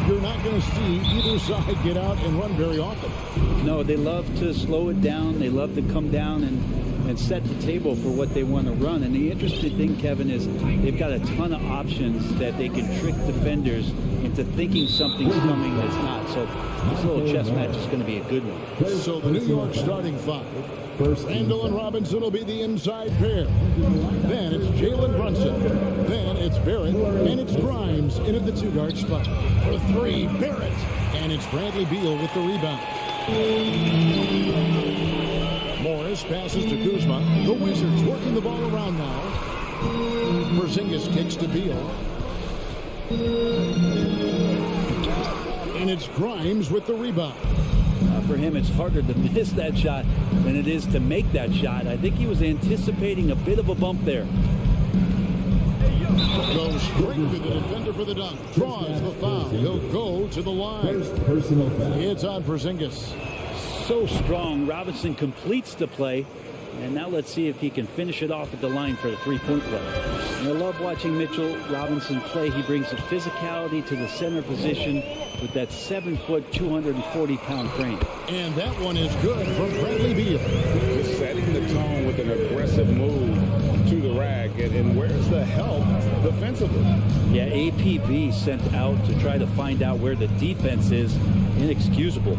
you're not going to see either side get out and run very often. No, they love to slow it down. They love to come down and set the table for what they want to run. And the interesting thing, Kevin, is they've got a ton of options that they can trick defenders into thinking something's coming that's not. So this little chess match is going to be a good one. So the New York starting five. Randall and Robinson will be the inside pair. Then it's Jalen Brunson. Then it's Barrett. And it's Grimes in at the two-guard spot. For three, Barrett. And it's Bradley Beal with the rebound. Morris passes to Kuzma. The Wizards working the ball around now. Porzingis kicks to Beal. And it's Grimes with the rebound. For him, it's harder to miss that shot than it is to make that shot. I think he was anticipating a bit of a bump there. Goes straight to the defender for the dunk. Draws the foul. He'll go to the line. Personal foul. It's on Porzingis. So strong. Robinson completes the play. And now let's see if he can finish it off at the line for the three-point play. And I love watching Mitchell Robinson play. He brings a physicality to the center position with that 7-foot, 240-pound frame. And that one is good from Bradley Beal. Just setting the tone with an aggressive move to the rack. And where's the help defensively? Yeah, APB sent out to try to find out where the defense is. Inexcusable.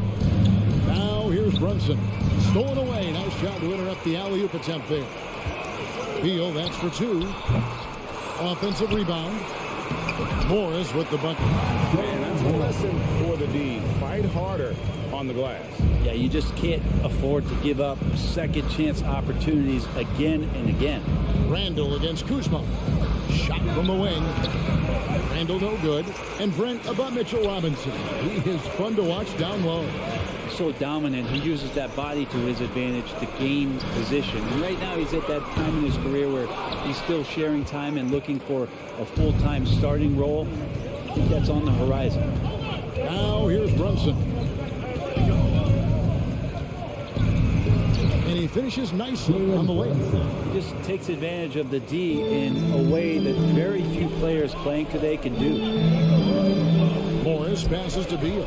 Now here's Brunson. Stolen away. Nice job to interrupt the alley-oop attempt there. Beal, that's for two. Offensive rebound. Morris with the bucket. Man, that's a lesson for the D. Fight harder on the glass. Yeah, you just can't afford to give up second chance opportunities again and again. Randall against Kuzma. Shot from the wing. Randall no good. And Brent above Mitchell Robinson. He is fun to watch down low. So dominant. He uses that body to his advantage to gain position. And right now he's at that time in his career where he's still sharing time and looking for a full-time starting role. I think that's on the horizon. Now here's Brunson. And he finishes nicely on the way. He just takes advantage of the D in a way that very few players playing today can do. Morris passes to Beal.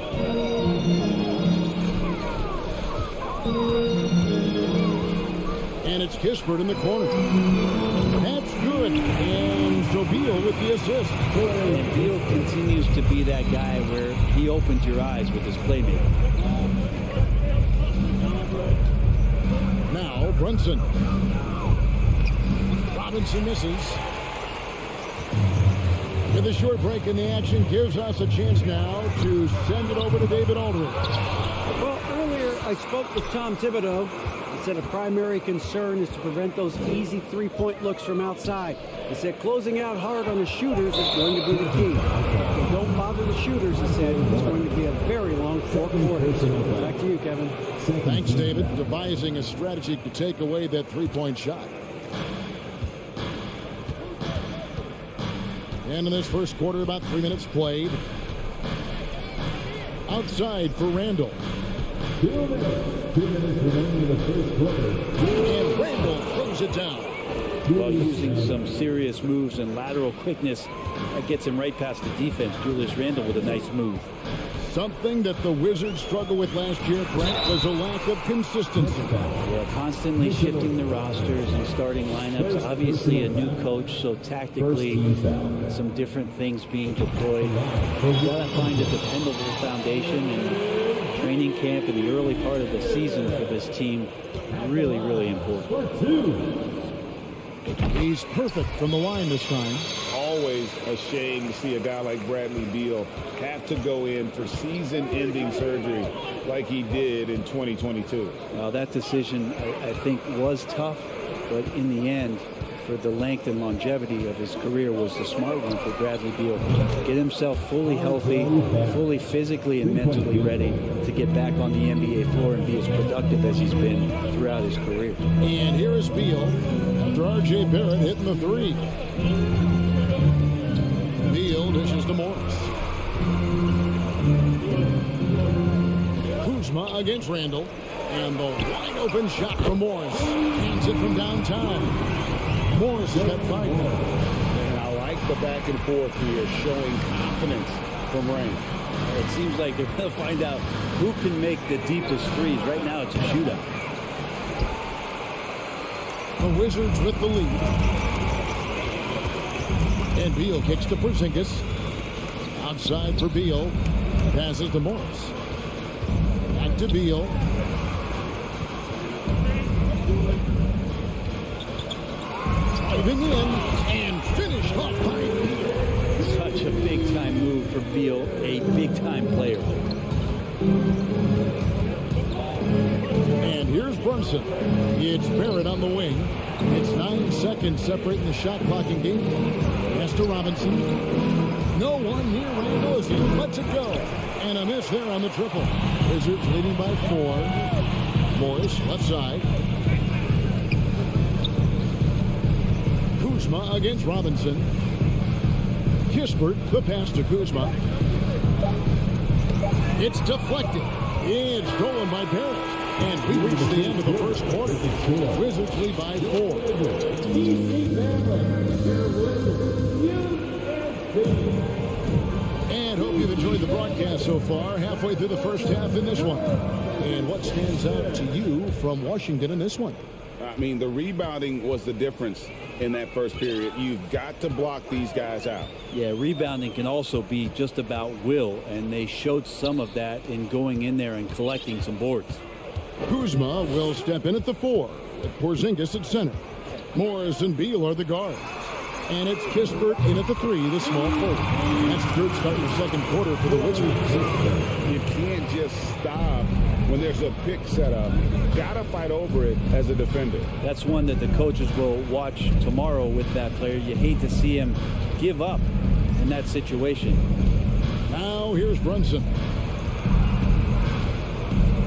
And it's Kispert in the corner. That's good. And so Beal with the assist. And Beal continues to be that guy where he opens your eyes with his playmaking. Now Brunson. Robinson misses. With a short break in the action gives us a chance now to send it over to David Aldridge. Well, earlier I spoke with Tom Thibodeau. He said a primary concern is to prevent those easy three-point looks from outside. He said closing out hard on the shooters is going to be the key. If they don't bother the shooters, he said, it's going to be a very long fourth quarter. Back to you, Kevin. Thanks, David. Devising a strategy to take away that three-point shot. And in this first quarter, about 3 minutes played. Outside for Randall. 2 minutes. 2 minutes remaining in the first quarter. And Randall throws it down. While using some serious moves and lateral quickness, that gets him right past the defense. Julius Randle with a nice move. Something that the Wizards struggled with last year, Brent, was a lack of consistency. Yeah, constantly shifting the rosters and starting lineups. Obviously a new coach, so tactically some different things being deployed. You've got to find a dependable foundation, and training camp in the early part of the season for this team, really, really important. He's perfect from the line this time. Always a shame to see a guy like Bradley Beal have to go in for season-ending surgery like he did in 2022. Well, that decision, I think, was tough, but in the end, for the length and longevity of his career, was the smart one for Bradley Beal. Get himself fully healthy, fully physically and mentally ready to get back on the NBA floor and be as productive as he's been throughout his career. And here is Beal after R.J. Barrett hitting the three. Beal dishes to Morris. Kuzma against Randall. And the wide open shot from Morris. Hands it from downtown. Morris has got 5 more. And I like the back and forth here, showing confidence from range. It seems like they're going to find out who can make the deepest threes. Right now, it's a shootout. The Wizards with the lead. And Beal kicks to Porzingis. Outside for Beal. Passes to Morris. Back to Beal. Driving in and finished off by Beal. Such a big-time move for Beal, a big-time player. And here's Brunson. It's Barrett on the wing. It's 9 seconds separating the shot clock in game. Pass to Robinson. No one near Randall as he lets it go. And a miss there on the triple. Wizards leading by 4. Morris, left side. Kuzma against Robinson. Kispert, the pass to Kuzma. It's deflected. It's stolen by Barrett. And we reach the end of the first quarter. Wizards lead by 4. And hope you've enjoyed the broadcast so far. Halfway through the first half in this one. And what stands out to you from Washington in this one? I mean, the rebounding was the difference in that first period. You've got to block these guys out. Yeah, rebounding can also be just about will, and they showed some of that in going in there and collecting some boards. Kuzma will step in at the 4, with Porzingis at center. Morris and Beal are the guards. And it's Kispert in at the 3, the small forward. That's the third start of the second quarter for the Wizards. You can't just stop when there's a pick set up. Got to fight over it as a defender. That's one that the coaches will watch tomorrow with that player. You hate to see him give up in that situation. Now here's Brunson.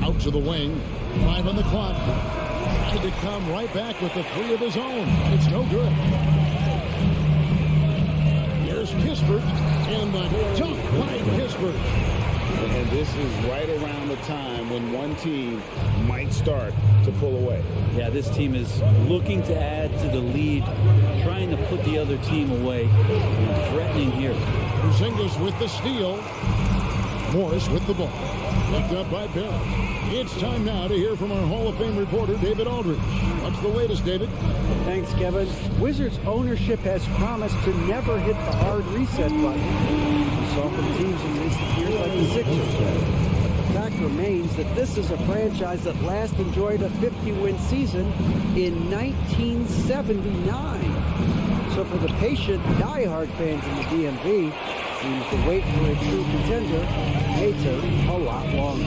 Out to the wing. 5 on the clock. Tried to come right back with the 3 of his own. It's no good. Here's Kispert. And the dunk by Kispert. And this is right around the time when one team might start to pull away. Yeah, this team is looking to add to the lead, trying to put the other team away, and threatening here. Porzingis with the steal. Morris with the ball. Picked up by Barrett. It's time now to hear from our Hall of Fame reporter, David Aldridge. What's the latest, David? Thanks, Kevin. Wizards ownership has promised to never hit the hard reset button. We saw from teams in recent years like the Sixers. The fact remains that this is a franchise that last enjoyed a 50-win season in 1979. So for the patient, diehard fans in the DMV, seems to wait for a true contender may take a lot longer.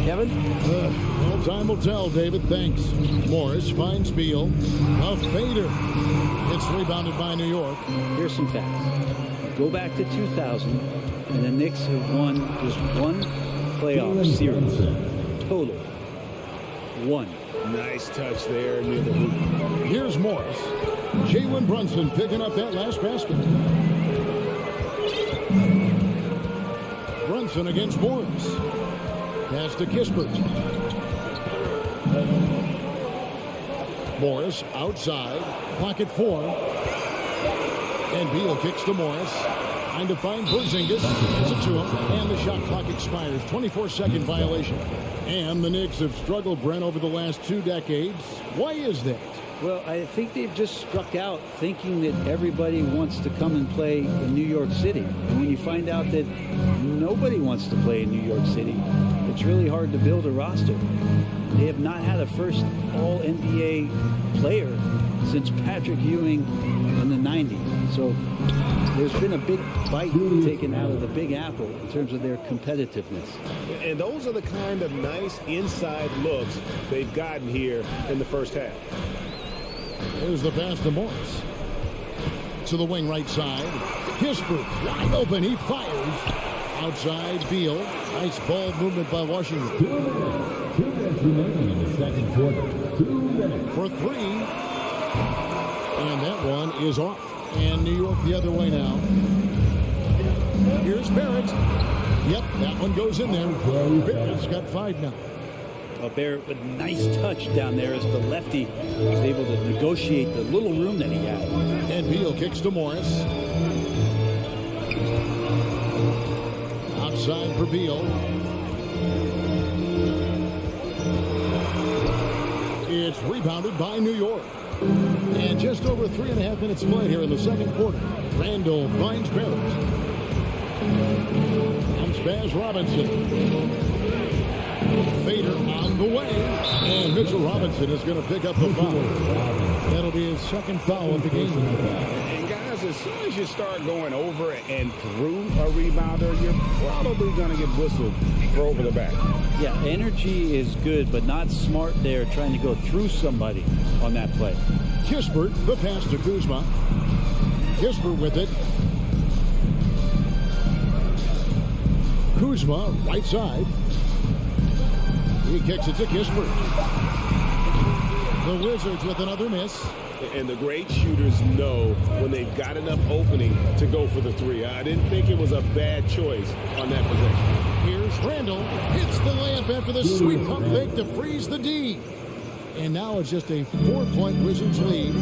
Kevin? Well, time will tell, David. Thanks. Morris finds Beal. A fader. It's rebounded by New York. Here's some facts. Go back to 2000, and the Knicks have won just one playoff series. Total. 1. Nice touch there near the hoop. Here's Morris. Jalen Brunson picking up that last basket. Brunson against Morris. Pass to Kispert. Morris outside. Clock at 4. And Beal kicks to Morris. Trying to find Porzingis. Gets it to him. And the shot clock expires. 24-second violation. And the Knicks have struggled, Brent, over the last 2 decades. Why is that? Well, I think they've just struck out thinking that everybody wants to come and play in New York City. And when you find out that nobody wants to play in New York City, it's really hard to build a roster. They have not had a first All-NBA player since Patrick Ewing in the 90s. So there's been a big bite taken out of the Big Apple in terms of their competitiveness. And those are the kind of nice inside looks they've gotten here in the first half. There's the pass to Morris. To the wing right side. Kispert wide open. He fires. Outside Beal. Nice ball movement by Washington. 2 minutes remaining in the second quarter. 2 minutes. For 3. And that one is off. And New York the other way now. Here's Barrett. Yep, that one goes in there. Barrett's got 5 now. Barrett with a nice touch down there as the lefty was able to negotiate the little room that he had. And Beal kicks to Morris. Outside for Beal. It's rebounded by New York. And just over 3.5 minutes played here in the second quarter. Randall finds Barrett. Comes Baz Robinson. Fader on the way. And Mitchell Robinson is going to pick up the foul. That'll be his second foul of the game. And guys, as soon as you start going over and through a rebounder, you're probably going to get whistled for over the back. Yeah, energy is good, but not smart there trying to go through somebody on that play. Kispert, the pass to Kuzma. Kispert with it. Kuzma, right side. He kicks it to Kispert. The Wizards with another miss. And the great shooters know when they've got enough opening to go for the three. I didn't think it was a bad choice on that possession. Here's Randall. Hits the layup after the sweet pump fake to freeze the D. And now it's just a 4-point Wizards lead.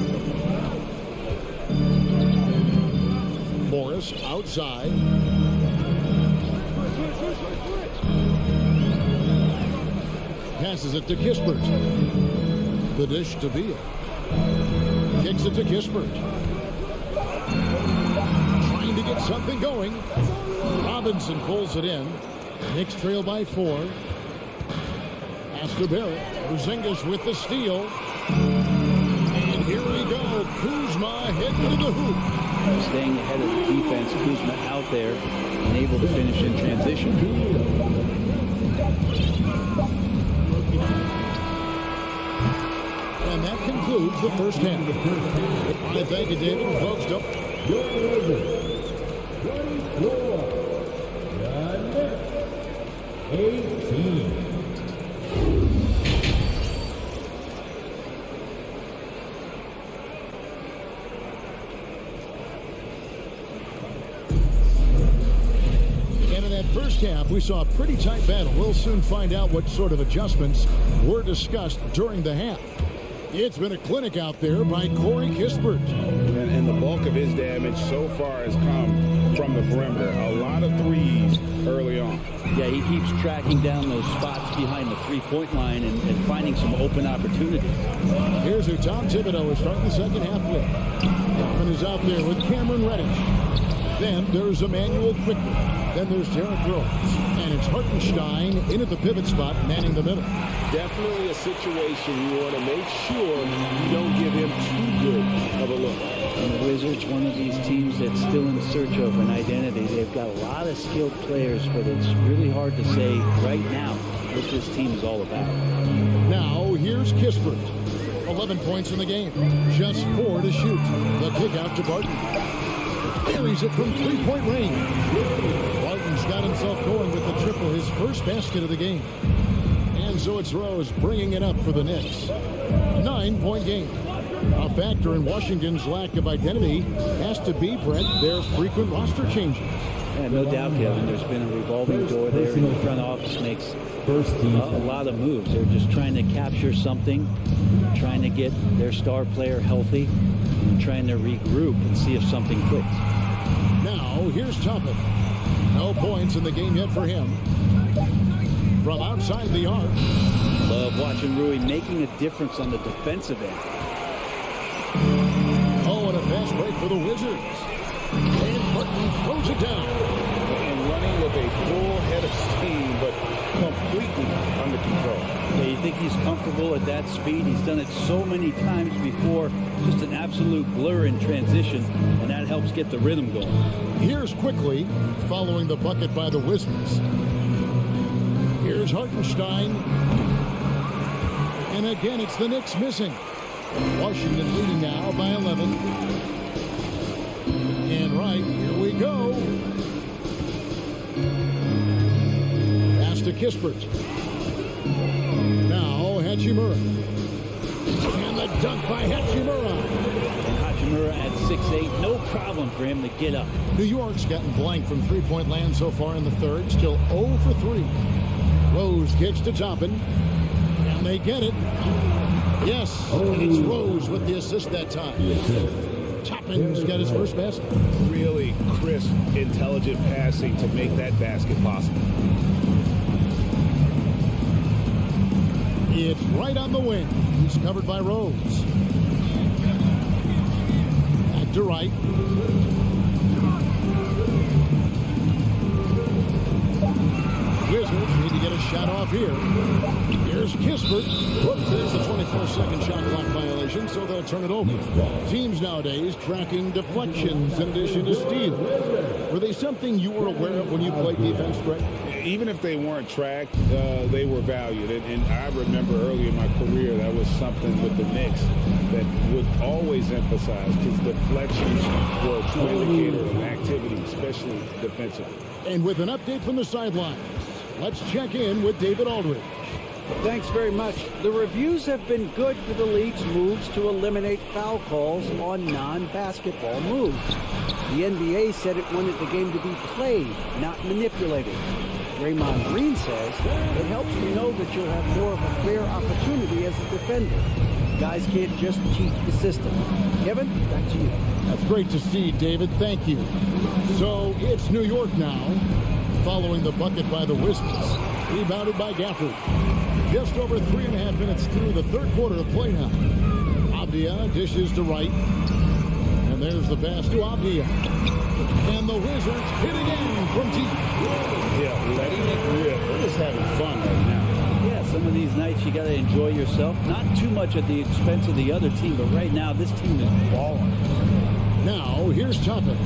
Morris outside. Passes it to Kispert. The dish to Beal. Kicks it to Kispert. Trying to get something going. Robinson pulls it in. Knicks trail by 4. Pass to Barrett. Zingas with the steal. And here we go. Kuzma heading to the hoop. Staying ahead of the defense. Kuzma out there and able to finish in transition. And that concludes the first half. I thank you, David. Folks, don't. The Knicks, 18. And in that first half, we saw a pretty tight battle. We'll soon find out what sort of adjustments were discussed during the half. It's been a clinic out there by Corey Kispert. And the bulk of his damage so far has come from the perimeter. A lot of threes early on. Yeah, he keeps tracking down those spots behind the three-point line and finding some open opportunities. Here's who Tom Thibodeau is starting the second half with. Norman is out there with Cameron Reddish. Then there's Emmanuel Quickly. Then there's Derrick Rose. And it's Hartenstein in at the pivot spot, manning the middle. Definitely a situation you want to make sure you don't give him too good of a look. And the Wizards, one of these teams that's still in search of an identity. They've got a lot of skilled players, but it's really hard to say right now what this team is all about. Now, here's Kispert. 11 points in the game. Just 4 to shoot. The kick out to Barton. Carries it from three-point range. Barton's got himself going with the triple, his first basket of the game. And so it's Rose bringing it up for the Knicks. 9-point game. A factor in Washington's lack of identity has to be, Brett, their frequent roster changes. Yeah, no doubt, Kevin. There's been a revolving door there, and the front office makes a lot of moves. They're just trying to capture something, trying to get their star player healthy, and trying to regroup and see if something clicks. Now, here's Toppin. No points in the game yet for him. From outside the arc. Love watching Rui making a difference on the defensive end. Oh, and a fast break for the Wizards. And Barton throws it down. And running with a full head of steam, but completely under control. Yeah, you think he's comfortable at that speed? He's done it so many times before. Just an absolute blur in transition, and that helps get the rhythm going. Here's Quickly, following the bucket by the Wizards. Here's Hartenstein. And again, it's the Knicks missing. Washington leading now by 11. And right, here we go. Pass to Kispert. Now Hachimura. And the dunk by Hachimura. And Hachimura at 6'8", no problem for him to get up. New York's gotten blank from three-point land so far in the third. Still 0 for 3. Rose kicks to Toppin. And they get it. Yes, and it's Rose with the assist that time. Toppin's got his first basket. Really crisp, intelligent passing to make that basket possible. It's right on the wing. He's covered by Rose. Back to right. Wizards need to get a shot off here. Here's Kispert. Whoops, there's a 24-second shot clock violation, so they'll turn it over. Teams nowadays tracking deflections in addition to steals. Were they something you were aware of when you played defense, Greg? Even if they weren't tracked, they were valued. And I remember early in my career, that was something with the Knicks that would always emphasize, because deflections were a true indicator of activity, especially defensively. And with an update from the sidelines, let's check in with David Aldridge. Thanks very much. The reviews have been good for the league's moves to eliminate foul calls on non-basketball moves. The NBA said it wanted the game to be played, not manipulated. Draymond Green says it helps to know that you'll have more of a fair opportunity as a defender. Guys can't just cheat the system. Kevin, back to you. That's great to see, David. Thank you. So it's New York now, following the bucket by the Wizards. Rebounded by Gafford. Just over 3.5 minutes through the third quarter of play now. Avdia dishes to right. And there's the pass to Avdia. And the Wizards hit again from deep. Yeah, letting it rip. They're just having fun right now. Yeah, some of these nights you got to enjoy yourself. Not too much at the expense of the other team, but right now this team is balling. Now, here's Toppin.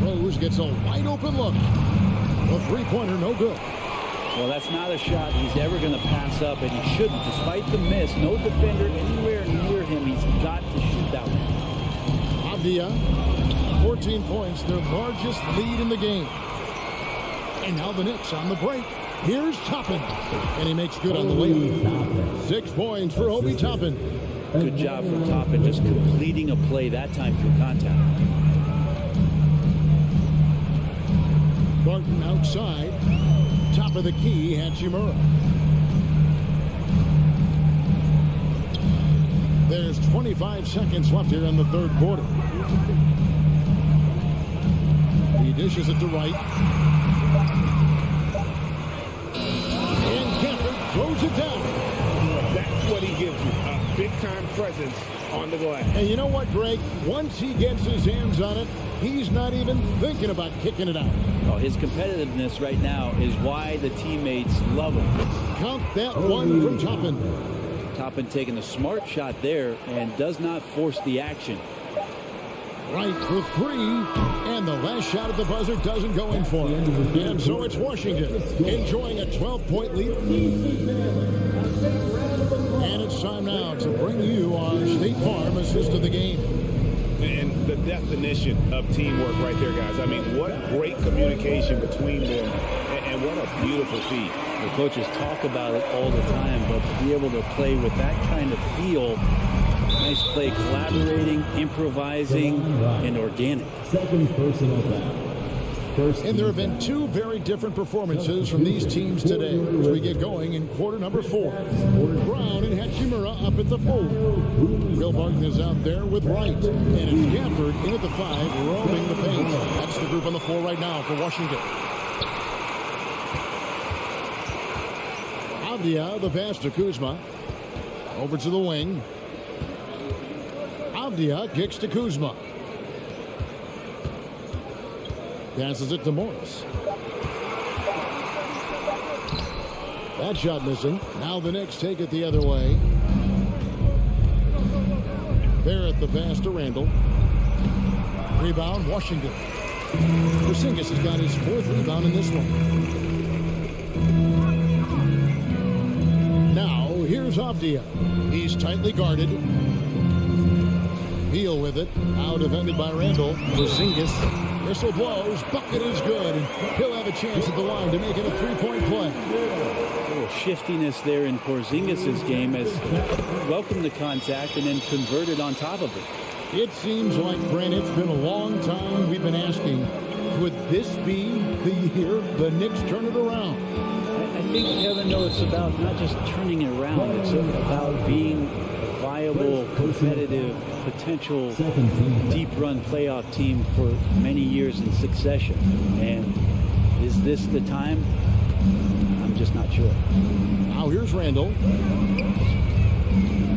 Rose gets a wide open look. A three-pointer, no good. Well, that's not a shot he's ever going to pass up, and he shouldn't. Despite the miss, no defender anywhere near him. He's got to shoot that one. Avdia, 14 points, their largest lead in the game. And now the Knicks on the break. Here's Toppin, and he makes good on the layup. 6 points for Obi Toppin. Good job from Toppin, just completing a play that time through contact. Barton outside. Top of the key, Hachimura. There's 25 seconds left here in the third quarter. He dishes it to right. And Gafford throws it down. That's what he gives you, a big-time presence on the glass. And you know what, Greg? Once he gets his hands on it, he's not even thinking about kicking it out. Oh, his competitiveness right now is why the teammates love him. Count that one from Toppin. Toppin taking a smart shot there and does not force the action. Right for three, and the last shot at the buzzer doesn't go in for it. And so it's Washington enjoying a 12-point lead. And it's time now to bring you our State Farm assist of the game. And the definition of teamwork right there, guys. I mean, what great communication between them, and what a beautiful feat. The coaches talk about it all the time, but to be able to play with that kind of feel, nice play, collaborating, improvising, and organic. Second personal foul. And there have been two very different performances from these teams today as we get going in quarter number 4. Brown and Hachimura up at the 4. Will Barton is out there with Wright. And it's Gafford in at the 5, roaming the paint. That's the group on the 4 right now for Washington. Avdia, the pass to Kuzma. Over to the wing. Avdia kicks to Kuzma. Passes it to Morris. That shot missing. Now the Knicks take it the other way. Barrett the pass to Randall. Rebound, Washington. Skijesss has got his 4th rebound in this one. Now, here's Avdia. He's tightly guarded. Beal with it. Now defended by Randall. Skijesss. Whistle blows. Bucket is good. And he'll have a chance at the line to make it a 3-point play. A little shiftiness there in Porzingis' game as he welcomed the contact and then converted on top of it. It seems like, Brent, it's been a long time we've been asking, Could this be the year the Knicks turn it around? I think, Kevin, though, it's about not just turning it around. It's about being a viable, competitive, potential deep-run playoff team for many years in succession. And is this the time? I'm just not sure. Now here's Randall.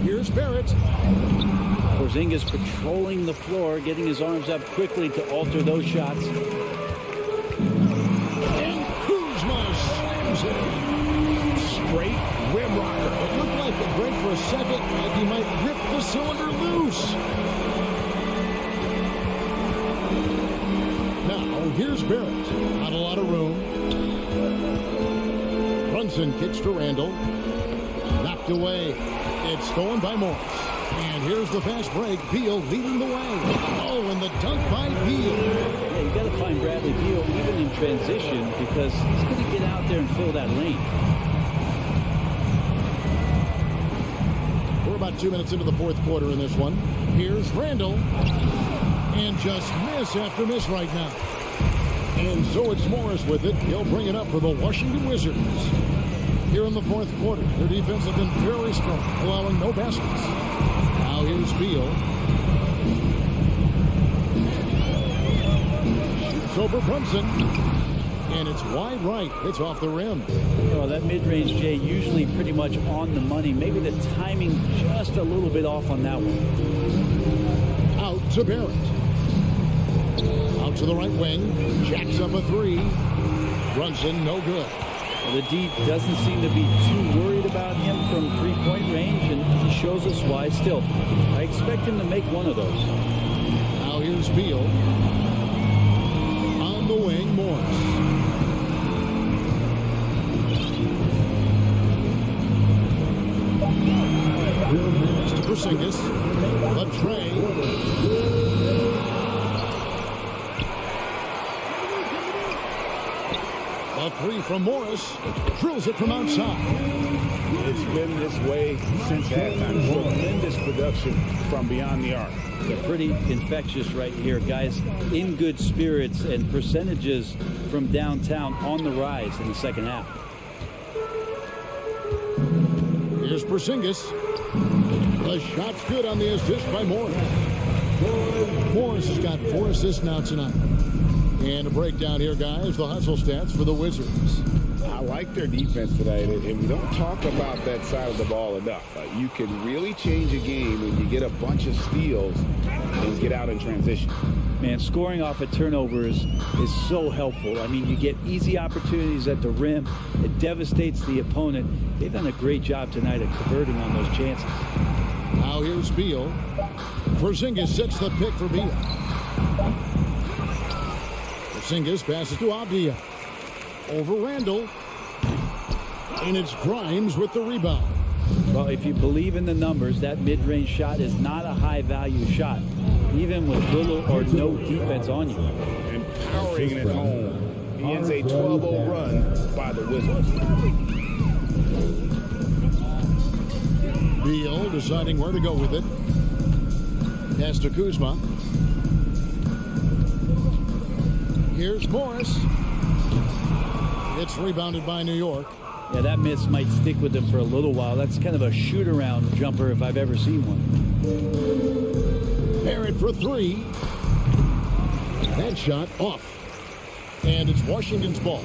Here's Barrett. Porzingis patrolling the floor, getting his arms up quickly to alter those shots. And Kuzma slams it. Straight rim rocker. It looked like a break for a second, like he might rip the cylinder loose. Now here's Barrett. Not a lot of room. Brunson kicks to Randall. Knocked away. It's stolen by Morris. And here's the fast break. Beal leading the way. Oh, and the dunk by Beal. Yeah, you got to find Bradley Beal even in transition because he's going to get out there and fill that lane. We're about 2 minutes into the fourth quarter in this one. Here's Randall. And just miss after miss right now. And so it's Morris with it. He'll bring it up for the Washington Wizards. Here in the fourth quarter, their defense has been very strong, allowing no baskets. Now here's Beal. Shoots over Brunson. And it's wide right. It's off the rim. Well, that mid-range, Jay, usually pretty much on the money. Maybe the timing just a little bit off on that one. Out to Barrett. Out to the right wing. Jacks up a three. Brunson, no good. Well, the D doesn't seem to be too worried about him from three-point range, and he shows us why still. I expect him to make one of those. Now here's Beal. On the wing, Morris. To Porzingis. The tray. A three from Morris. Drills it from outside. It's been this way since halftime. Tremendous production from beyond the arc. They're pretty infectious right here. Guys in good spirits and percentages from downtown on the rise in the second half. Here's Porzingis. The shot's good on the assist by Morris. Morris has got 4 assists now tonight. And a breakdown here, guys. The hustle stats for the Wizards. I like their defense tonight, and we don't talk about that side of the ball enough. You can really change a game when you get a bunch of steals and get out in transition. Man, scoring off of turnovers is so helpful. I mean, you get easy opportunities at the rim. It devastates the opponent. They've done a great job tonight of converting on those chances. Now here's Beal. Porzingis sets the pick for Beal. Porzingis passes to Avdia. Over Randall. And it's Grimes with the rebound. Well, if you believe in the numbers, that mid-range shot is not a high-value shot, even with little or no defense on you. And powering it home. He ends a 12-0 run by the Wizards. Beal deciding where to go with it. Pass to Kuzma. Here's Morris. It's rebounded by New York. Yeah, that miss might stick with him for a little while. That's kind of a shoot-around jumper if I've ever seen one. Barrett for three. That shot off. And it's Washington's ball.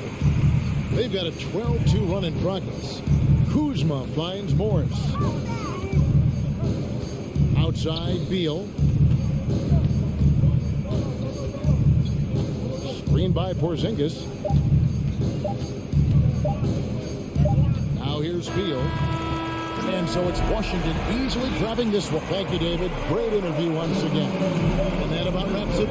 They've got a 12-2 run in progress. Kuzma finds Morris. Outside, Beal. Screened by Porzingis. Now here's Beal. And so it's Washington easily grabbing this one. Thank you, David. Great interview once again. And that about wraps it.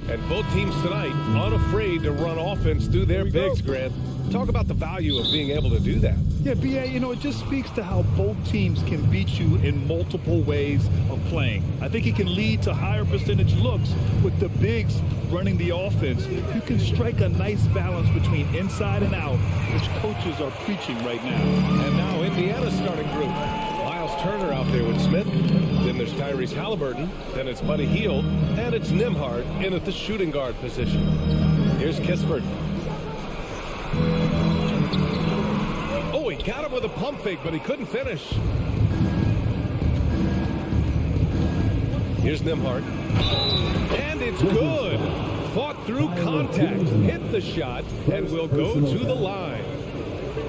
And both teams tonight unafraid to run offense through their bigs, Grant. Talk about the value of being able to do that. Yeah, BA, you know, it just speaks to how both teams can beat you in multiple ways of playing. I think it can lead to higher percentage looks with the bigs running the offense. You can strike a nice balance between inside and out, which coaches are preaching right now. And now Indiana's starting group. Miles Turner out there with Smith. Then there's Tyrese Halliburton. Then it's Buddy Hield. And it's Nembhard in at the shooting guard position. Here's Kispert. Oh, he got him with a pump fake, but he couldn't finish. Here's Nembhard. And it's good. Fought through contact, hit the shot, and will go to the line.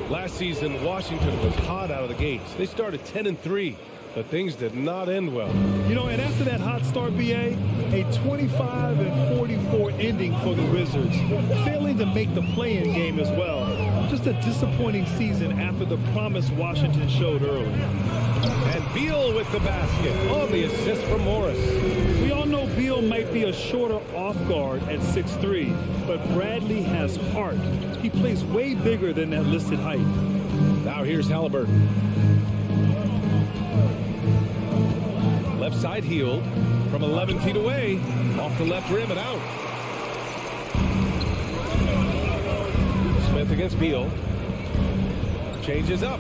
Last season, Washington was hot out of the gates. They started 10-3, but things did not end well. You know, and after that hot start, BA, a 25-44 ending for the Wizards, failing to make the play-in game as well. Just a disappointing season after the promise Washington showed early. And Beal with the basket on the assist from Morris. We all know Beal might be a shorter off guard at 6'3", but Bradley has heart. He plays way bigger than that listed height. Now here's Halliburton. Left side Hield from 11 feet away, off the left rim and out. Smith against Beal. Changes up.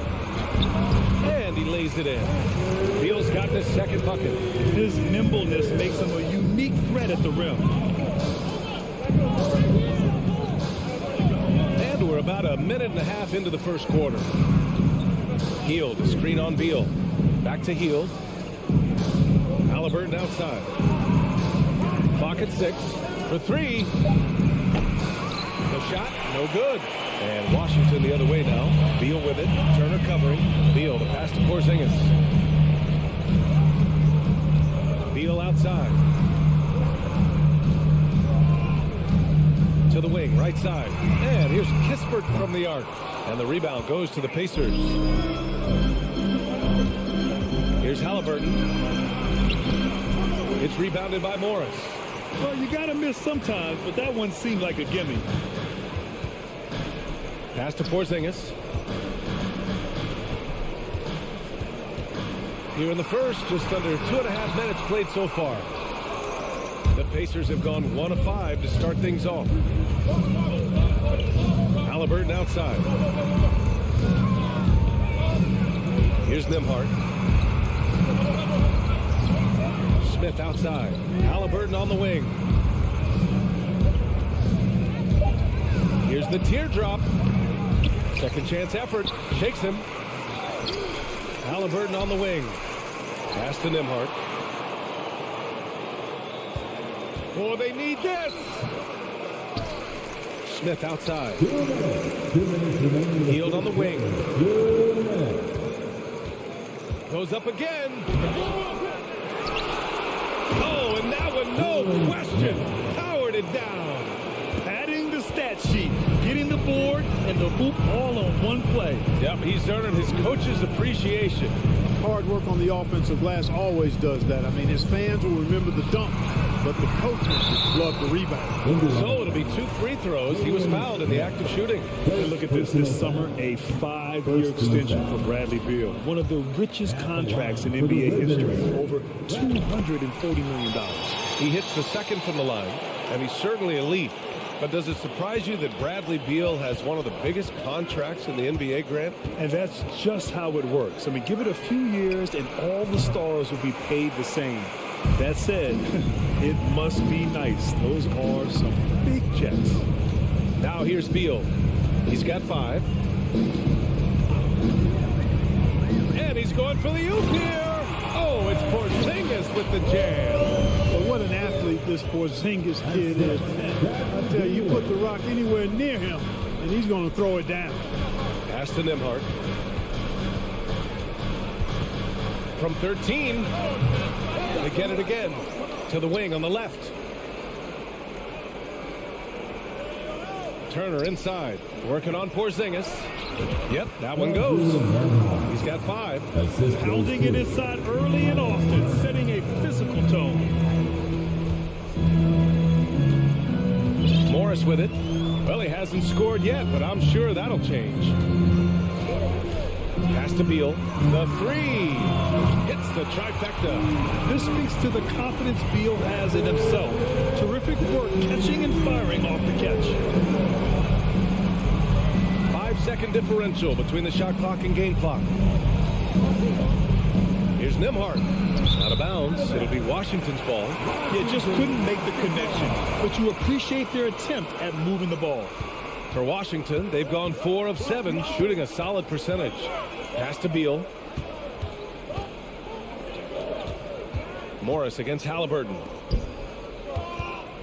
And he lays it in. Beal's got his second bucket. His nimbleness makes him a unique threat at the rim. And we're about a minute and a half into the first quarter. Hield, screen on Beal. Back to Hield. Halliburton outside. Clock at 6 for 3. The shot, no good. And Washington the other way now. Beal with it. Turner covering. Beal, the pass to Porzingis. Beal outside. To the wing, right side. And here's Kispert from the arc. And the rebound goes to the Pacers. Here's Halliburton. It's rebounded by Morris. Well, you got to miss sometimes, but that one seemed like a gimme. Pass to Porzingis. Here in the first, just under 2.5 minutes played so far. The Pacers have gone 1 of 5 to start things off. Halliburton outside. Here's Nembhard. Smith outside. Halliburton on the wing. Here's the teardrop. Second chance effort. Shakes him. Halliburton on the wing. Pass to Nembhard. Oh, they need this. Smith outside. Healed on the wing. Goes up again. Oh, and that one, no question. Powered it down. Padding the stat sheet, getting the board, and the hoop all on one play. Yep, he's earning his coach's appreciation. Hard work on the offensive glass always does that. I mean, his fans will remember the dunk, but the coaches just love the rebound. So it'll be 2 free throws. He was fouled in the act of shooting. And look at this summer, a 5-year extension for Bradley Beal. One of the richest contracts in NBA history, over $240 million. He hits the second from the line, and he's certainly elite. But does it surprise you that Bradley Beal has one of the biggest contracts in the NBA, Grant? And that's just how it works. I mean, give it a few years and all the stars will be paid the same. That said, it must be nice. Those are some big checks. Now here's Beal. He's got 5. And he's going for the oop here. Oh, it's Porzingis with the jam. Well, what an athlete this Porzingis kid is. I tell you, you put the rock anywhere near him, and he's going to throw it down. Pass to Nembhard. From 13. They get it again. To the wing on the left. Turner inside. Working on Porzingis. Yep, that one goes. He's got 5. Pounding it inside early and often, setting a physical tone. Morris with it. Well, he hasn't scored yet, but I'm sure that'll change. Pass to Beal. The 3. Hits the trifecta. This speaks to the confidence Beal has in himself. Terrific work catching and firing off the catch. 5-second differential between the shot clock and game clock. Here's Nembhard. Out of bounds. It'll be Washington's ball. You just couldn't make the connection, but you appreciate their attempt at moving the ball. For Washington, they've gone 4 of 7, shooting a solid percentage. Pass to Beal. Morris against Halliburton.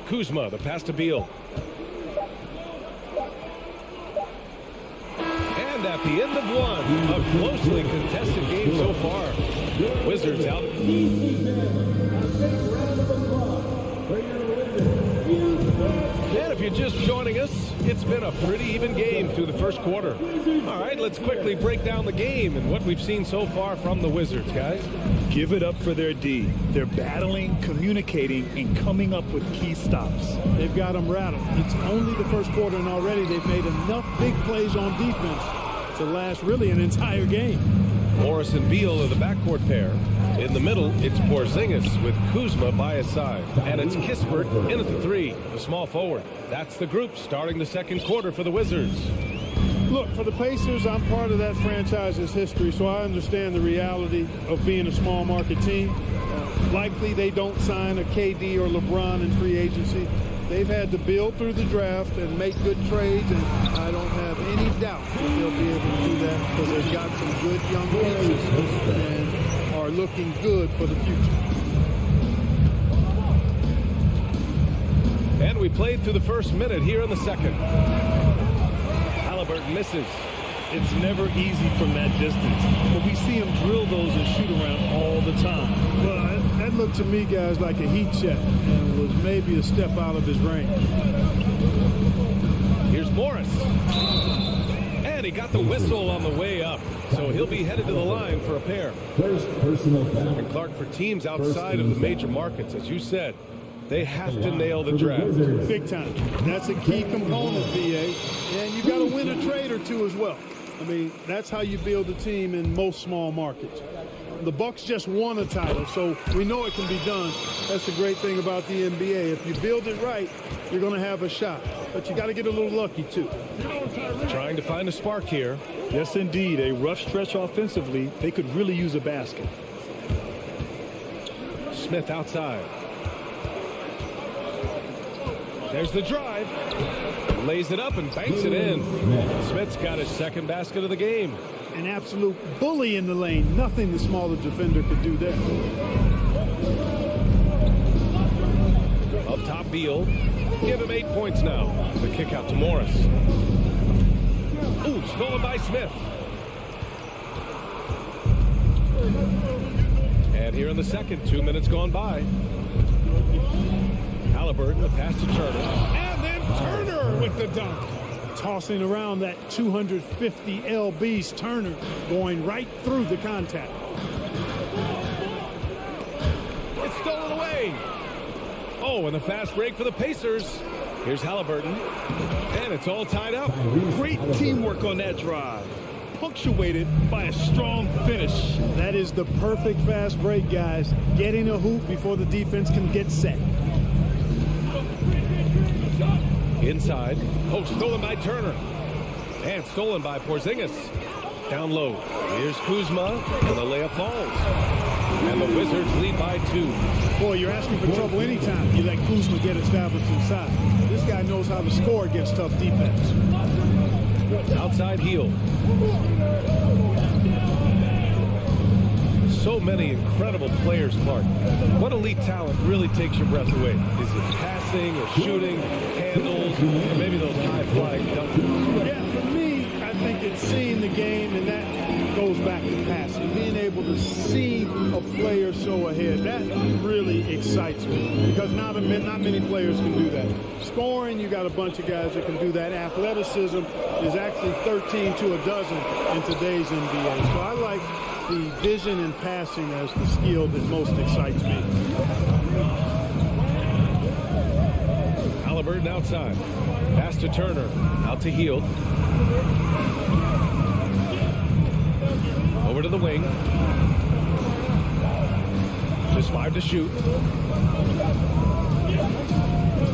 Kuzma, the pass to Beal. And at the end of one, a closely contested game so far. Wizards out. And if you're just joining us, it's been a pretty even game through the first quarter. All right, let's quickly break down the game and what we've seen so far from the Wizards, guys. Give it up for their D. They're battling, communicating, and coming up with key stops. They've got them rattled. It's only the first quarter, and already they've made enough big plays on defense to last really an entire game. Morris and Beal are the backcourt pair. In the middle, it's Porzingis with Kuzma by his side. And it's Kispert in at the 3, the small forward. That's the group starting the second quarter for the Wizards. Look, for the Pacers, I'm part of that franchise's history, so I understand the reality of being a small market team. Likely they don't sign a KD or LeBron in free agency. They've had to build through the draft and make good trades, and I don't have any doubt that they'll be able to do that because they've got some good young pieces and are looking good for the future. And we played through the first minute here in the second. Halliburton misses. It's never easy from that distance, but we see him drill those and shoot around all the time. Well, that looked to me, guys, like a heat check and was maybe a step out of his range. Here's Morris. And he got the whistle on the way up, so he'll be headed to the line for a pair. First personal foul. And Clark, for teams outside of the major markets, as you said, they have to nail the draft. Big time. That's a key component, VA. And you got to win a trade or two as well. I mean, that's how you build a team in most small markets. The Bucks just won a title, so we know it can be done. That's the great thing about the NBA. If you build it right, you're going to have a shot. But you got to get a little lucky, too. Trying to find a spark here. Yes, indeed. A rough stretch offensively. They could really use a basket. Smith outside. There's the drive. Lays it up and banks it in. Smith's got his second basket of the game. An absolute bully in the lane. Nothing the smaller defender could do there. Up top, Beal. Give him 8 points now. The kick out to Morris. Ooh, stolen by Smith. And here in the second, 2 minutes gone by. Halliburton, a pass to Turner. And then Turner with the dunk. Tossing around that 250 lbs, Turner going right through the contact. It's stolen away. Oh, and a fast break for the Pacers. Here's Halliburton. And it's all tied up. Great teamwork on that drive. Punctuated by a strong finish. That is the perfect fast break, guys. Getting a hoop before the defense can get set. Inside. Oh, stolen by Turner. And stolen by Porzingis. Down low. Here's Kuzma. And the layup falls. And the Wizards lead by 2. Boy, you're asking for trouble anytime you let Kuzma get established inside. This guy knows how to score against tough defense. Outside heel. So many incredible players, Clark. What elite talent really takes your breath away? Is it passing or shooting, handles, or maybe those high-flying dunks? Yeah, for me, I think it's seeing the game, and that goes back to passing. Being able to see a player so ahead, that really excites me because not many players can do that. Scoring, you got a bunch of guys that can do that. Athleticism is actually 13 to a dozen in today's NBA. So I like the vision and passing as the skill that most excites me. Halliburton outside. Pass to Turner. Out to Hield. Over to the wing. Just 5 to shoot.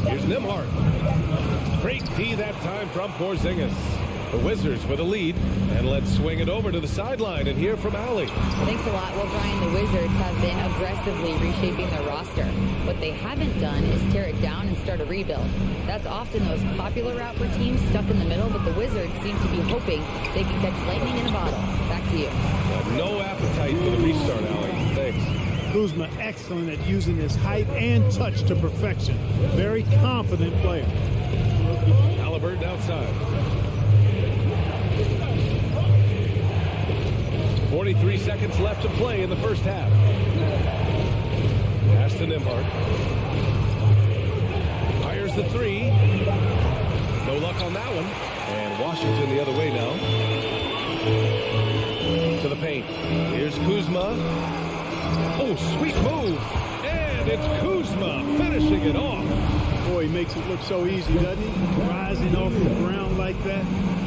Here's Nembhard. Great D that time from Porzingis. The Wizards with a lead, and let's swing it over to the sideline and hear from Allie. Thanks a lot. Well, Brian, the Wizards have been aggressively reshaping their roster. What they haven't done is tear it down and start a rebuild. That's often the most popular route for teams stuck in the middle, but the Wizards seem to be hoping they can catch lightning in a bottle. Back to you. No appetite for the restart, Allie. Thanks. Kuzma excellent at using his height and touch to perfection. Very confident player. Halliburton outside. 43 seconds left to play in the first half. Pass to Nembhard. Fires the 3. No luck on that one. And Washington the other way now. To the paint. Here's Kuzma. Oh, sweet move. And it's Kuzma finishing it off. Boy, he makes it look so easy, doesn't he? Rising off the ground like that.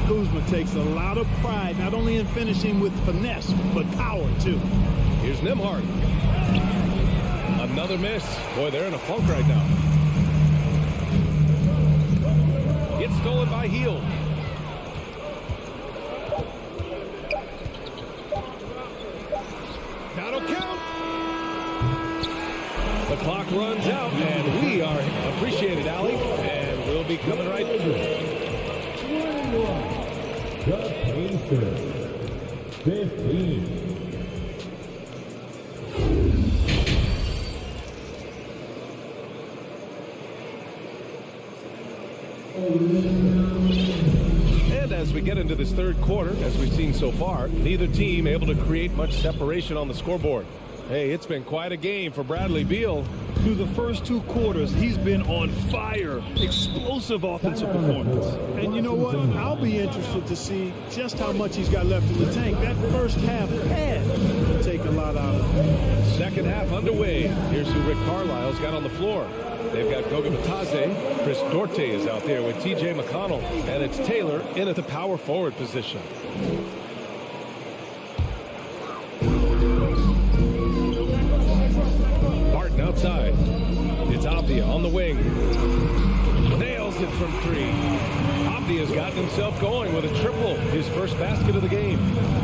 Kuzma takes a lot of pride, not only in finishing with finesse, but power, too. Here's Nembhard. Another miss. Boy, they're in a funk right now. It's stolen by Hield. That'll count. The clock runs out, and we are appreciated, Allie. And we'll be coming right through. The Pacers, 15. as we get into this third quarter, as we've seen so far. Neither team able to create much separation on the scoreboard. Hey, it's been quite a game for Bradley Beal. Through the first 2 quarters, he's been on fire. Explosive offensive performance. And you know what? I'll be interested to see just how much he's got left in the tank. That first half had to take a lot out of it. Second half underway. Here's who Rick Carlisle's got on the floor. They've got Goga Bitadze. Chris Duarte is out there with T.J. McConnell. And it's Taylor in at the power forward position. Barton outside. It's Abdia on the wing. Nails it from 3. Abdia's gotten himself going with a triple. His first basket of the game.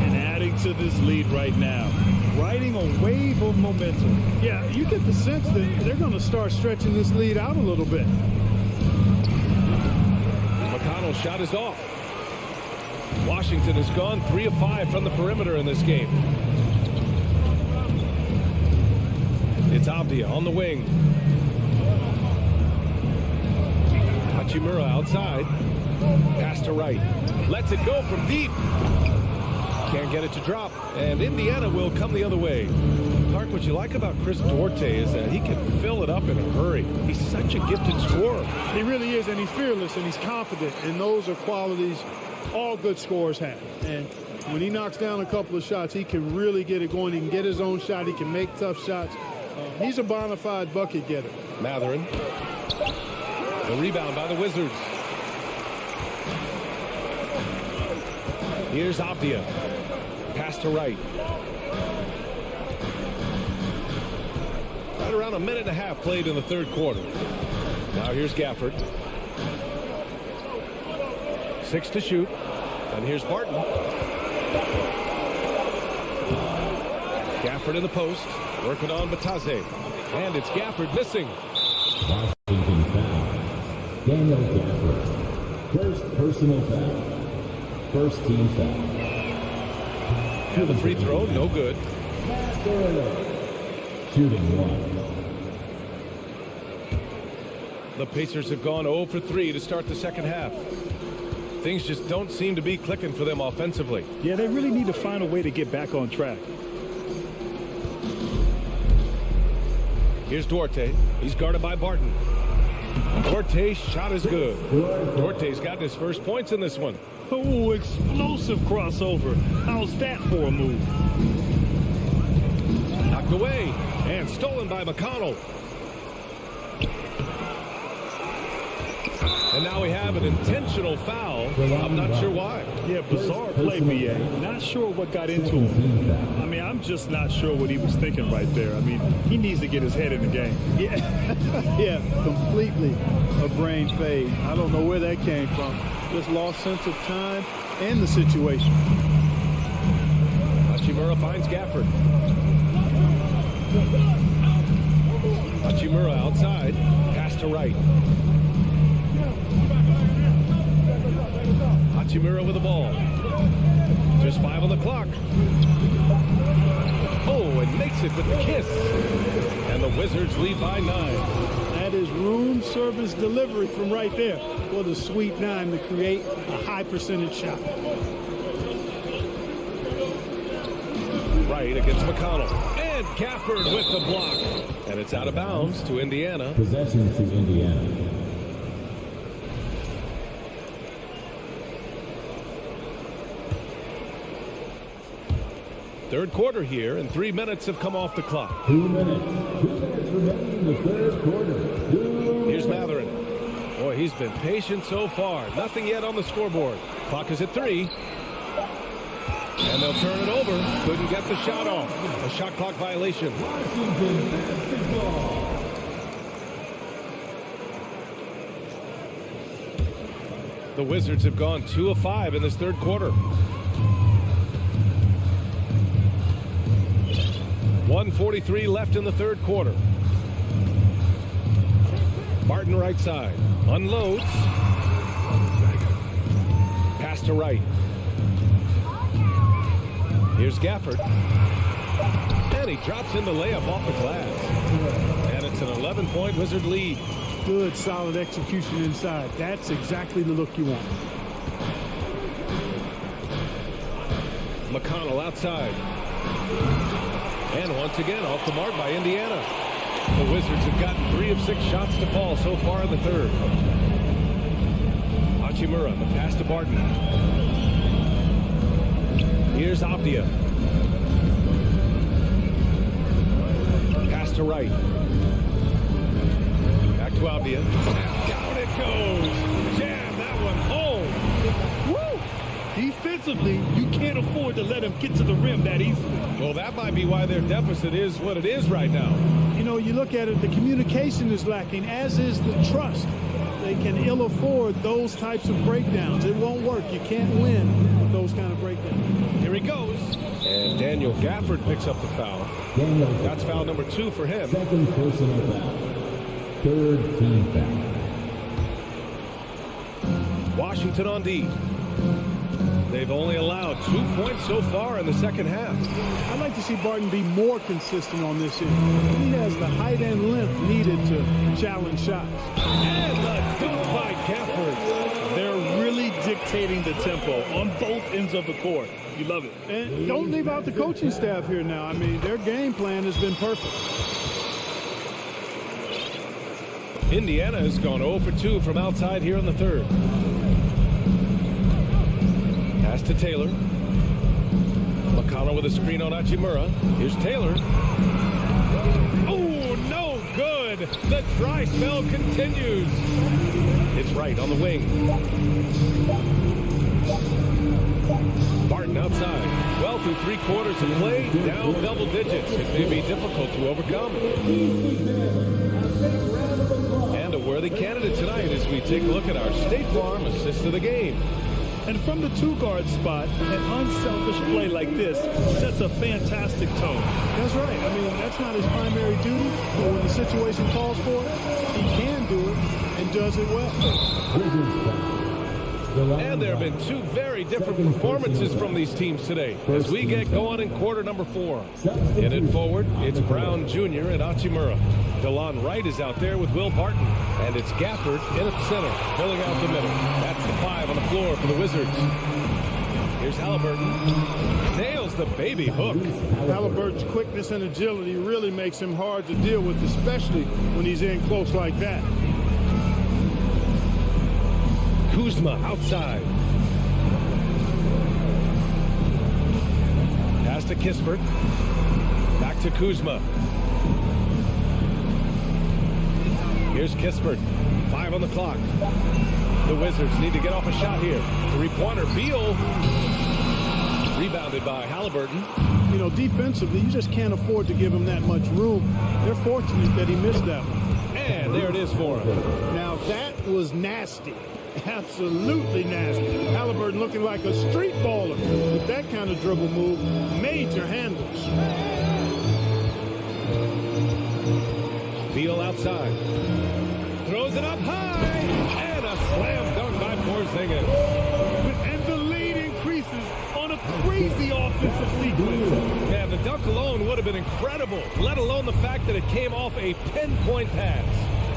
And adding to this lead right now. Riding a wave of momentum. Yeah, you get the sense that they're going to start stretching this lead out a little bit. McConnell's shot is off. Washington has gone 3 of 5 from the perimeter in this game. It's Abdia on the wing. Hachimura outside. Pass to right. Lets it go from deep. Can't get it to drop. And Indiana will come the other way. Clark, what you like about Chris Duarte is that he can fill it up in a hurry. He's such a gifted scorer. He really is, and he's fearless, and he's confident. And those are qualities all good scorers have. And when he knocks down a couple of shots, he can really get it going. He can get his own shot. He can make tough shots. He's a bona fide bucket getter. Matherin. The rebound by the Wizards. Here's Abdia. Pass to right. Right around a minute and a half played in the third quarter. Now here's Gafford. 6 to shoot. And here's Barton. Gafford in the post. Working on Bitadze. And it's Gafford missing. Washington foul. Daniel Gafford. First personal foul. First team foul. And the free throw, no good. Shooting 1. The Pacers have gone 0 for 3 to start the second half. Things just don't seem to be clicking for them offensively. Yeah, they really need to find a way to get back on track. Here's Duarte. He's guarded by Barton. Duarte's shot is good. Duarte's gotten his first points in this one. Oh, explosive crossover. How's that for a move? Knocked away and stolen by McConnell. And now we have an intentional foul. I'm not sure why. Yeah, bizarre play, B.A. Not sure what got into him. I mean, I'm just not sure what he was thinking right there. I mean, he needs to get his head in the game. Yeah, yeah, completely a brain fade. I don't know where that came from. Just lost sense of time and the situation. Hachimura finds Gafford. Hachimura outside. Pass to right. Hachimura with the ball. Just 5 on the clock. Oh, and makes it with the kiss. And the Wizards lead by 9. That is room service delivery from right there. What a sweet 9 to create a high percentage shot. Right against McConnell. And Gafford with the block. And it's out of bounds to Indiana. Possession to Indiana. Third quarter here, and 3 minutes have come off the clock. 2 minutes. 2 minutes remaining in the third quarter. Here's Matherin. Boy, he's been patient so far. Nothing yet on the scoreboard. Clock is at 3. And they'll turn it over. Couldn't get the shot off. A shot clock violation. Washington basketball. The Wizards have gone 2 of 5 in this third quarter. 1:43 left in the third quarter. Barton right side. Unloads. Pass to right. Here's Gafford. And he drops in the layup off the glass. And it's an 11-point Wizard lead. Good, solid execution inside. That's exactly the look you want. McConnell outside. And once again, off the mark by Indiana. The Wizards have gotten 3 of 6 shots to fall so far in the third. Hachimura, the pass to Barton. Here's Avdia. Pass to Wright. Back to Avdia. Down it goes. Jam that one home. Woo! Defensively, you can't afford to let him get to the rim that easily. Well, that might be why their deficit is what it is right now. You know, you look at it, the communication is lacking, as is the trust. They can ill afford those types of breakdowns. It won't work. You can't win with those kind of breakdowns. Here he goes. And Daniel Gafford picks up the foul. That's foul number 2 for him. Second personal foul. Third team foul. Washington on D. They've only allowed 2 points so far in the second half. I'd like to see Barton be more consistent on this end. He has the height and length needed to challenge shots. And the dunk by Gafford. They're really dictating the tempo on both ends of the court. You love it. And don't leave out the coaching staff here now. I mean, their game plan has been perfect. Indiana has gone 0 for 2 from outside here in the third. Pass to Taylor. McConnell with a screen on Hachimura. Here's Taylor. Oh, no good. The dry spell continues. It's Wright on the wing. Barton outside. Well, through 3 quarters of play, down double digits. It may be difficult to overcome. And a worthy candidate tonight as we take a look at our State Farm assist of the game. And from the 2-guard spot, an unselfish play like this sets a fantastic tone. That's right. I mean, that's not his primary duty, but when the situation calls for it, he can do it and does it well. And there have been 2 very different performances from these teams today as we get going in quarter number 4. In it forward, it's Brown Jr. and Hachimura. DeLon Wright is out there with Will Barton. And it's Gafford in at center, filling out the middle. That's the 5 on the floor for the Wizards. Here's Halliburton. Nails the baby hook. Halliburton's quickness and agility really makes him hard to deal with, especially when he's in close like that. Kuzma outside. Pass to Kispert. Back to Kuzma. Here's Kispert. 5 on the clock. The Wizards need to get off a shot here. 3-pointer. Beal. Rebounded by Halliburton. You know, defensively, you just can't afford to give him that much room. They're fortunate that he missed that one. And there it is for him. Now, that was nasty. Absolutely nasty. Halliburton looking like a street baller with that kind of dribble move. Major handles. Beal outside. Throws it up high. And a slam dunk by Porzingis. And the lead increases on a crazy offensive sequence. Yeah, the dunk alone would have been incredible, let alone the fact that it came off a pinpoint pass.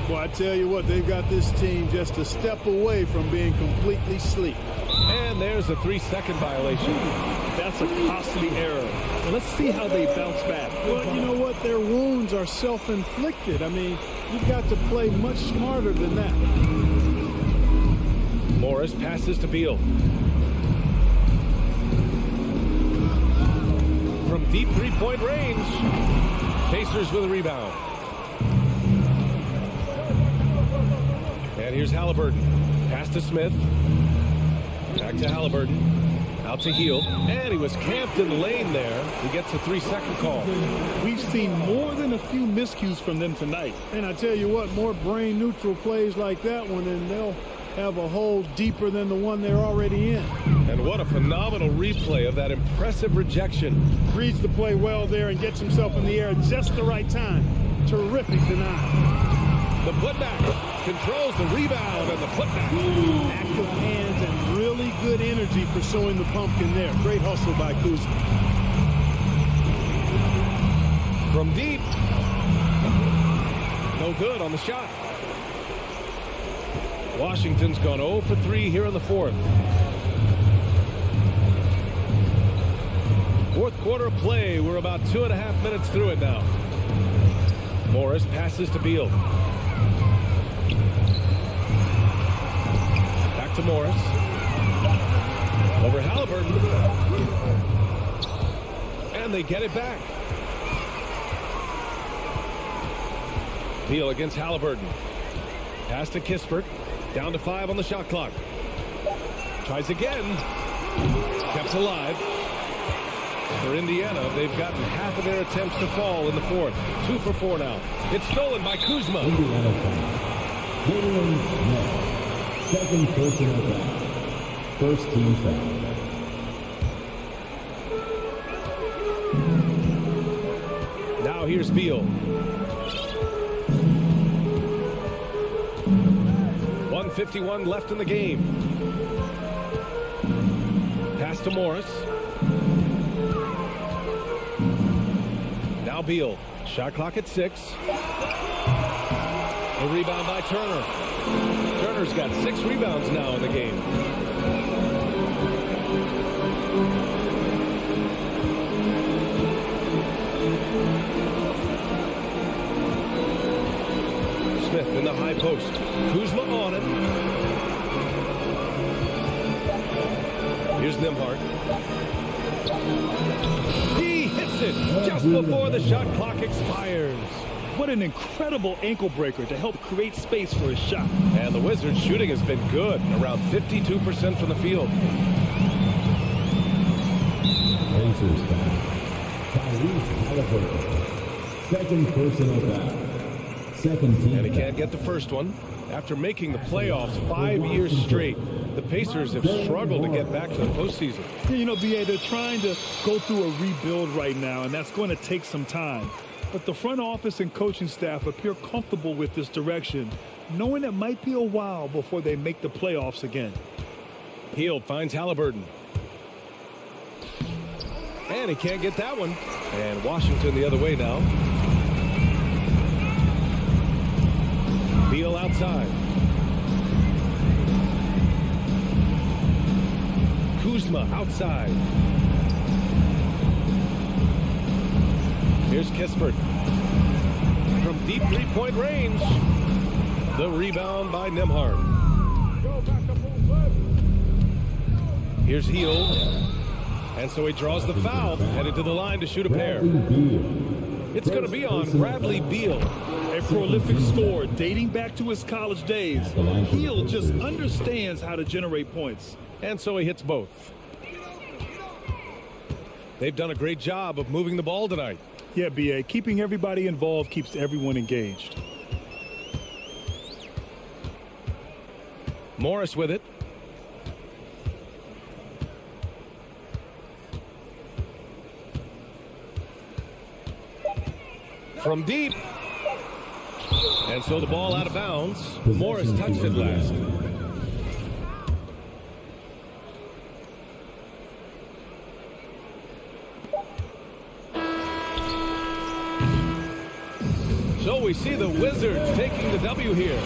Well, I tell you what, they've got this team just a step away from being completely sleep. And there's a 3-second violation. That's a costly error. Well, let's see how they bounce back. Well, you know what? Their wounds are self-inflicted. I mean, you've got to play much smarter than that. Morris passes to Beal. From deep 3-point range. Pacers with a rebound. And here's Halliburton. Pass to Smith. Back to Halliburton. Out to Hield. And he was camped in the lane there. He gets a 3-second call. We've seen more than a few miscues from them tonight. And I tell you what, more brain-neutral plays like that one, and they'll have a hole deeper than the one they're already in. And what a phenomenal replay of that impressive rejection. Reads the play well there and gets himself in the air at just the right time. Terrific denial. The putback controls the rebound and the putback. Active hands and really good energy pursuing the pumpkin there. Great hustle by Kuzma. From deep. No good on the shot. Washington's gone 0 for 3 here in the fourth. Fourth quarter of play. We're about 2.5 minutes through it now. Morris passes to Beal. Back to Morris. Over Halliburton. And they get it back. Beal against Halliburton. Pass to Kispert. Down to 5 on the shot clock. Tries again. Kept alive. For Indiana, they've gotten half of their attempts to fall in the fourth. 2 for 4 now. It's stolen by Kuzma. Indiana foul. Williams, no. Second personal foul. First team foul. Now here's Beal. 1:51 left in the game. Pass to Morris. Now Beal. Shot clock at 6. A rebound by Turner. Turner's got 6 rebounds now in the game. Smith in the high post. Kuzma on it. Here's Nembhard. He hits it just before the shot clock expires. What an incredible ankle breaker to help create space for a shot. And the Wizards' shooting has been good, around 52% from the field. Pacers foul. Tyrese Halliburton. Second personal foul. Second team And he foul. can't get the first one. After making the playoffs 5 years straight, the Pacers have struggled to get back to the postseason. You know, BA, they're trying to go through a rebuild right now, and that's going to take some time. But the front office and coaching staff appear comfortable with this direction, knowing it might be a while before they make the playoffs again. Hield finds Halliburton. And he can't get that one. And Washington the other way now. Beal outside. Kuzma outside. Here's Kispert. From deep three-point range. The rebound by Nembhard. Here's Hield. And so he draws the foul, headed to the line to shoot a pair. It's going to be on Bradley Beal. A prolific scorer dating back to his college days. Hield just understands how to generate points. And so he hits both. They've done a great job of moving the ball tonight. Yeah, BA, keeping everybody involved keeps everyone engaged. Morris with it. From deep. And so the ball out of bounds. Morris touched it last. So we see the Wizards taking the W here.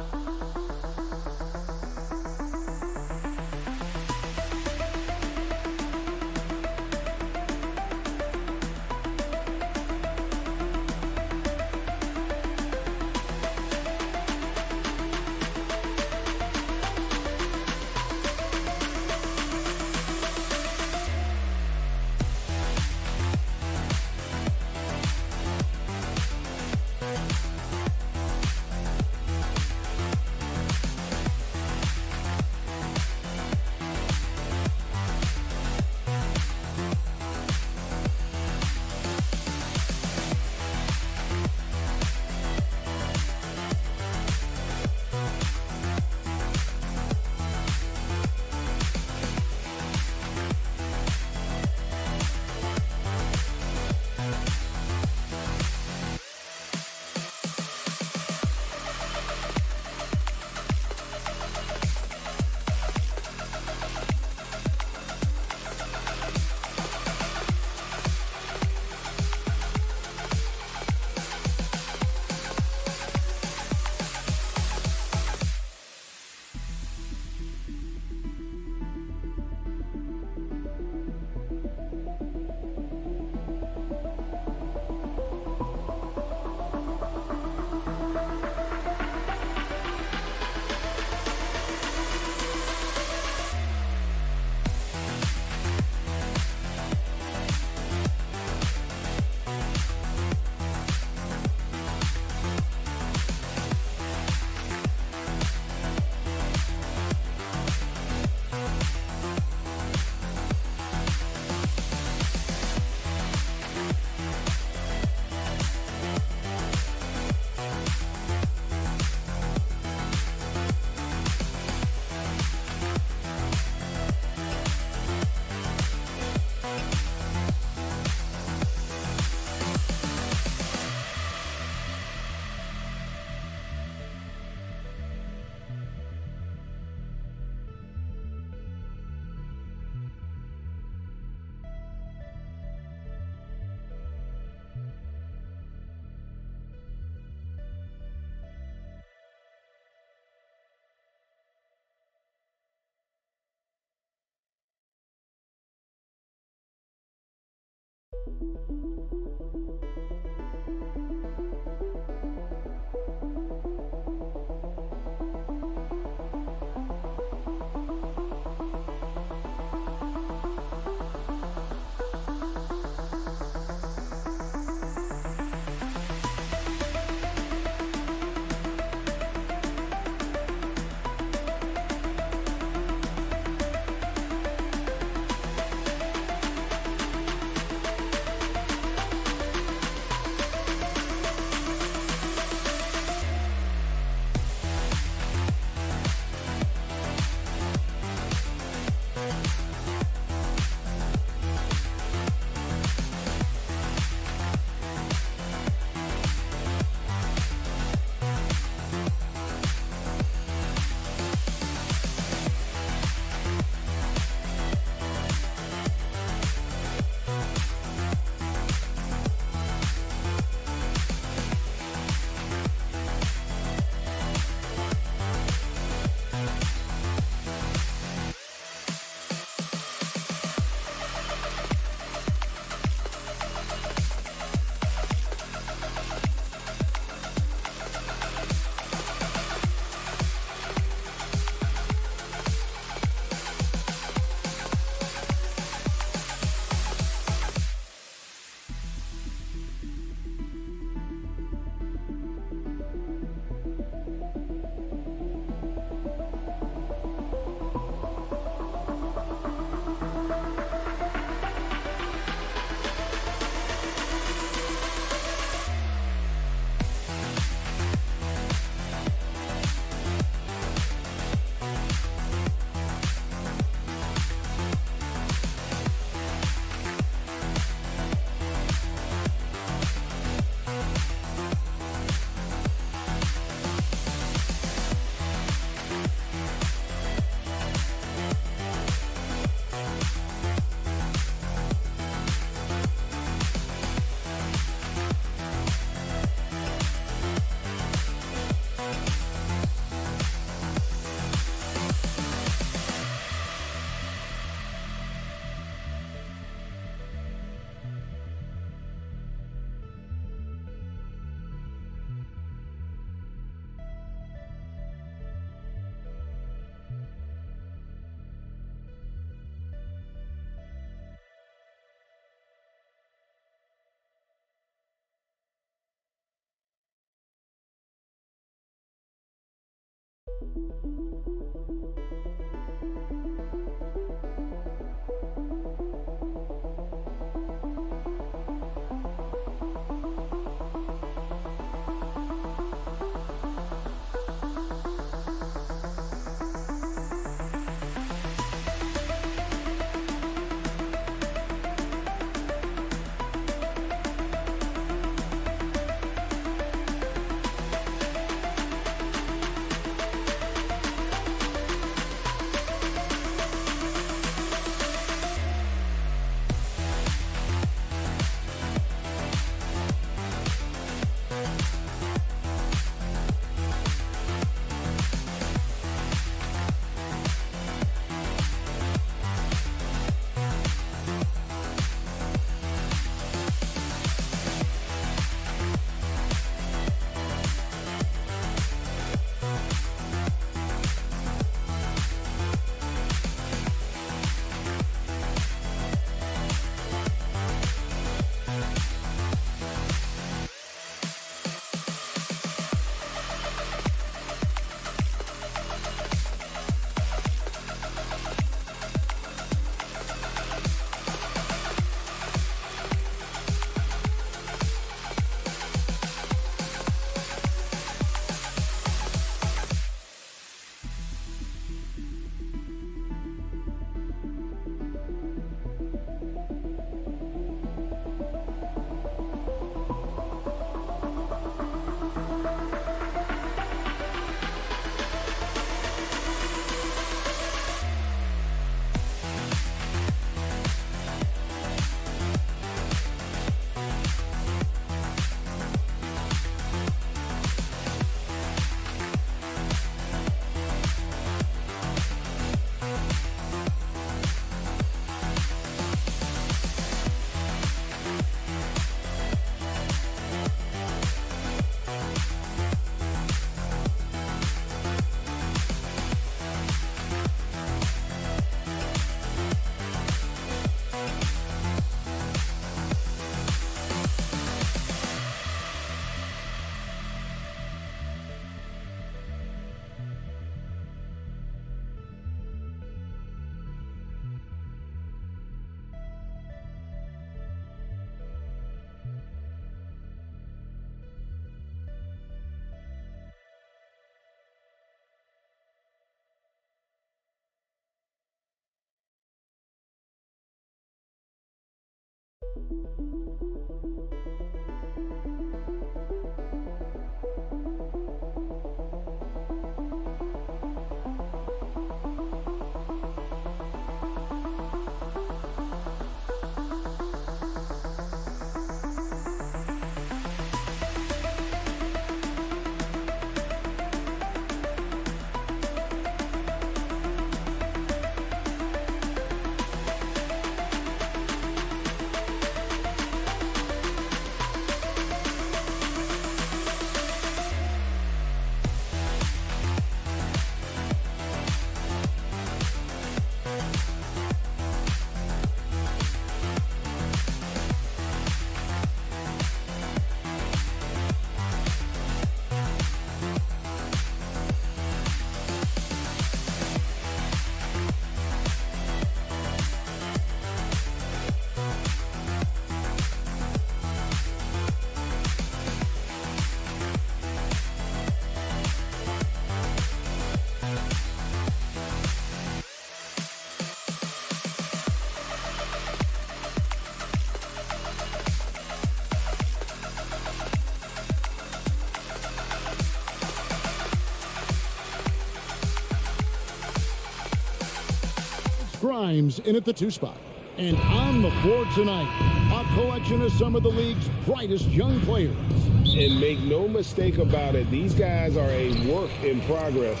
Grimes in at the 2 spot. And on the floor tonight, a collection of some of the league's brightest young players. And make no mistake about it, these guys are a work in progress,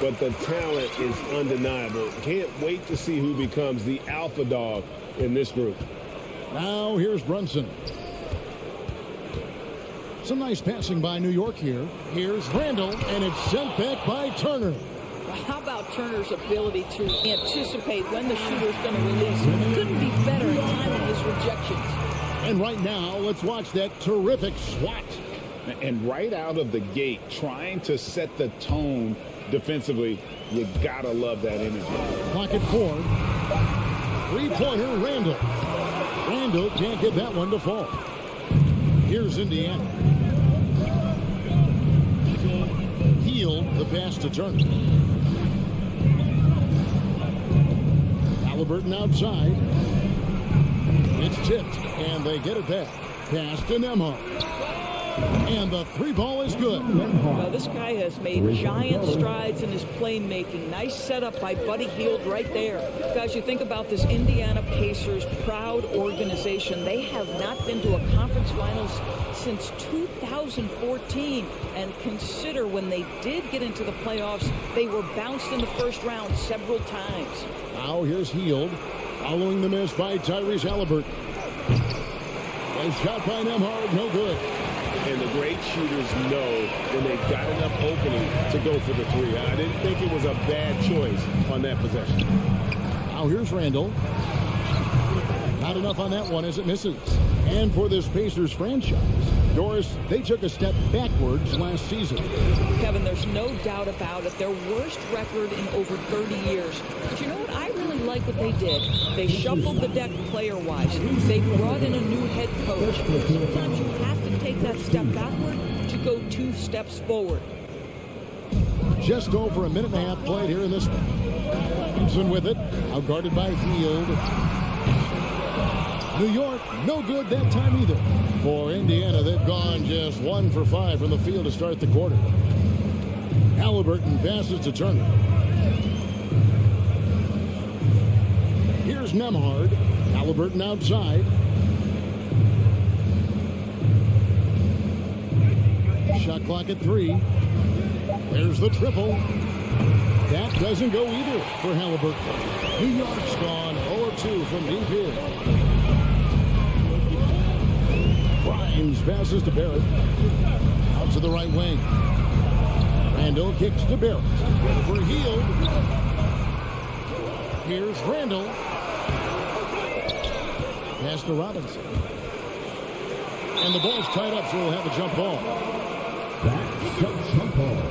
but the talent is undeniable. Can't wait to see who becomes the alpha dog in this group. Now here's Brunson. Some nice passing by New York here. Here's Randall, and it's sent back by Turner. How about Turner's ability to anticipate when the shooter's going to release? Couldn't be better at timing his rejections. And right now, let's watch that terrific swat. And right out of the gate, trying to set the tone defensively, you gotta love that energy. Clock at 4. Three-pointer, Randall. Randall can't get that one to fall. Here's Indiana. Healed the pass to Turner. Halliburton outside. It's tipped, and they get it back. Pass to Nembhard. And the 3 ball is good. Well, this guy has made giant strides in his playmaking. Nice setup by Buddy Hield right there. Guys, you think about this Indiana Pacers proud organization. They have not been to a conference finals since 2014. And consider when they did get into the playoffs, they were bounced in the first round several times. Now here's Hield, following the miss by Tyrese Halliburton. A shot by Nembhard, no good. And the great shooters know when they've got enough opening to go for the 3. I didn't think it was a bad choice on that possession. Now here's Randall. Not enough on that one as it misses. And for this Pacers franchise, Doris, they took a step backwards last season. Kevin, there's no doubt about it. Their worst record in over 30 years. But you know what? I really like what they did. They shuffled the deck player-wise. They brought in a new head coach. Sometimes you have to take that step backward to go 2 steps forward. Just over a minute and a half played here in this one. Thompson with it, out guarded by Hield. New York, no good that time either. For Indiana, they've gone just 1 for 5 from the field to start the quarter. Halliburton passes to Turner. Here's Nembhard. Halliburton outside. Shot clock at 3. There's the triple. That doesn't go either for Halliburton. New York's gone 0-2 from deep here. Grimes passes to Barrett. Out to the right wing. Randall kicks to Barrett. For Hield. Here's Randall. Pass to Robinson. And the ball's tied up, so we'll have a jump ball. That's a jump ball.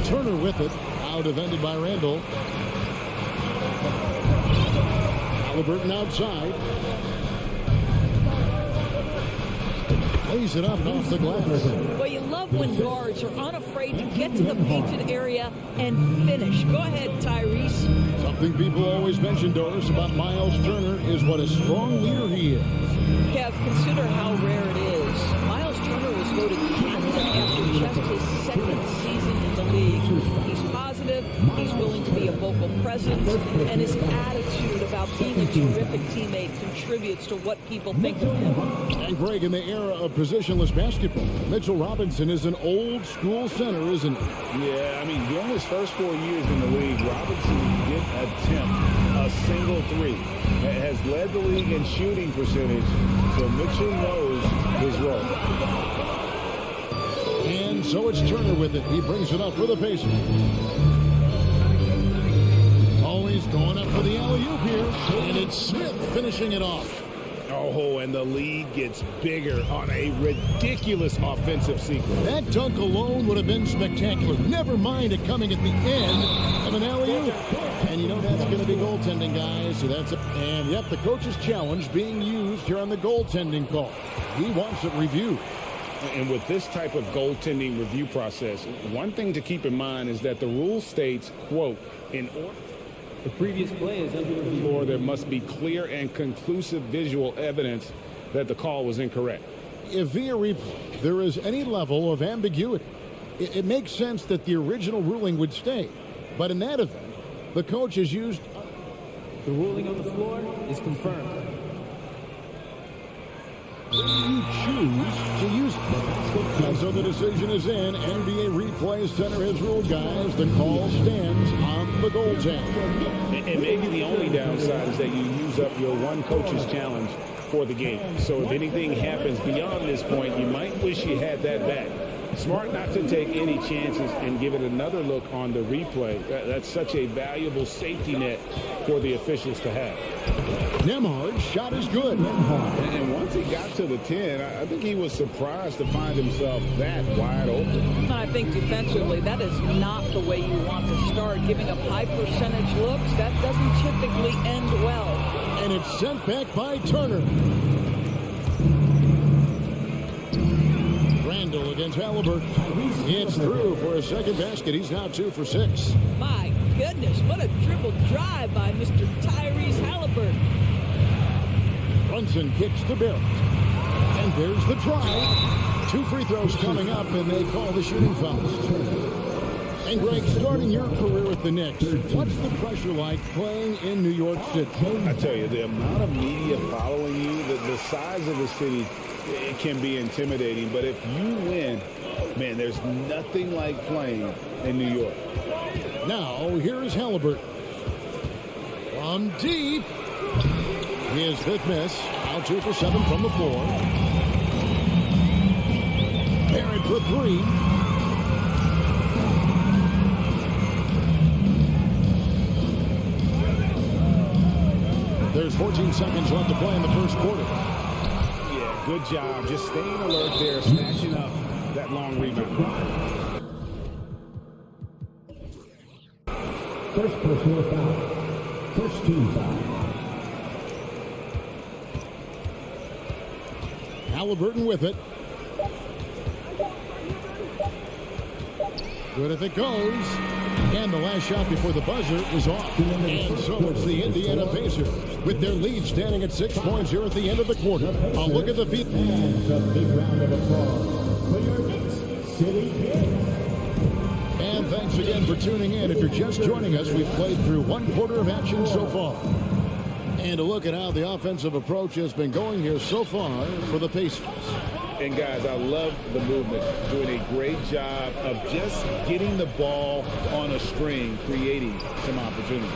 Turner with it. Out defended by Randall. Halliburton outside. lays it up off the glass. Well, you love when guards are unafraid to get to the painted area and finish. Go ahead, Tyrese. Something people always mention, Doris, about Miles Turner is what a strong leader he is. Kev, consider how rare it is. Miles Turner was voted captain after just his second season in the league. He's positive, he's willing to be a vocal presence, and his attitude about being a terrific teammate contributes to what people think of him. And Greg, in the era of positionless basketball, Mitchell Robinson is an old school center, isn't he? Yeah, I mean, during his first 4 years in the league, Robinson didn't attempt a single three. Has led the league in shooting percentage, so Mitchell knows his role. And so it's Turner with it. He brings it up for the Pacers. Always going up for the alley-oop here. And it's Smith finishing it off. Oh, and the lead gets bigger on a ridiculous offensive sequence. That dunk alone would have been spectacular. Never mind it coming at the end of an alley-oop. And you know that's going to be goaltending, guys. So that's it. And yep, the coach's challenge being used here on the goaltending call. He wants it reviewed. And with this type of goaltending review process, one thing to keep in mind is that the rule states, quote, in order the previous play is under review. Or there must be clear and conclusive visual evidence that the call was incorrect. If via replay there is any level of ambiguity, it makes sense that the original ruling would stay. But in that event, the coach has used... The ruling on the floor is confirmed. You choose to use it. And so the decision is in. NBA Replay Center has ruled, guys. The call stands on the goaltender. And maybe the only downside is that you use up your one coach's challenge for the game. So if anything happens beyond this point, you might wish you had that back. Smart not to take any chances and give it another look on the replay. That's such a valuable safety net for the officials to have. Nembhard's shot is good. And once he got to the 10, I think he was surprised to find himself that wide open. I think defensively, that is not the way you want to start. Giving up high percentage looks, that doesn't typically end well. And it's sent back by Turner. Randall against Halliburton. It's through for a second basket. He's now 2 for 6. My goodness, what a dribble drive by Mr. Tyrese Halliburton. Brunson kicks to Barrett. And there's the try. 2 free throws coming up, and they call the shooting foul. And Greg, starting your career with the Knicks, what's the pressure like playing in New York City? I tell you, the amount of media following you, the size of the city, it can be intimidating. But if you win, man, there's nothing like playing in New York. Now, here is Halliburton. From deep. His 5th miss. Now 2 for 7 from the floor. Barrett for 3. There's 14 seconds left to play in the first quarter. Yeah, good job. Just staying alert there, snatching up that long rebound. First personal foul. First team foul. Halliburton with it. Good if it goes. And the last shot before the buzzer is off. And so it's the Indiana Pacers with their lead standing at 6 points here at the end of the quarter. A look at the feet. And a big round of applause for your Knicks City Kings. And thanks again for tuning in. If you're just joining us, we've played through 1 quarter of action so far. And a look at how the offensive approach has been going here so far for the Pacers. And guys, I love the movement. Doing a great job of just getting the ball on a string, creating some opportunity.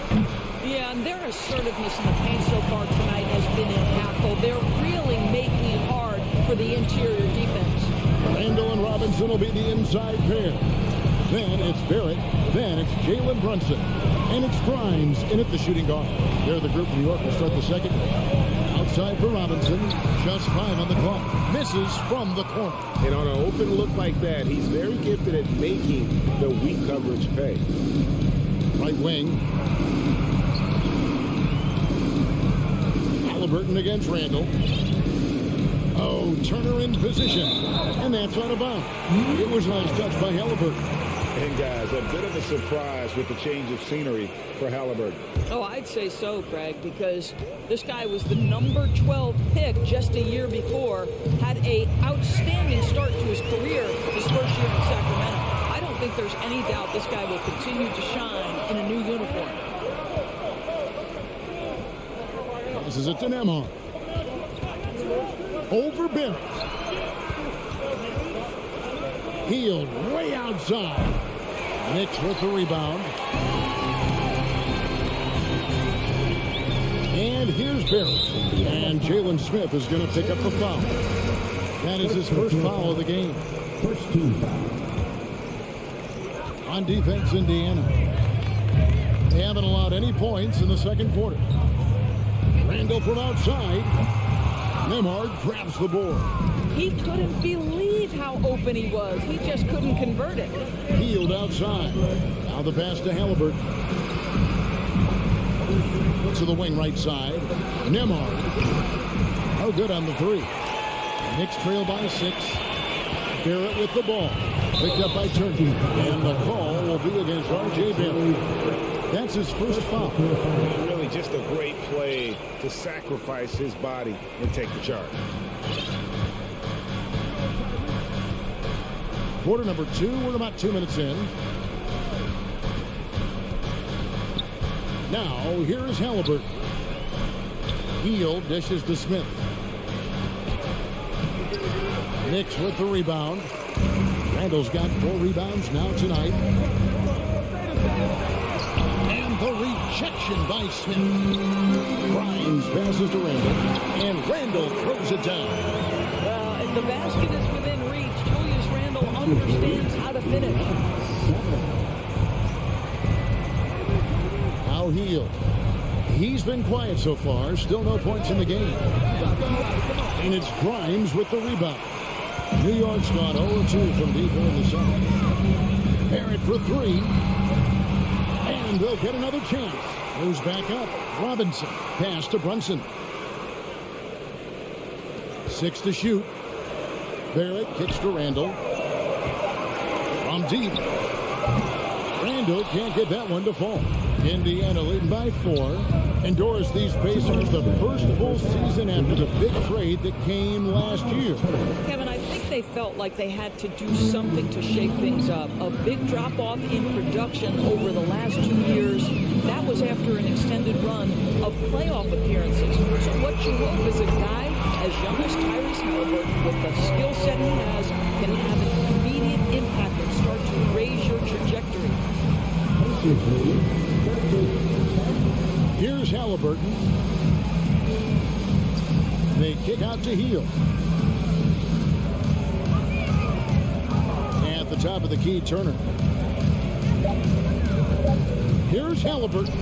Yeah, and their assertiveness in the paint so far tonight has been impactful. They're really making it hard for the interior defense. Randall and Robinson will be the inside pair. Then it's Barrett. Then it's Jalen Brunson. And it's Grimes in at the shooting guard. They're the group. New York will start the second. Outside for Robinson. Just 5 on the clock. Misses from the corner. And on an open look like that, he's very gifted at making the weak coverage pay. Right wing. Halliburton against Randall. Oh, Turner in position. And that's out of bounds. It was a nice touch by Halliburton. And guys, a bit of a surprise with the change of scenery for Halliburton. Oh, I'd say so, Craig, because this guy was the number 12 pick just a year before, had a outstanding start to his career his first year in Sacramento. I don't think there's any doubt this guy will continue to shine in a new uniform. Passes it to Nembhard. Over Barrett. Healed way outside. Knicks with the rebound. And here's Barrett. And Jalen Smith is going to pick up the foul. That is his first foul of the game. First team foul. On defense, Indiana. They haven't allowed any points in the second quarter. Randall from outside. Nembhard grabs the board. He couldn't believe how open he was. He just couldn't convert it. Healed outside. Now the pass to Halliburton. To the wing right side. Nembhard. No good on the three. Knicks trail by 6. Barrett with the ball. Picked up by Turner. And the call will be against R.J. Barrett. That's his first foul. Really just a great play to sacrifice his body and take the charge. Quarter number 2. We're about 2 minutes in. Now, here is Halliburton. Hield dishes to Smith. Knicks with the rebound. Randall's got 4 rebounds now tonight. And the rejection by Smith. Grimes passes to Randall. And Randall throws it down. Well, if the basket is within reach, Julius Randle understands how to finish. Now Hield. He's been quiet so far. Still no points in the game. And it's Grimes with the rebound. New York's gone 0-2 from deep in the zone. Barrett for 3. And they'll get another chance. Moves back up. Robinson. Pass to Brunson. 6 to shoot. Barrett kicks to Randall. From deep. Randall can't get that one to fall. Indiana leading by 4. Endorse these Pacers the first full season after the big trade that came last year. Kevin, I think they felt like they had to do something to shake things up. A big drop-off in production over the last 2 years. That was after an extended run of playoff appearances. So what you hope is a guy as young as Tyrese Halliburton with the skill set he has can have an immediate impact and start to raise your trajectory. Here's Halliburton. They kick out to Hield. At the top of the key, Turner. Here's Halliburton.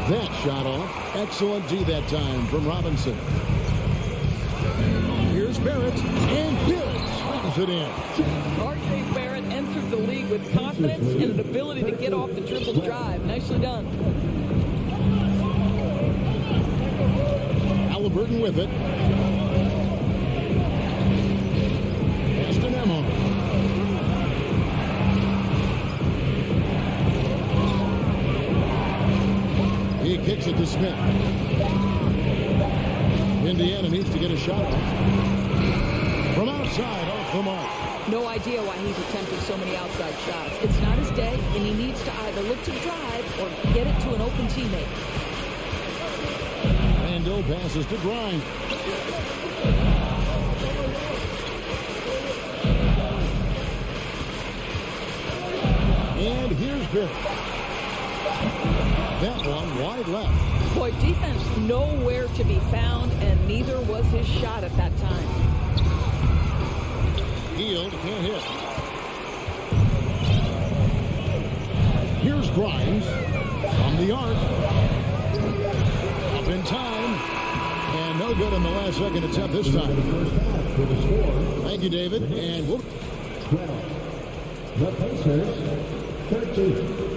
That shot off. Excellent D that time from Robinson. Here's Barrett. And Barrett slams it in. R.J. Barrett entered the league with confidence and an ability to get off the dribble drive. Nicely done. Halliburton with it. Pass to Nembhard. He kicks it to Smith. Indiana needs to get a shot from outside off the mark. No idea why he's attempting so many outside shots. It's not his day, and he needs to either look to drive or get it to an open teammate. Randall passes to Grimes. And here's Barrett. That one wide left. Boy, defense nowhere to be found, and neither was his shot at that time. Hield can't hit. Here's Grimes from the arc. Up in time. And no good in the last second attempt this time. Thank you, David. And we'll... 12. The Pacers, 13.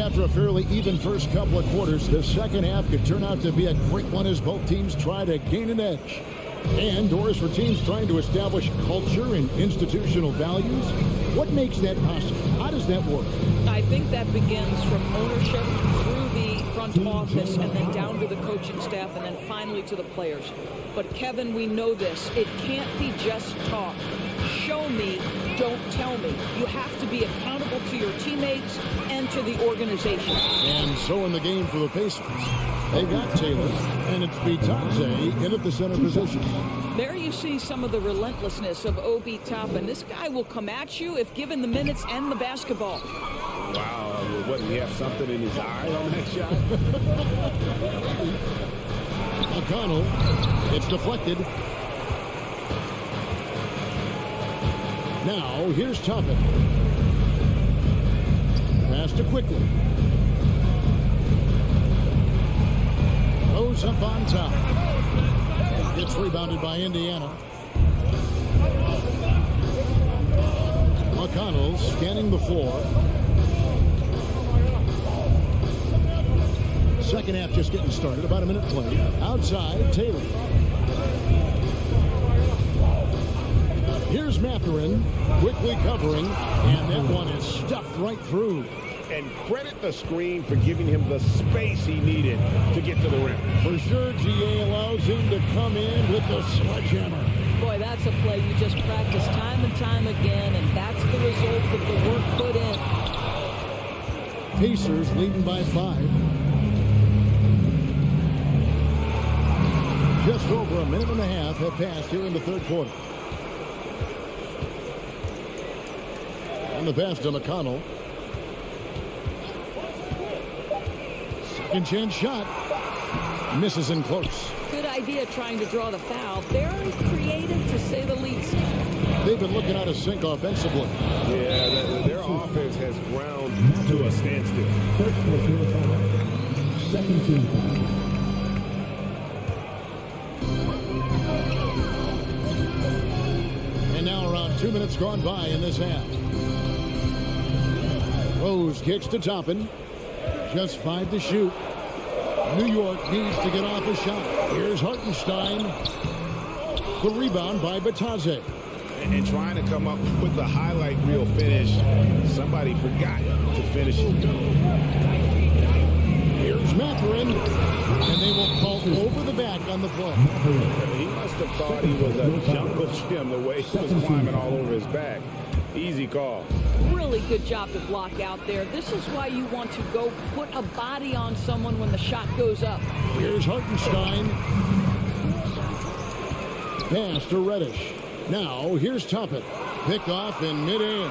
after a fairly even first couple of quarters, the second half could turn out to be a great one as both teams try to gain an edge. And doors for teams trying to establish culture and institutional values. What makes that possible? How does that work? I think that begins from ownership through the front office and then down to the coaching staff and then finally to the players. But Kevin, we know this. It can't be just talk. Show me, don't tell me. You have to be accountable to your teammates and to the organization. And so in the game for the Pacers, they got Taylor, and it's Bitadze in at the center position. There you see some of the relentlessness of Obi Toppin. This guy will come at you if given the minutes and the basketball. Wow, what, he have something in his eye on that shot? McConnell, it's deflected. Now, here's Toppin. Pass to Quickly. Goes up on top. Gets rebounded by Indiana. McConnell scanning the floor. Second half just getting started. About a minute played. Outside, Taylor. Here's Mathurin, quickly covering, and that one is stuffed right through. And credit the screen for giving him the space he needed to get to the rim. For sure, GA allows him to come in with the sledgehammer. Boy, that's a play you just practice time and time again, and that's the result of the work put in. Pacers leading by 5. Just over a minute and a half have passed here in the third quarter. And the pass to McConnell. Second chance shot. Misses in close. Good idea trying to draw the foul. Very creative, to say the least. They've been looking out of sync offensively. Yeah, their offense has ground to a standstill. First quarter foul. Second team foul. And now around 2 minutes gone by in this half. Rose kicks to Toppin. Just 5 to shoot. New York needs to get off a shot. Here's Hartenstein. The rebound by Bitadze. And trying to come up with the highlight reel finish, somebody forgot to finish it. Here's Mathurin. And they will call over the back on the play. He must have thought he was a jungle gym the way he was climbing all over his back. Easy call. Really good job to block out there. This is why you want to go put a body on someone when the shot goes up. Here's Hartenstein. Pass to Reddish. Now, here's Toppin. Picked off in midair.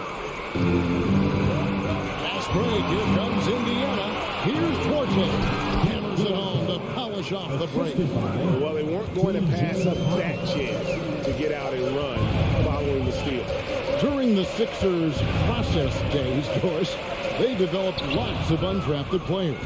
Fast break. Here comes Indiana. Here's Duarte. Hammers it home to polish off the break. Well, they weren't going to pass up that chance to get out and run following the steal. During the Sixers' process days, of course, they developed lots of undrafted players.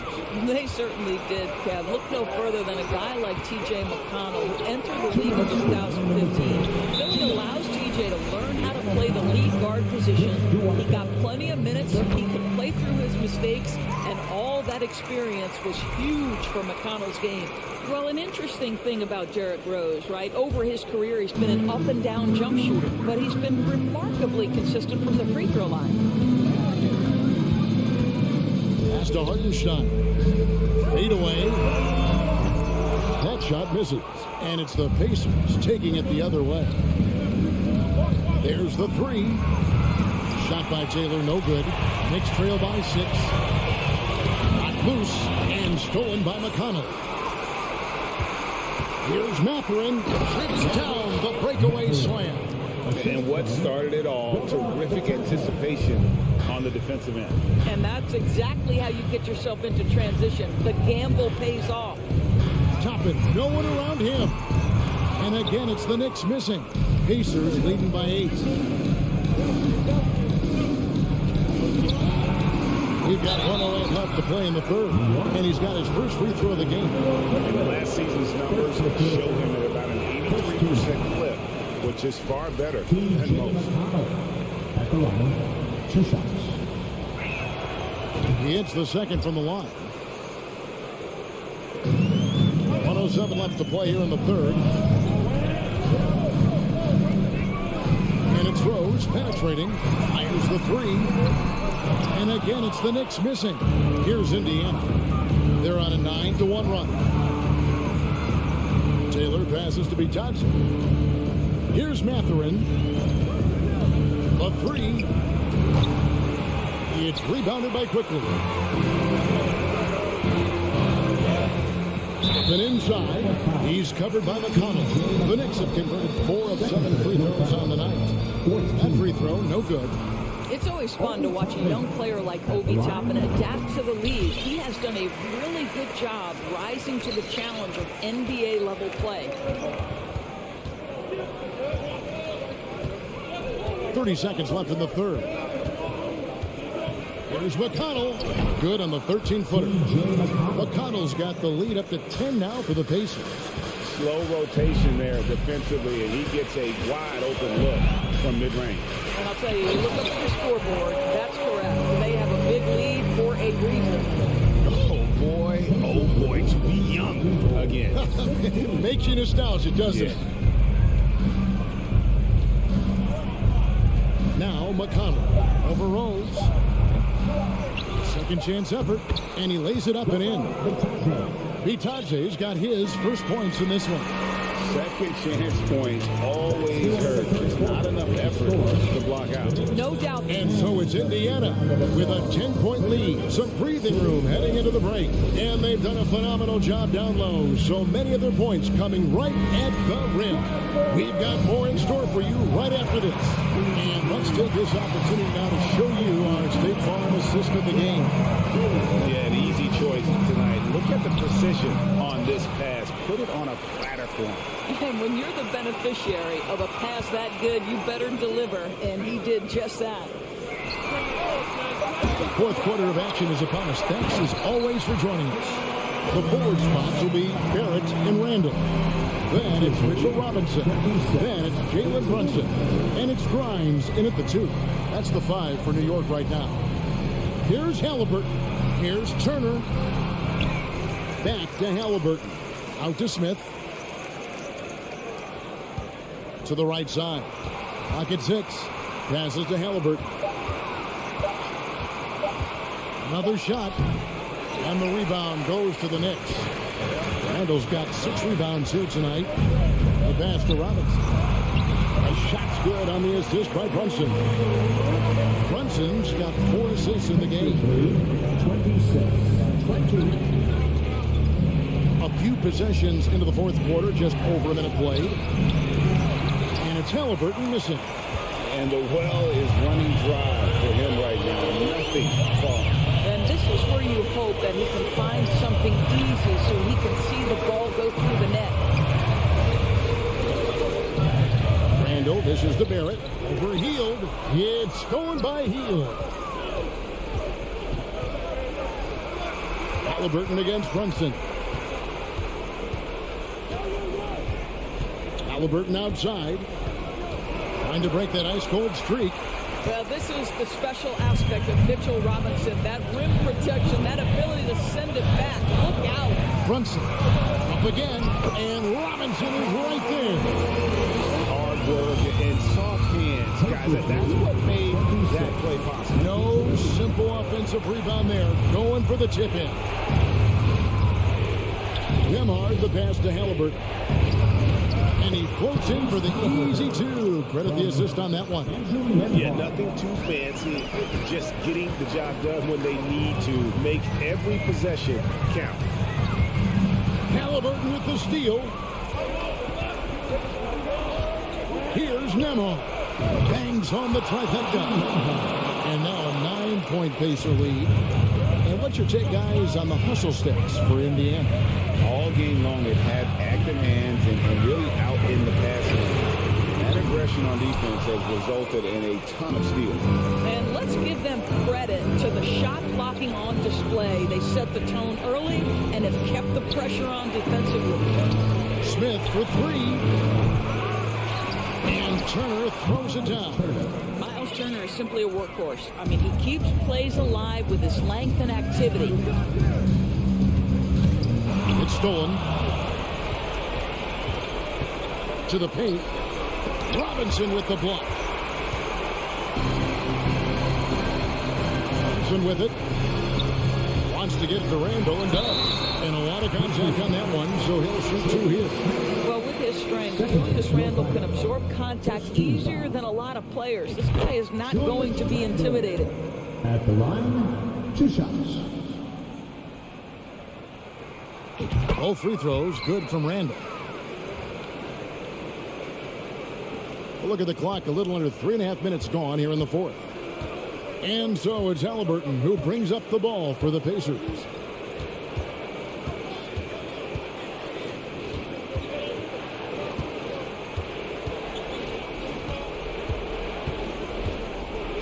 They certainly did, Kev. Look no further than a guy like T.J. McConnell, who entered the league in 2015. Philly allows T.J. to learn how to play the lead guard position. He got plenty of minutes. He could play through his mistakes, and all that experience was huge for McConnell's game. Well, an interesting thing about Derrick Rose, right? Over his career, he's been an up-and-down jump shooter, but he's been remarkably consistent from the free throw line. Pass to Hartenstein. Fade away. That shot misses. And it's the Pacers taking it the other way. There's the 3. Shot by Taylor, no good. Knicks trail by 6. Knocked loose and stolen by McConnell. Here's Mathurin. Trips down the breakaway slam. And what started it all, terrific anticipation on the defensive end. And that's exactly how you get yourself into transition. The gamble pays off. Toppin, no one around him. And again, it's the Knicks missing. Pacers leading by 8. We've got 1:08 left to play in the third. And he's got his first free throw of the game. And last season's numbers show him at about an 83% clip, which is far better than most. At the line, 2 shots. He hits the second from the line. 1:07 left to play here in the third. And it throws, penetrating, fires the three. And again, it's the Knicks missing. Here's Indiana. They're on a 9-1 run. Taylor passes to Bitadze. Here's Mathurin. The three. It's rebounded by Quickly. Then inside, he's covered by McConnell. The Knicks have converted 4 of 7 free throws on the night. That free throw, no good. It's always fun to watch a young player like Obi Toppin adapt to the league. He has done a really good job rising to the challenge of NBA-level play. 30 seconds left in the third. Here's McConnell. Good on the 13-footer. McConnell's got the lead up to 10 now for the Pacers. Slow rotation there defensively, and he gets a wide-open look from mid-range. And I'll tell you, you look up at the scoreboard, that's correct. They have a big lead for a reason. Oh boy, to be young again. Makes you nostalgic, doesn't it? Now McConnell over Rose. Second chance effort, and he lays it up and in. Bitadze's got his first points in this one. Second chance points always hurt. It's not enough effort to block out. No doubt. And so it's Indiana with a 10-point lead. Some breathing room heading into the break. And they've done a phenomenal job down low. So many of their points coming right at the rim. We've got more in store for you right after this. And let's take this opportunity now to show you our State Farm assist of the game. Yeah, an easy choice tonight. Look at the precision on this pass. Put it on a platter for him. And when you're the beneficiary of a pass that good, you better deliver, and he did just that. The fourth quarter of action is upon us. Thanks as always for joining us. The forward spots will be Barrett and Randall. Then it's Mitchell Robinson. Then it's Jalen Brunson. And it's Grimes in at the 2. That's the 5 for New York right now. Here's Halliburton. Here's Turner. Back to Halliburton. Out to Smith. To the right side. Pocket 6. Passes to Halliburton. Another shot. And the rebound goes to the Knicks. Randall's got 6 rebounds here tonight. The pass to Robinson. A shot's good on the assist by Brunson. Brunson's got 4 assists in the game. 26-20. A few possessions into the fourth quarter, just over a minute played. And it's Halliburton missing. And the well is running dry for him right now. Nothing falling. And this is where you hope that he can find something easy so he can see the ball go through the net. Randall dishes to Barrett. Over Hield. It's stolen by Hield. Halliburton against Brunson. Halliburton outside. Trying to break that ice-cold streak. Well, this is the special aspect of Mitchell Robinson. That rim protection, that ability to send it back. Look out. Brunson up again, and Robinson is right there. Hard work and soft hands, guys. That's what made that play possible. No simple offensive rebound there. Going for the tip in. Demhard the pass to Halliburton. And he floats in for the easy 2. Credit the assist on that one. Yeah, nothing too fancy. Just getting the job done when they need to. Make every possession count. Halliburton with the steal. Here's Nemo. Bangs home the trifecta. And now a 9-point Pacer lead. And what's your take, guys, on the hustle sticks for Indiana? All game long, they've had active hands and really out in the passing. That aggression on defense has resulted in a ton of steals. And let's give them credit to the shot blocking on display. They set the tone early and have kept the pressure on defensively. Smith for 3. And Turner throws it down. Miles Turner is simply a workhorse. I mean, he keeps plays alive with his length and activity. It's stolen. To the paint. Robinson with the block. Robinson with it. Wants to get to Randall and does. And a lot of contact on that one, so he'll shoot 2 here. Well, with his strength, Julius Randle can absorb contact easier than a lot of players. This guy is not going to be intimidated. At the line, 2 shots. Both free throws good from Randall. Well, look at the clock. A little under 3.5 minutes gone here in the 4th. And so it's Halliburton who brings up the ball for the Pacers.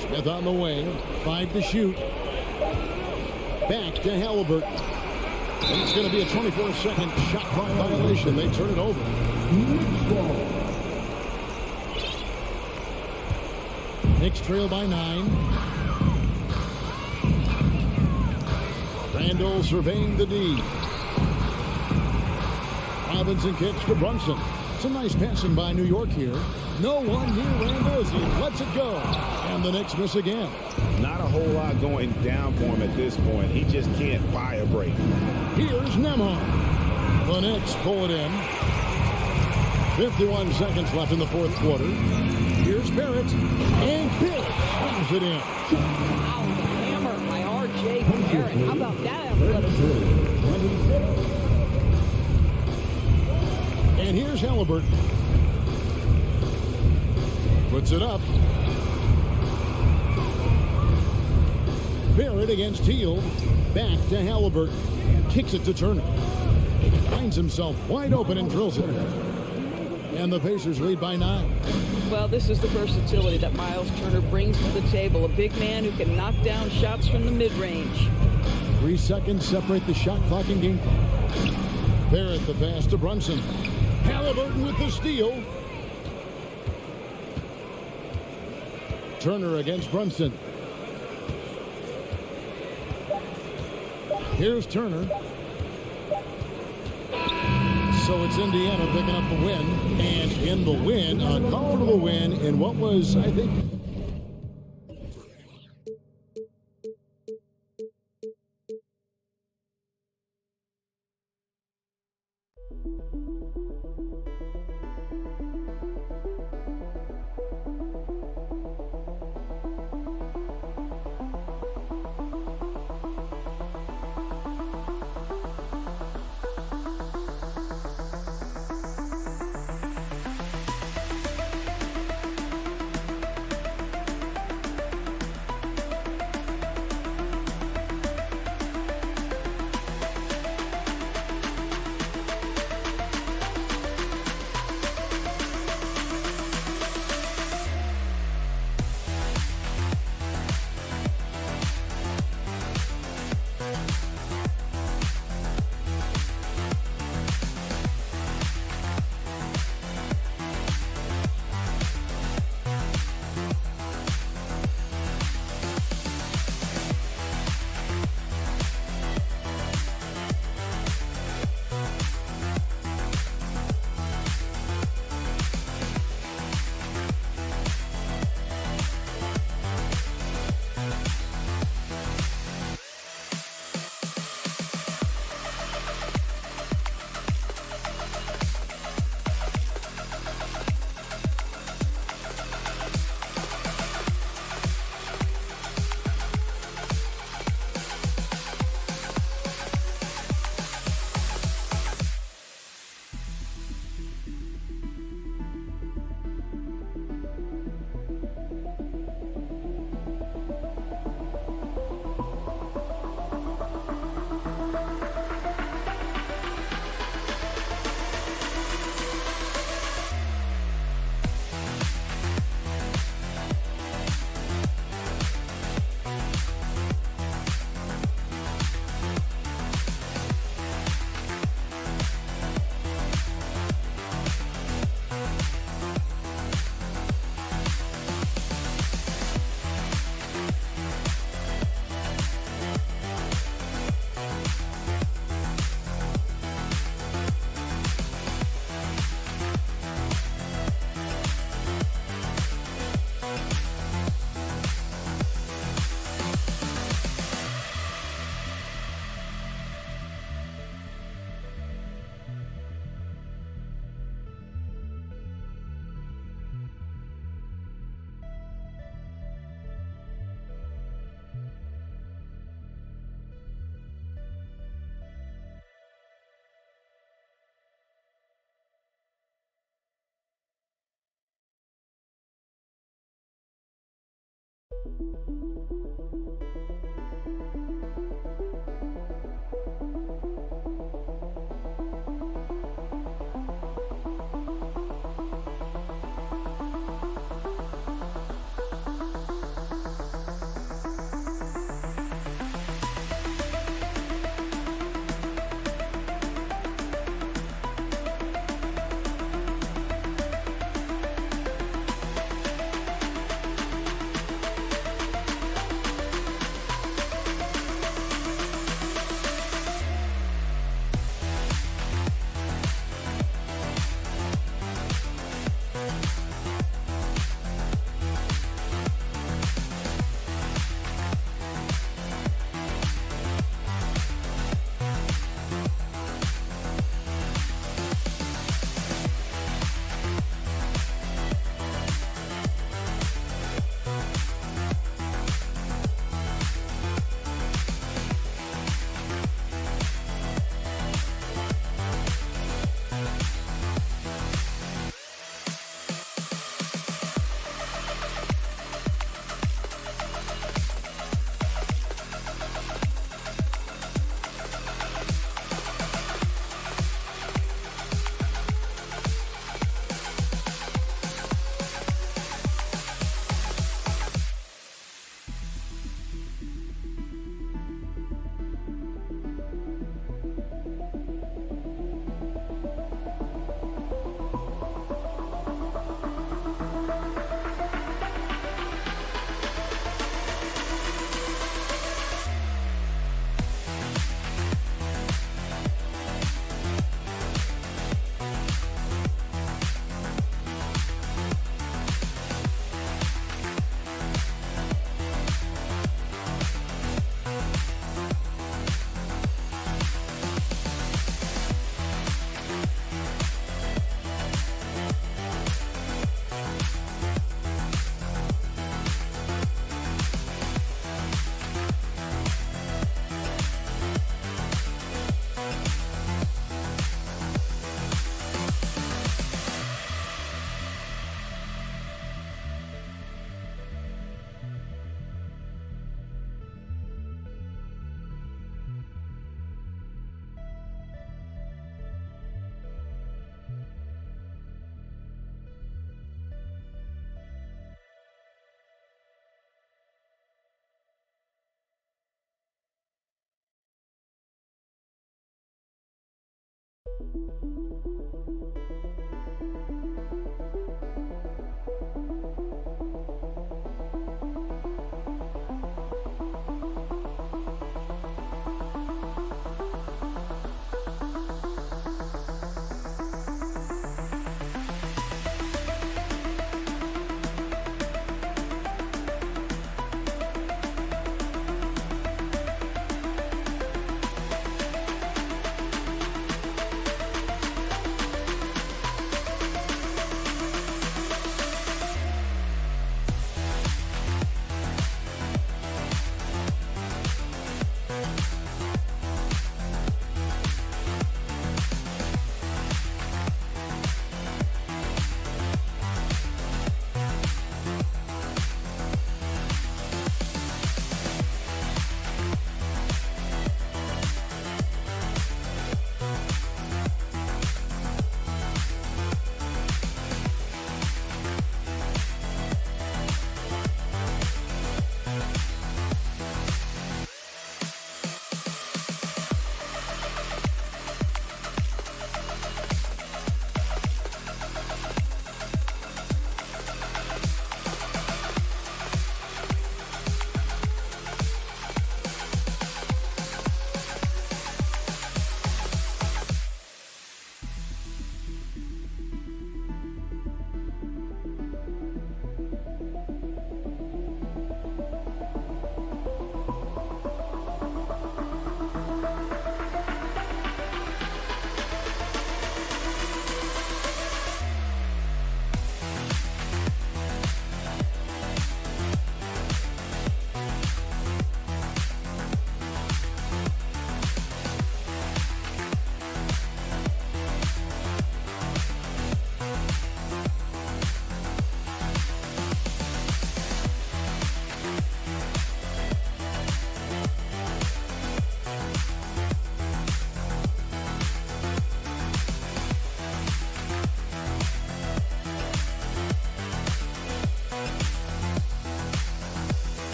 Smith on the wing. 5 to shoot. Back to Halliburton. And it's going to be a 24-second shot clock violation. They turn it over. Knicks trail by 9. Randall surveying the D. Robinson kicks to Brunson. Some nice passing by New York here. No one near Randall as he lets it go. And the Knicks miss again. Not a whole lot going down for him at this point. He just can't buy a break. Here's Nembhard. The Knicks pull it in. 51 seconds left in the 4th quarter. Here's Barrett. And Barrett slams it in. Wow, the hammer by R.J. Barrett. How about that athleticism? And here's Halliburton. Puts it up. Barrett against Teal. Back to Halliburton. Kicks it to Turner. Finds himself wide open and drills it. And the Pacers lead by 9. Well, this is the versatility that Miles Turner brings to the table. A big man who can knock down shots from the mid-range. 3 seconds separate the shot clock and game clock. Barrett the pass to Brunson. Halliburton with the steal. Turner against Brunson. Here's Turner. So it's Indiana picking up the win. And in the win, a comfortable win in what was, I think,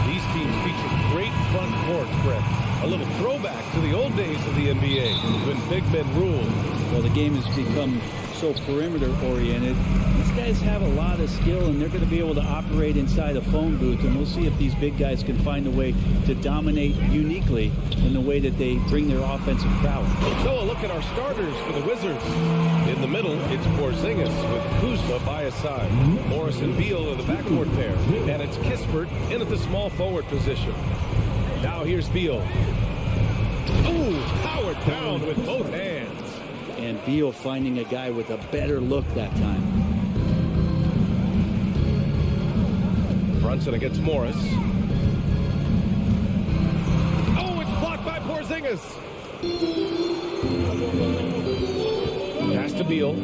These teams feature great front courts, Brett. A little throwback to the old days of the NBA when big men ruled. Well, the game has become so perimeter oriented. These guys have a lot of skill, and they're going to be able to operate inside a phone booth, and we'll see if these big guys can find a way to dominate uniquely in the way that they bring their offensive prowess. So a look at our starters for the Wizards. In the middle, it's Porzingis with Kuzma by his side. Morris and Beal are the backcourt pair, and it's Kispert in at the small forward position. Now here's Beal. Ooh, powered down with both hands. And Beal finding a guy with a better look that time. Brunson against Morris. Oh, it's blocked by Porzingis. Pass to Beal.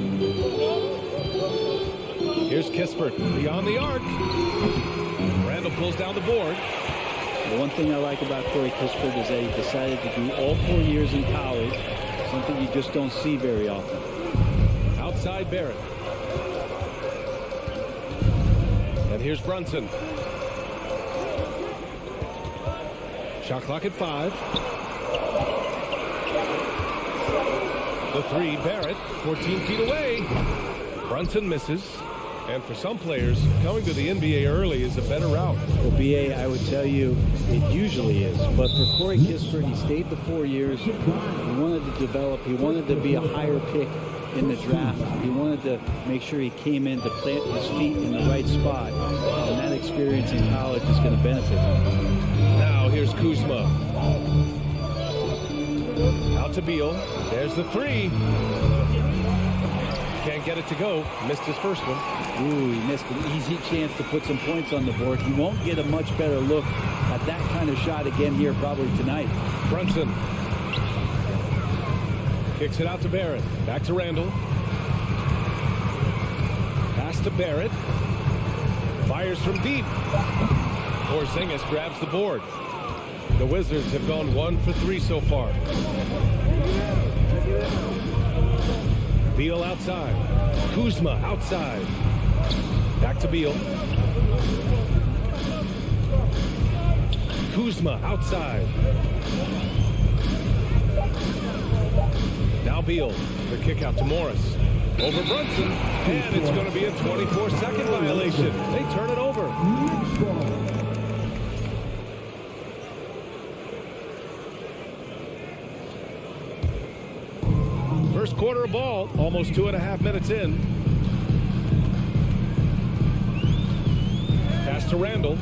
Here's Kispert beyond the arc. Randall pulls down the board. The one thing I like about Corey Kispert is that he decided to do all 4 years in college, something you just don't see very often. Outside Barrett. And here's Brunson. Shot clock at 5. The three, Barrett, 14 feet away. Brunson misses. And for some players, coming to the NBA early is a better route. Well, BA, I would tell you, it usually is. But for Corey Kispert, he stayed the 4 years. He wanted to develop. He wanted to be a higher pick in the draft. He wanted to make sure he came in to plant his feet in the right spot. And that experience in college is going to benefit him. Now here's Kuzma. Out to Beal. There's the three. Can't get it to go. Missed his first one. Ooh, he missed an easy chance to put some points on the board. He won't get a much better look at that kind of shot again here probably tonight. Brunson. Kicks it out to Barrett. Back to Randall. Pass to Barrett. Fires from deep. Porzingis grabs the board. The Wizards have gone 1 for 3 so far. Beal outside. Kuzma outside. Back to Beal. Kuzma outside. Now Beal. The kick out to Morris. Over Brunson. And it's going to be a 24-second violation. They turn it over. First quarter of ball, almost 2.5 minutes in. Pass to Randall.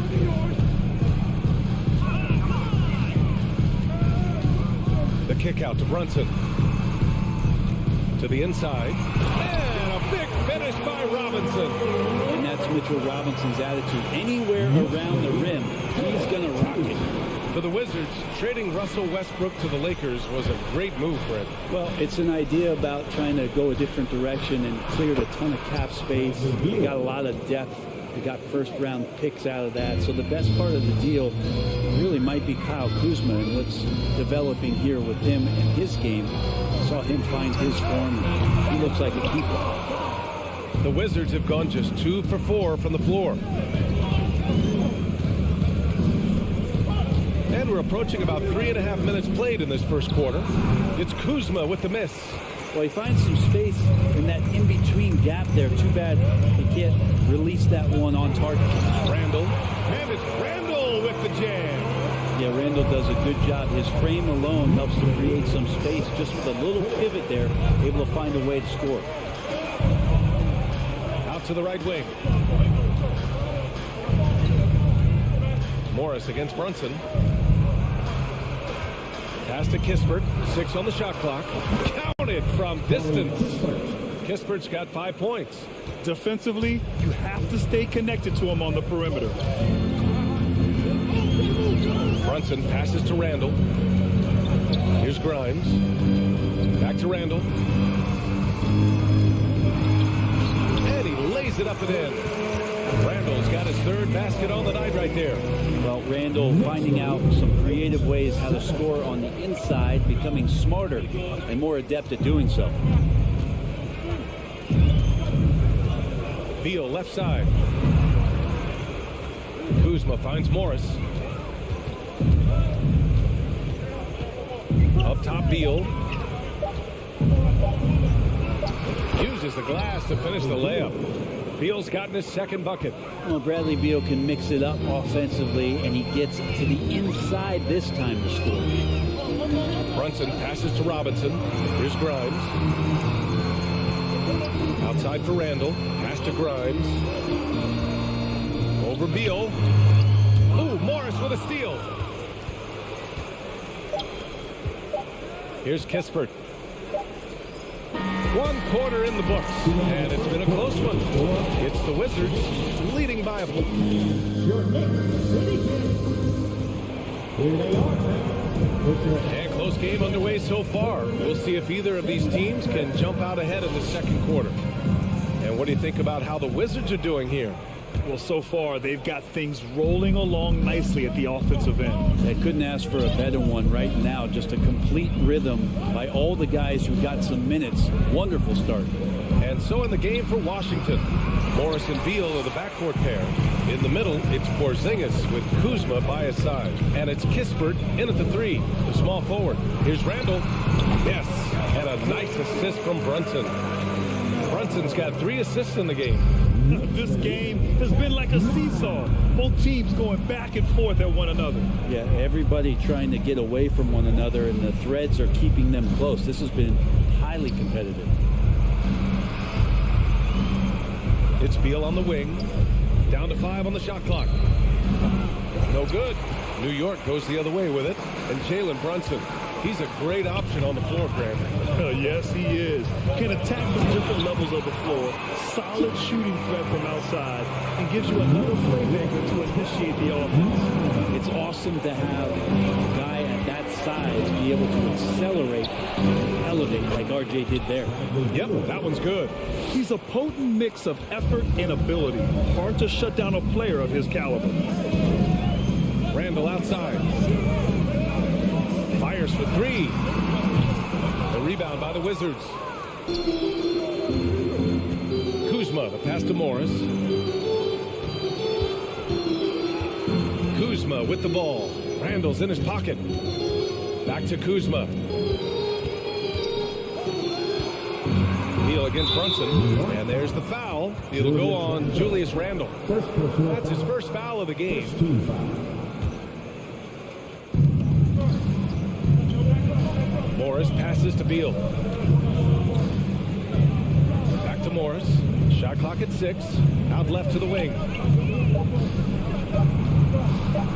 The kick out to Brunson. To the inside. And a big finish by Robinson. And that's Mitchell Robinson's attitude. Anywhere around the rim, he's going to rock it. For the Wizards, trading Russell Westbrook to the Lakers was a great move, Brett. Well, it's an idea about trying to go a different direction and cleared a ton of cap space. They got a lot of depth. They got first-round picks out of that. So the best part of the deal really might be Kyle Kuzma and what's developing here with him and his game. Saw him find his form. He looks like a keeper. The Wizards have gone just 2 for 4 from the floor. And we're approaching about 3.5 minutes played in this first quarter. It's Kuzma with the miss. Well, he finds some space in that in-between gap there. Too bad he can't release that one on target. Randall. And it's Randall with the jam. Yeah, Randall does a good job. His frame alone helps to create some space. Just with a little pivot there, able to find a way to score. Out to the right wing. Morris against Brunson. Pass to Kispert. 6 on the shot clock. Counted from distance. Kispert's got 5 points. Defensively, you have to stay connected to him on the perimeter. Brunson passes to Randall. Here's Grimes. Back to Randall. And he lays it up and in. Randall's got his 3rd basket on the night right there. Well, Randall finding out some creative ways how to score on the inside, becoming smarter and more adept at doing so. Beal left side. Kuzma finds Morris. Up top, Beal. Uses the glass to finish the layup. Beal's gotten his 2nd bucket. Well, Bradley Beal can mix it up offensively, and he gets to the inside this time to score. Brunson passes to Robinson. Here's Grimes. Outside for Randall. Pass to Grimes. Over Beal. Ooh, Morris with a steal. Here's Kispert. 1 quarter in the books, and it's been a close one. It's the Wizards leading by a point. Your Knicks City Kings. Here they are. And close game underway so far. We'll see if either of these teams can jump out ahead in the second quarter. And what do you think about how the Wizards are doing here? Well, so far, they've got things rolling along nicely at the offensive end. They couldn't ask for a better one right now. Just a complete rhythm by all the guys who got some minutes. Wonderful start. And so in the game for Washington, Morris and Beal are the backcourt pair. In the middle, it's Porzingis with Kuzma by his side. And it's Kispert in at the 3, the small forward. Here's Randall. Yes, and a nice assist from Brunson. Brunson's got 3 assists in the game. This game has been like a seesaw. Both teams going back and forth at one another. Yeah, everybody trying to get away from one another, and the threads are keeping them close. This has been highly competitive. It's Beal on the wing. Down to 5 on the shot clock. No good. New York goes the other way with it. And Jalen Brunson, he's a great option on the floor, Graham. Yes, he is. Can attack from different levels of the floor. Solid shooting threat from outside. And gives you another playmaker to initiate the offense. It's awesome to have a guy at that size be able to accelerate and elevate like RJ did there. Yep, that one's good. He's a potent mix of effort and ability. Hard to shut down a player of his caliber. Randall outside. Fires for 3. The rebound by the Wizards. Kuzma, the pass to Morris. Kuzma with the ball. Randall's in his pocket. Back to Kuzma. Beal against Brunson. And there's the foul. It'll go on Julius Randall. That's his first foul of the game. Morris passes to Beal. Back to Morris. Shot clock at 6. Out left to the wing.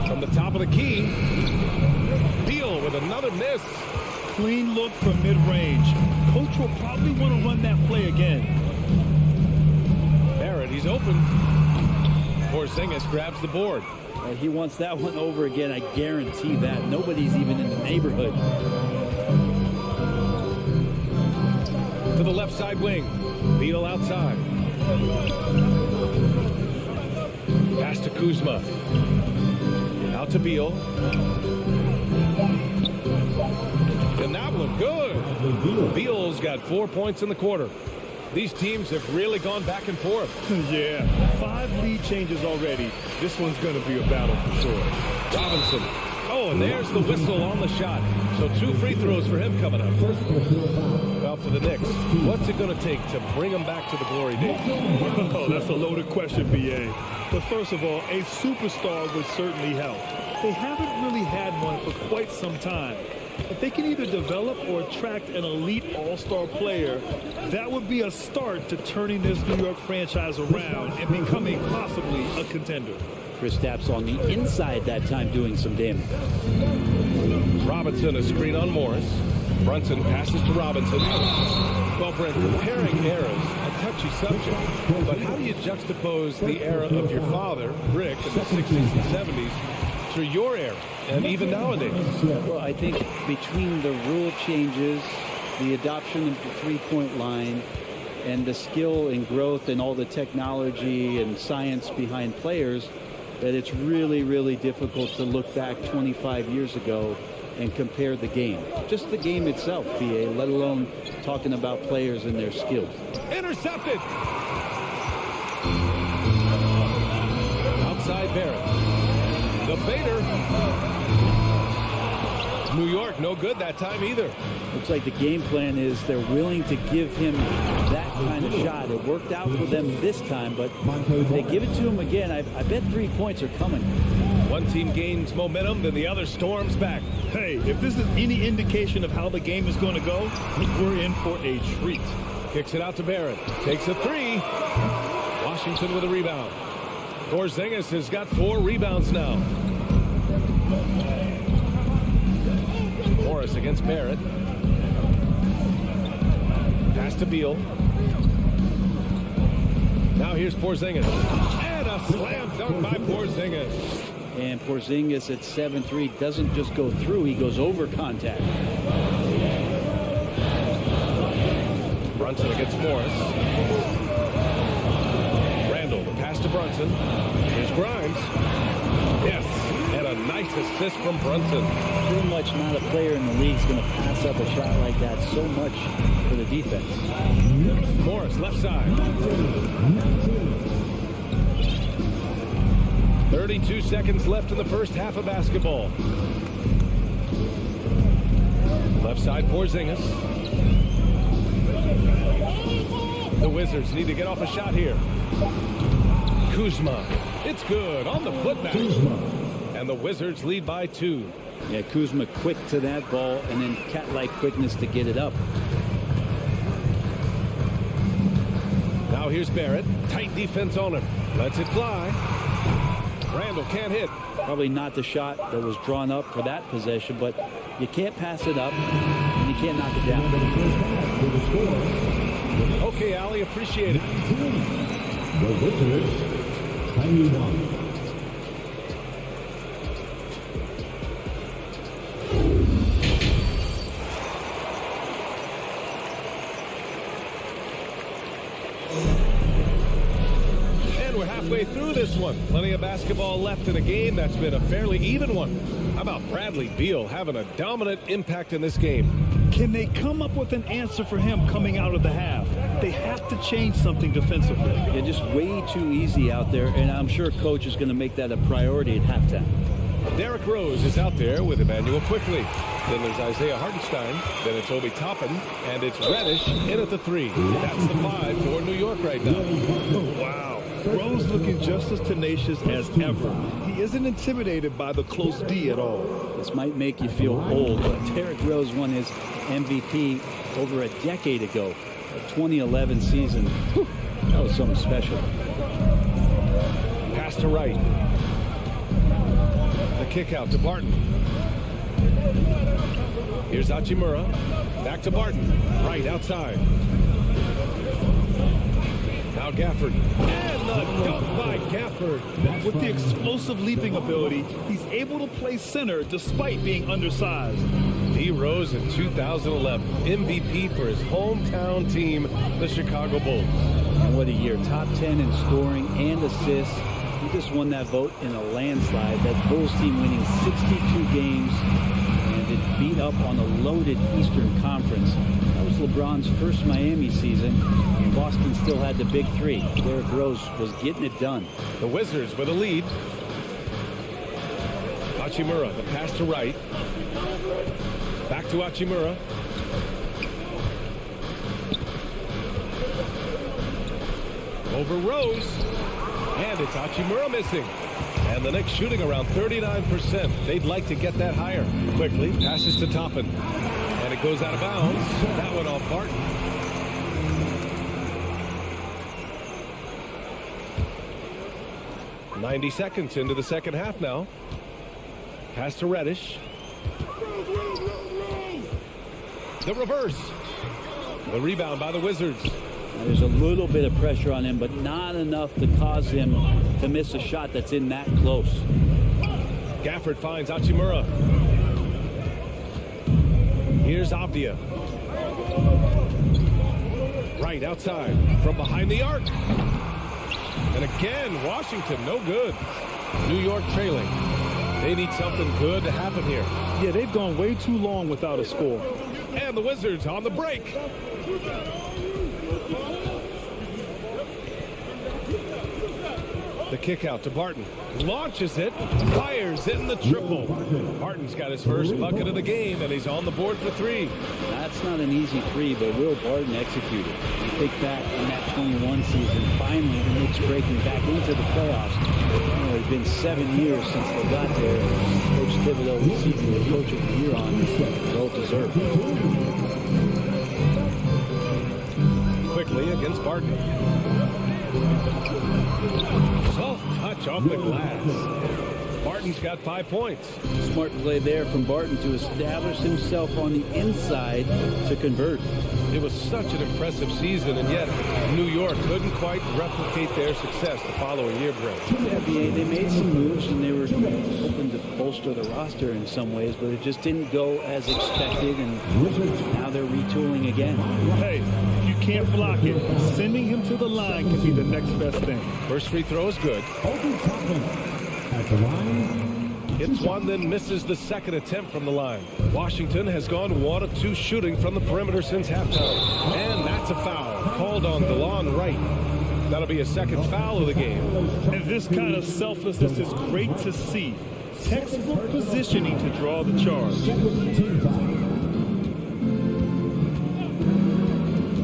From the top of the key. Beal with another miss. Clean look from mid-range. Coach will probably want to run that play again. Barrett, he's open. Porzingis grabs the board. He wants that one over again. I guarantee that. Nobody's even in the neighborhood. To the left side wing. Beal outside. Pass to Kuzma. Out to Beal. And that one good. Beal's got 4 points in the quarter. These teams have really gone back and forth. Yeah, 5 lead changes already. This one's going to be a battle for sure. Robinson. Oh, Oh, and there's the whistle on the shot. So 2 free throws for him coming up. Well, for the Knicks, what's it going to take to bring them back to the glory days? Oh, that's a loaded question, B.A. But first of all, a superstar would certainly help. They haven't really had one for quite some time. If they can either develop or attract an elite all-star player, that would be a start to turning this New York franchise around and becoming possibly a contender. Kristaps on the inside that time doing some damage. Robinson, a screen on Morris. Brunson passes to Robinson. Well, Brent, comparing eras, a touchy subject, but how do you juxtapose the era of your father, Rick, in the 60s and 70s, to your era, and even nowadays? Well, I think between the rule changes, the adoption of the three-point line, and the skill and growth and all the technology and science behind players, that it's really, really difficult to look back 25 years ago and compare the game. Just the game itself, BA, let alone talking about players and their skills. Intercepted! Outside Barrett. The fader. New York, no good that time either. Looks like the game plan is they're willing to give him that kind of shot. It worked out for them this time, but if they give it to him again, I bet 3 points are coming. One team gains momentum, then the other storms back. Hey, if this is any indication of how the game is going to go, we're in for a treat. Kicks it out to Barrett. Takes a 3. Washington with a rebound. Porzingis has got 4 rebounds now. Morris against Barrett. Pass to Beal. Now here's Porzingis. And a slam dunk by Porzingis. And Porzingis at 7-3 doesn't just go through, he goes over contact. Brunson against Morris. Randall, the pass to Brunson. Here's Grimes. Yes, and a nice assist from Brunson. Pretty much not a player in the league is going to pass up a shot like that so much for the defense. Morris, left side. 32 seconds left in the first half of basketball. Left side, Porzingis. The Wizards need to get off a shot here. Kuzma. It's good on the putback. And the Wizards lead by 2. Yeah, Kuzma quick to that ball and then cat-like quickness to get it up. Now here's Barrett. Tight defense on him. Lets it fly. Randall can't hit. Probably not the shot that was drawn up for that possession, but you can't pass it up and you can't knock it down. Okay, Allie, appreciate it. The Wizards, 91. Halfway through this one. Plenty of basketball left in a game that's been a fairly even one. How about Bradley Beal having a dominant impact in this game? Can they come up with an answer for him coming out of the half? They have to change something defensively. They're just way too easy out there, and I'm sure coach is going to make that a priority at halftime. Derrick Rose is out there with Emmanuel Quickly. Then there's Isaiah Hartenstein. Then it's Obi Toppin. And it's Reddish in at the 3. That's the 5 for New York right now. Oh, wow. Rose looking just as tenacious as ever. He isn't intimidated by the close D at all. This might make you feel old, but Derrick Rose won his MVP over a decade ago. The 2011 season. Whew, that was something special. Pass to Wright. The kick out to Barton. Here's Hachimura. Back to Barton. Right outside. Now Gafford. And the dunk by Gafford. With the explosive leaping ability, he's able to play center despite being undersized. D. Rose in 2011. MVP for his hometown team, the Chicago Bulls. And what a year. Top 10 in scoring and assists. He just won that vote in a landslide. That Bulls team winning 62 games. And it beat up on a loaded Eastern Conference. That was LeBron's first Miami season. And Boston still had the big 3. Derrick Rose was getting it done. The Wizards with a lead. Hachimura. The pass to right. Back to Hachimura. Over Rose. And it's Hachimura missing. And the Knicks shooting around 39%. They'd like to get that higher. Quickly passes to Toppin. And it goes out of bounds. That one off Barton. "90 seconds into the second half now. Pass to Reddish. The reverse. The rebound by the Wizards. There's a little bit of pressure on him, but not enough to cause him to miss a shot that's in that close. Gafford finds Hachimura. Here's Avdia. Right outside from behind the arc. And again, Washington, no good. New York trailing. They need something good to happen here. Yeah, they've gone way too long without a score. And the Wizards on the break. The kick out to Barton. Launches it. Fires it in the triple. Barton's got his first bucket of the game, and he's on the board for 3. That's not an easy 3, but Will Barton executed. You think back in that 21 season, finally the Knicks breaking back into the playoffs. It's been 7 years since they got there. Coach Thibodeau receiving the Coach of the Year on. Well deserved. Quickly against Barton. Soft touch off the glass. Barton's got 5 points. Smart play there from Barton to establish himself on the inside to convert. It was such an impressive season, and yet New York couldn't quite replicate their success the following year, Brent. Yeah, they made some moves, and they were hoping to bolster the roster in some ways, but it just didn't go as expected, and now they're retooling again. Hey, you can't block it. Sending him to the line can be the next best thing. First free throw is good. At the line. Hits one, then misses the second attempt from the line. Washington has gone 1 of 2 shooting from the perimeter since halftime. And that's a foul called on DeLon Wright. That'll be a second foul of the game. And this kind of selflessness is great to see. Textbook positioning to draw the charge.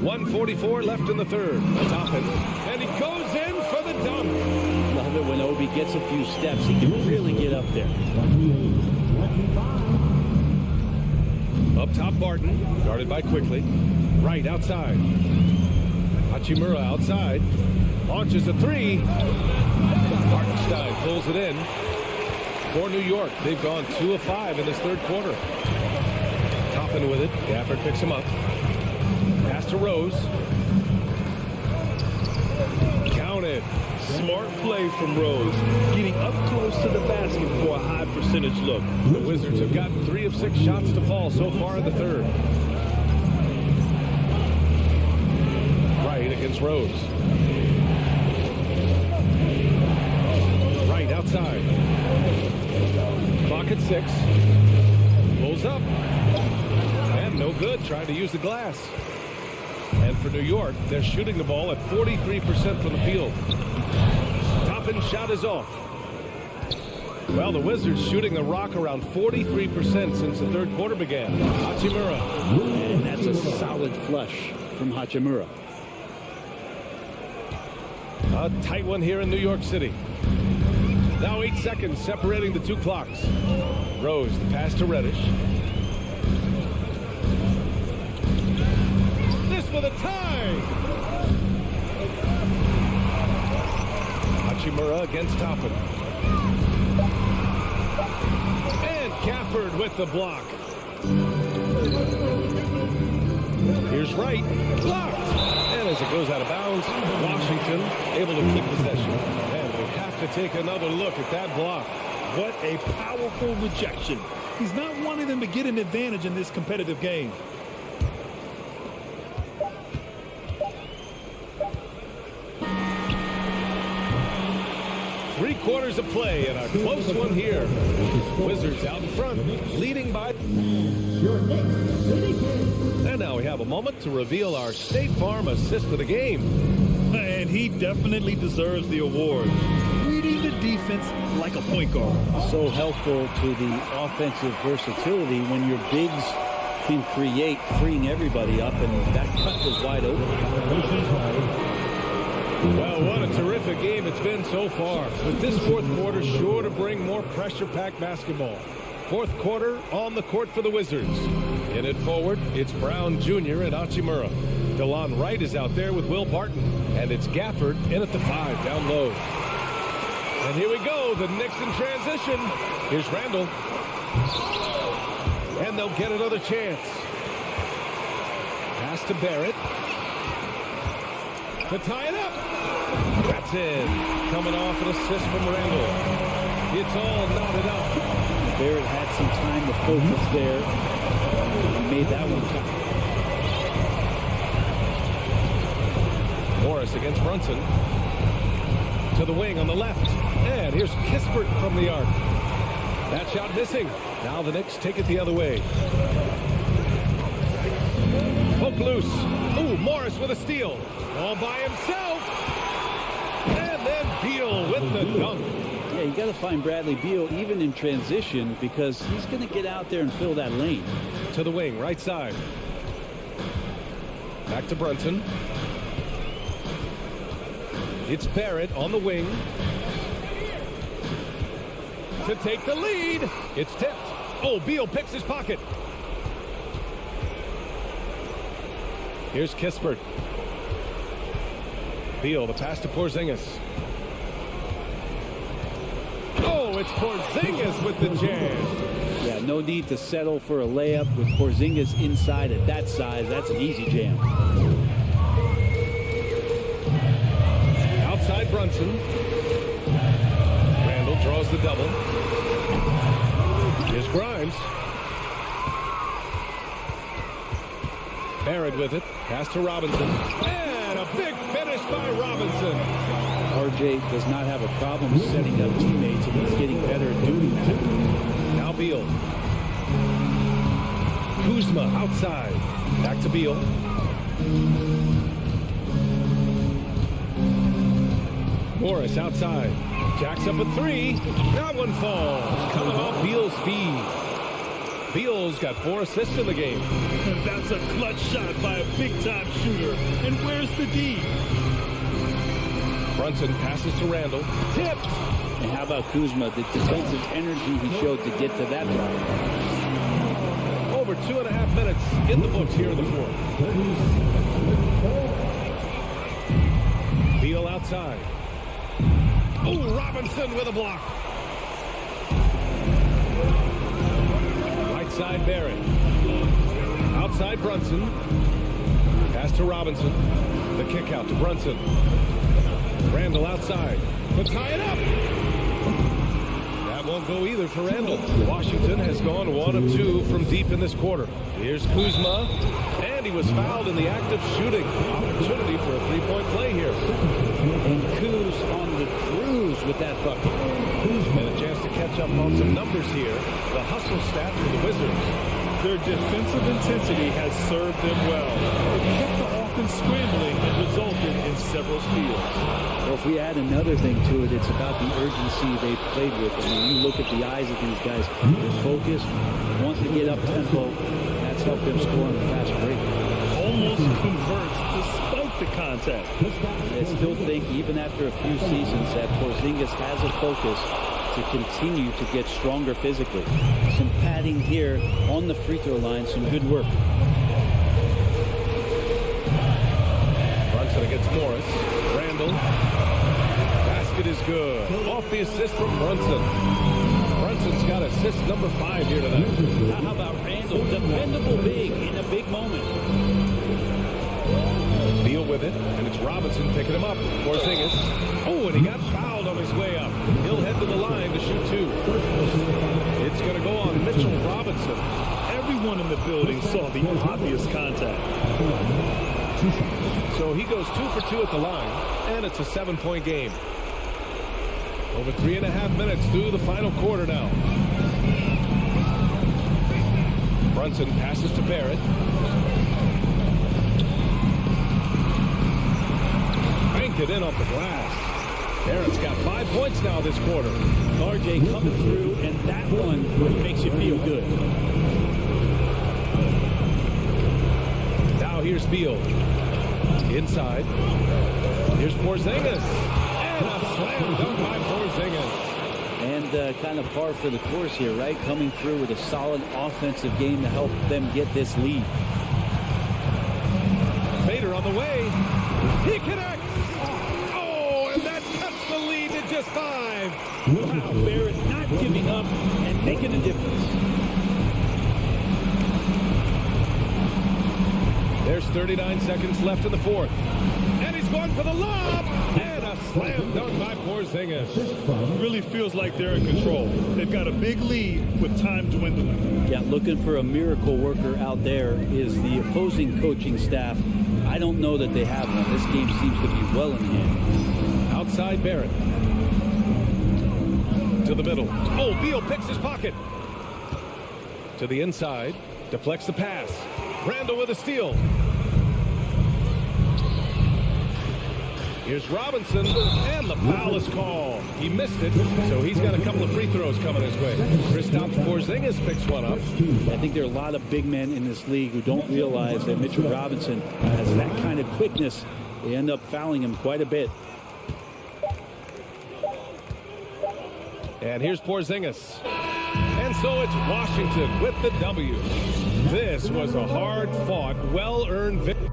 1:44 left in the third. Toppin, and he goes in for the dunk. Love it when Obi gets a few steps. He can really get up there. Up top, Barton, guarded by Quickly. Right outside. Hachimura outside. Launches a 3. Hartenstein pulls it in. For New York, they've gone 2 of 5 in this third quarter. Toppin with it. Gafford picks him up. Pass to Rose. Counted. Smart play from Rose, getting up close to the basket for a high percentage look. The Wizards have gotten 3 of 6 shots to fall so far in the third. Right against Rose. Right outside. Clock at 6. Pulls up. And no good, trying to use the glass. And for New York, they're shooting the ball at 43% from the field. Toppin's shot is off. Well, the Wizards shooting the rock around 43% since the third quarter began. Hachimura. And that's a solid flush from Hachimura. A tight one here in New York City. Now 8 seconds separating the 2 clocks. Rose, the pass to Reddish. This for the tie! Hachimura against Toppin. And Gafford with the block. Here's Wright. Blocked! And as it goes out of bounds, Washington able to keep possession. And we have to take another look at that block. What a powerful rejection. He's not wanting them to get an advantage in this competitive game. Three-quarters of play and a close one here. Wizards out in front, leading by... And now we have a moment to reveal our State Farm assist of the game. And he definitely deserves the award. Reading the defense like a point guard. So helpful to the offensive versatility when your bigs can create, freeing everybody up, and that cut was wide open. Well, what a terrific game it's been so far. But this fourth quarter sure to bring more pressure-packed basketball. Fourth quarter on the court for the Wizards. In it forward, it's Brown Jr. and Hachimura. DeLon Wright is out there with Will Barton. And it's Gafford in at the 5 down low. And here we go, the Knicks in transition. Here's Randall. And they'll get another chance. Pass to Barrett. To tie it up. That's it. Coming off an assist from Randall. It's all knotted up. Barrett had some time to focus there. He made that one count. Morris against Brunson. To the wing on the left. And here's Kispert from the arc. That shot missing. Now the Knicks take it the other way. Poke loose. Ooh, Morris with a steal. All by himself. And then Beal with the dunk. Yeah, you got to find Bradley Beal even in transition because he's going to get out there and fill that lane. To the wing, right side. Back to Brunson. It's Barrett on the wing. To take the lead. It's tipped. Oh, Beal picks his pocket. Here's Kispert. Beal, the pass to Porzingis. Oh, it's Porzingis with the jam. Yeah, no need to settle for a layup with Porzingis inside at that size. That's an easy jam. Outside Brunson. Randall draws the double. Here's Grimes. Barrett with it. Pass to Robinson. And a big finish by Robinson. RJ does not have a problem setting up teammates, and he's getting better at doing that. Now Beal. Kuzma outside. Back to Beal. Morris outside. Jacks up a 3. That one falls. Coming off Beal's feed. Beal's got 4 assists in the game. And that's a clutch shot by a big-time shooter. And where's the D? Brunson passes to Randall. Tipped. And how about Kuzma, the defensive energy he showed to get to that block. Over 2.5 minutes in the books here in the fourth. Beal outside. Oh, Robinson with a block. Right side Barrett. Outside Brunson. Pass to Robinson. The kick out to Brunson. Randall outside. To tie it up. That won't go either for Randall. Washington has gone 1 of 2 from deep in this quarter. Here's Kuzma. And he was fouled in the act of shooting. Opportunity for a 3-point play here. And Kuz on the cruise with that bucket. And a chance to catch up on some numbers here. The hustle stat for the Wizards. Their defensive intensity has served them well. It kept the offense scrambling and resulted in several steals. Well, if we add another thing to it, it's about the urgency they played with. I mean, you look at the eyes of these guys, they're focused, wanting to get up tempo. That's helped them score on the fast break. Almost converts despite the contact. I still think, even after a few seasons, that Porzingis has a focus to continue to get stronger physically. Some padding here on the free throw line, some good work. Brunson against Morris. Randall. Basket is good. Off the assist from Brunson. Brunson's got assist number 5 here tonight. How about Randall? Dependable big in a big moment. Beal with it, and it's Robinson picking him up. Porzingis. Oh, and he got fouled on his way up. He'll head to the line to shoot 2. It's going to go on Mitchell Robinson. Everyone in the building saw the obvious contact. So he goes 2 for 2 at the line, and it's a 7-point game. Over 3.5 minutes through the final quarter now. Brunson passes to Barrett. Bank it in off the glass. Barrett's got 5 points now this quarter. RJ coming through, and that one makes you feel good. Now here's Beal. Inside. Here's Porzingis. And a slam dunk by Porzingis. And kind of par for the course here, right? Coming through with a solid offensive game to help them get this lead. Fader on the way. He connects. Oh, and that cuts the lead to just 5. Wow, Barrett not giving up and making a difference. There's 39 seconds left in the fourth. And he's going for the lob. And a slam dunk by Porzingis. Really feels like they're in control. They've got a big lead with time dwindling. Yeah, looking for a miracle worker out there is the opposing coaching staff. I don't know that they have one. This game seems to be well in hand. Outside Barrett. To the middle. Oh, Beal picks his pocket. To the inside. Deflects the pass. Randall with a steal. Here's Robinson, and the foul is called. He missed it, so he's got a couple of free throws coming his way. Kristaps Porzingis picks one up. I think there are a lot of big men in this league who don't realize that Mitchell Robinson has that kind of quickness. They end up fouling him quite a bit. And here's Porzingis. And so it's Washington with the W. This was a hard-fought, well-earned victory.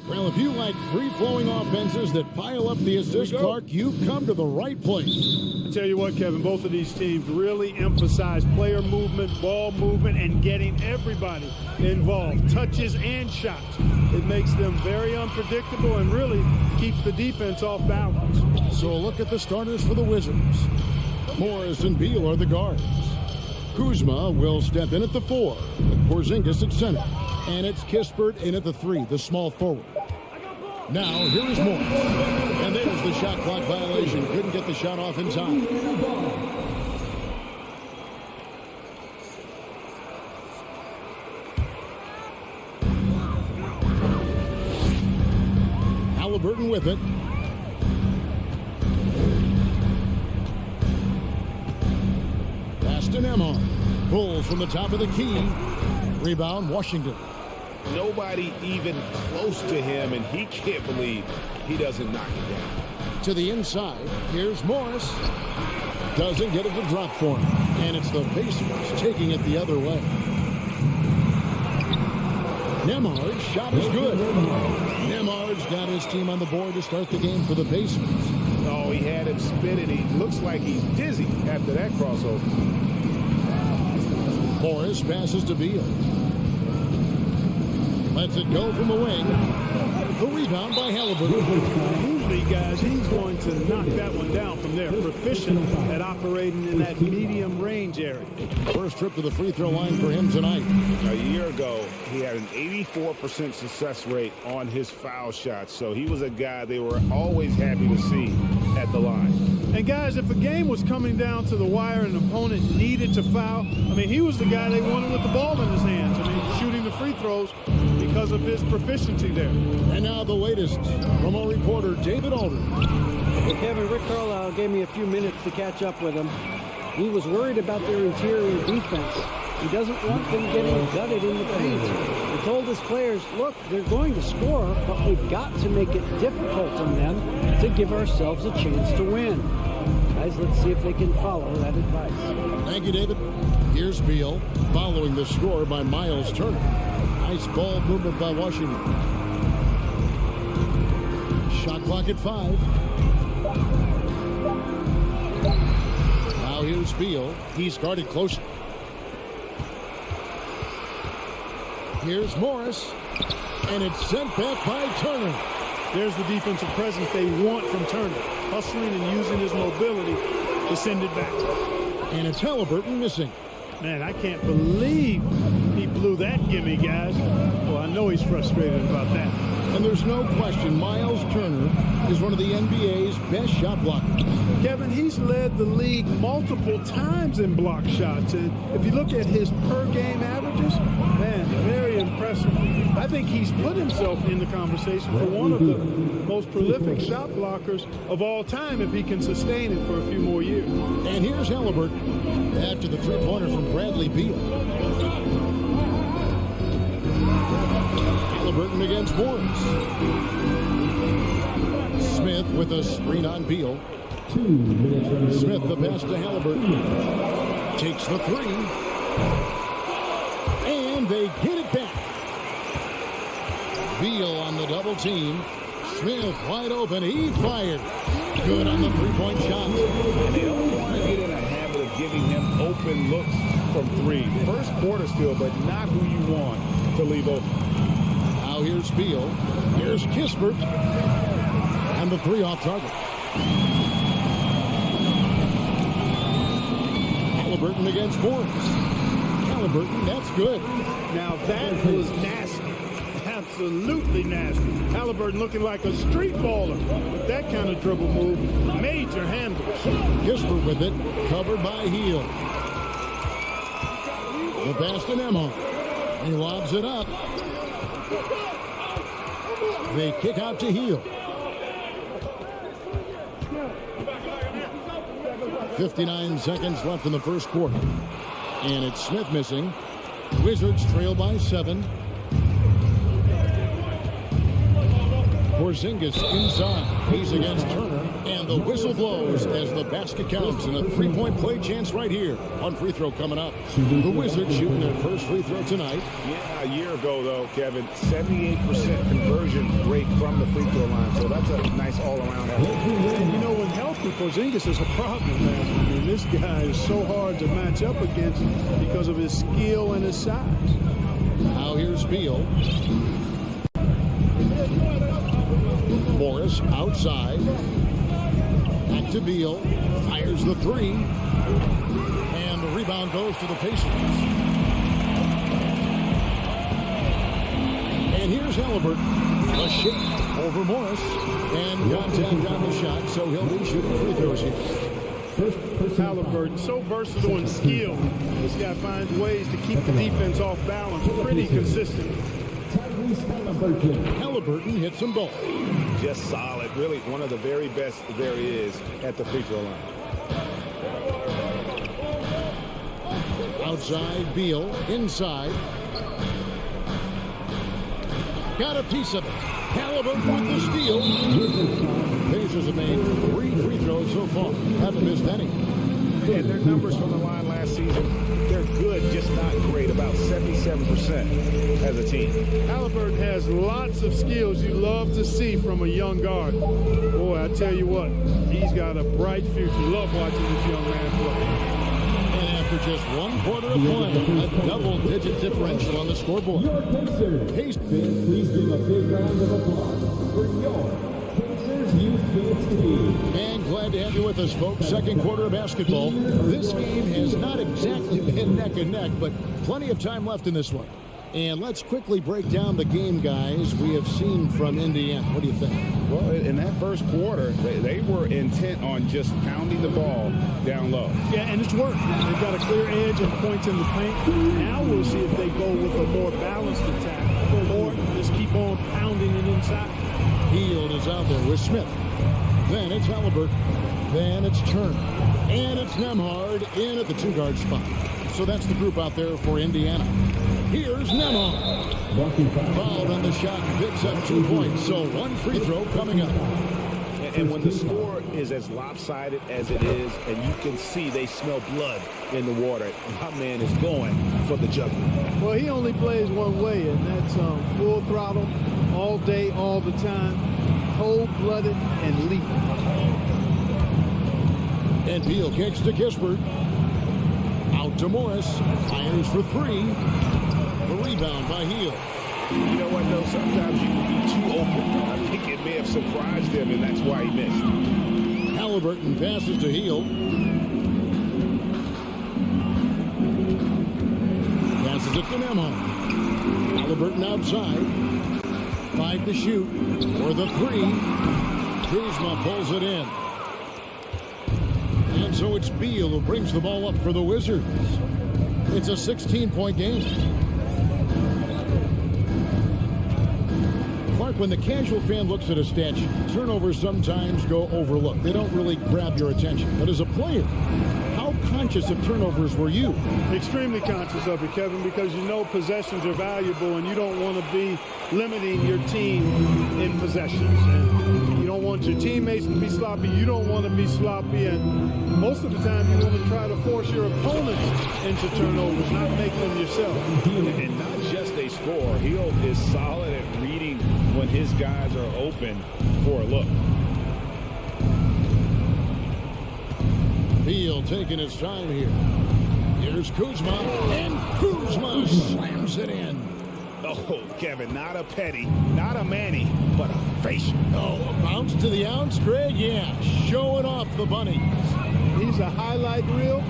Well, if you like free-flowing offenses that pile up the assist, Clark, you've come to the right place. I tell you what, Kevin, both of these teams really emphasize player movement, ball movement, and getting everybody involved, touches and shots. It makes them very unpredictable and really keeps the defense off balance. So a look at the starters for the Wizards. Morris and Beal are the guards. Kuzma will step in at the 4, with Porzingis at center. And it's Kispert in at the 3, the small forward. Now, here is Morris. And there's the shot clock violation. Couldn't get the shot off in time. Halliburton with it. Pass to Nembhard. Bulls from the top of the key. Rebound, Washington. Nobody even close to him, and he can't believe he doesn't knock it down. To the inside, here's Morris. Doesn't get it to drop for him. And it's the Pacers taking it the other way. Nembhard's shot is good. Nembhard's got his team on the board to start the game for the Pacers. Oh, he had him spinning. He looks like he's dizzy after that crossover. Morris passes to Beal. Lets it go from the wing. The rebound by Halliburton. Usually, guys, he's going to knock that one down from there. Proficient at operating in that medium range area. First trip to the free throw line for him tonight. A year ago, he had an 84% success rate on his foul shots. So he was a guy they were always happy to see at the line. And guys, if a game was coming down to the wire and an opponent needed to foul, I mean, he was the guy they wanted with the ball in his hands. I mean, shooting the free throws because of his proficiency there. And now the latest from our reporter, David Aldridge. Well, Kevin, Rick Carlisle gave me a few minutes to catch up with him. He was worried about their interior defense. He doesn't want them getting gutted in the paint. He told his players, look, they're going to score, but we've got to make it difficult on them to give ourselves a chance to win. Guys, let's see if they can follow that advice. Thank you, David. Here's Beal following the score by Miles Turner. Nice ball movement by Washington. Shot clock at 5. Now here's Beal. He's guarded closely. Here's Morris. And it's sent back by Turner. There's the defensive presence they want from Turner. Hustling and using his mobility to send it back. And it's Halliburton missing. Man, I can't believe he blew that gimme, guys. Well, I know he's frustrated about that. And there's no question Miles Turner is one of the NBA's best shot blockers. Kevin, he's led the league multiple times in block shots. And if you look at his per-game averages, man, very impressive. I think he's put himself in the conversation for one of the most prolific shot blockers of all time if he can sustain it for a few more years. And here's Halliburton after the three-pointer from Bradley Beal. Halliburton against Morris. Smith with a screen on Beal. Smith the pass to Halliburton. Takes the 3. And they get it back. Beal on the double team. Smith wide open. He fired. Good on the three-point shot. And they don't want to get in a habit of giving him open looks from 3. First quarter still, but not who you want to leave open. Now here's Beal. Here's Kispert. And the 3 off target. Halliburton against Morris. Halliburton, that's good. Now that was nasty. Absolutely nasty. Halliburton looking like a street baller with that kind of dribble move. Major handles. Kispert with it. Covered by Hield. The pass to Nembhard. He lobs it up. They kick out to Hield. 59 seconds left in the first quarter. And it's Smith missing. Wizards trail by 7. Porzingis inside. He's against Turner. And the whistle blows as the basket counts. And a three-point play chance right here. One free throw coming up. The Wizards shooting their first free throw tonight. Yeah, a year ago, though, Kevin, 78% conversion rate from the free throw line. So that's a nice all-around effort. And you know, when healthy, Porzingis is a problem, man. I mean, this guy is so hard to match up against because of his skill and his size. Now here's Beal. Morris outside. Back to Beal. Fires the three. And the rebound goes to the Pacers. And here's Halliburton. A shot over Morris. And contact on the shot, so he'll be shooting free throws here. Halliburton, so versatile and skilled. This guy finds ways to keep the defense off balance pretty consistent. Halliburton hits them both. Just solid. Really one of the very best there is at the free throw line. Outside, Beal. Inside. Got a piece of it. Halliburton with the steal. Pacers have made 3 free throws so far. Haven't missed any. And their numbers from the line last season, they're good, just not great. About 77% as a team. Halliburton has lots of skills you love to see from a young guard. Boy, I tell you what, he's got a bright future. Love watching this young man play. And after just 1 quarter of play, a double-digit differential on the scoreboard. Please give a big round of applause for your Pacers Youth Phoenix team. And glad to have you with us, folks. Second quarter of basketball. This game has not exactly been neck and neck, but plenty of time left in this one. And let's quickly break down the game, guys, we have seen from Indiana. What do you think? Well, in that first quarter, they were intent on just pounding the ball down low. Yeah, and it's worked. They've got a clear edge and points in the paint. Now we'll see if they go with a more balanced attack or just keep on pounding it inside. Hield is out there with Smith. Then it's Halliburton. Then it's Turner. And it's Nembhard in at the 2-guard spot. So that's the group out there for Indiana. Here's Nembhard. Fouled on the shot and picks up 2 points. So 1 free throw coming up. And when the score is as lopsided as it is, and you can see they smell blood in the water, my man is going for the jugular. Well, he only plays one way, and that's full throttle, all day, all the time, cold-blooded and lethal. And Beal kicks to Kispert. Out to Morris. Fires for 3. The rebound by Hield. You know what, though? Sometimes you can be too open. I think it may have surprised him, and that's why he missed. Halliburton passes to Hield. Passes it to Nembhard. Halliburton outside. 5 to shoot. For the 3. Kuzma pulls it in. And so it's Beal who brings the ball up for the Wizards. It's a 16-point game. Clark, when the casual fan looks at a stat sheet, turnovers sometimes go overlooked. They don't really grab your attention. But as a player, how conscious of turnovers were you? Extremely conscious of it, Kevin, because you know possessions are valuable and you don't want to be limiting your team in possessions. And you don't want your teammates to be sloppy. You don't want to be sloppy. And most of the time you want to try to force your opponents into turnovers, not make them yourself. And not just a score. Hield is solid at reading when his guys are open for a look. Beal taking his time here. Here's Kuzma, and Kuzma slams it in. Oh, Kevin, not a petty, not a Manny, but a facial. Oh, a bounce to the ounce, Greg? Yeah, showing off the bunnies. He's a highlight reel,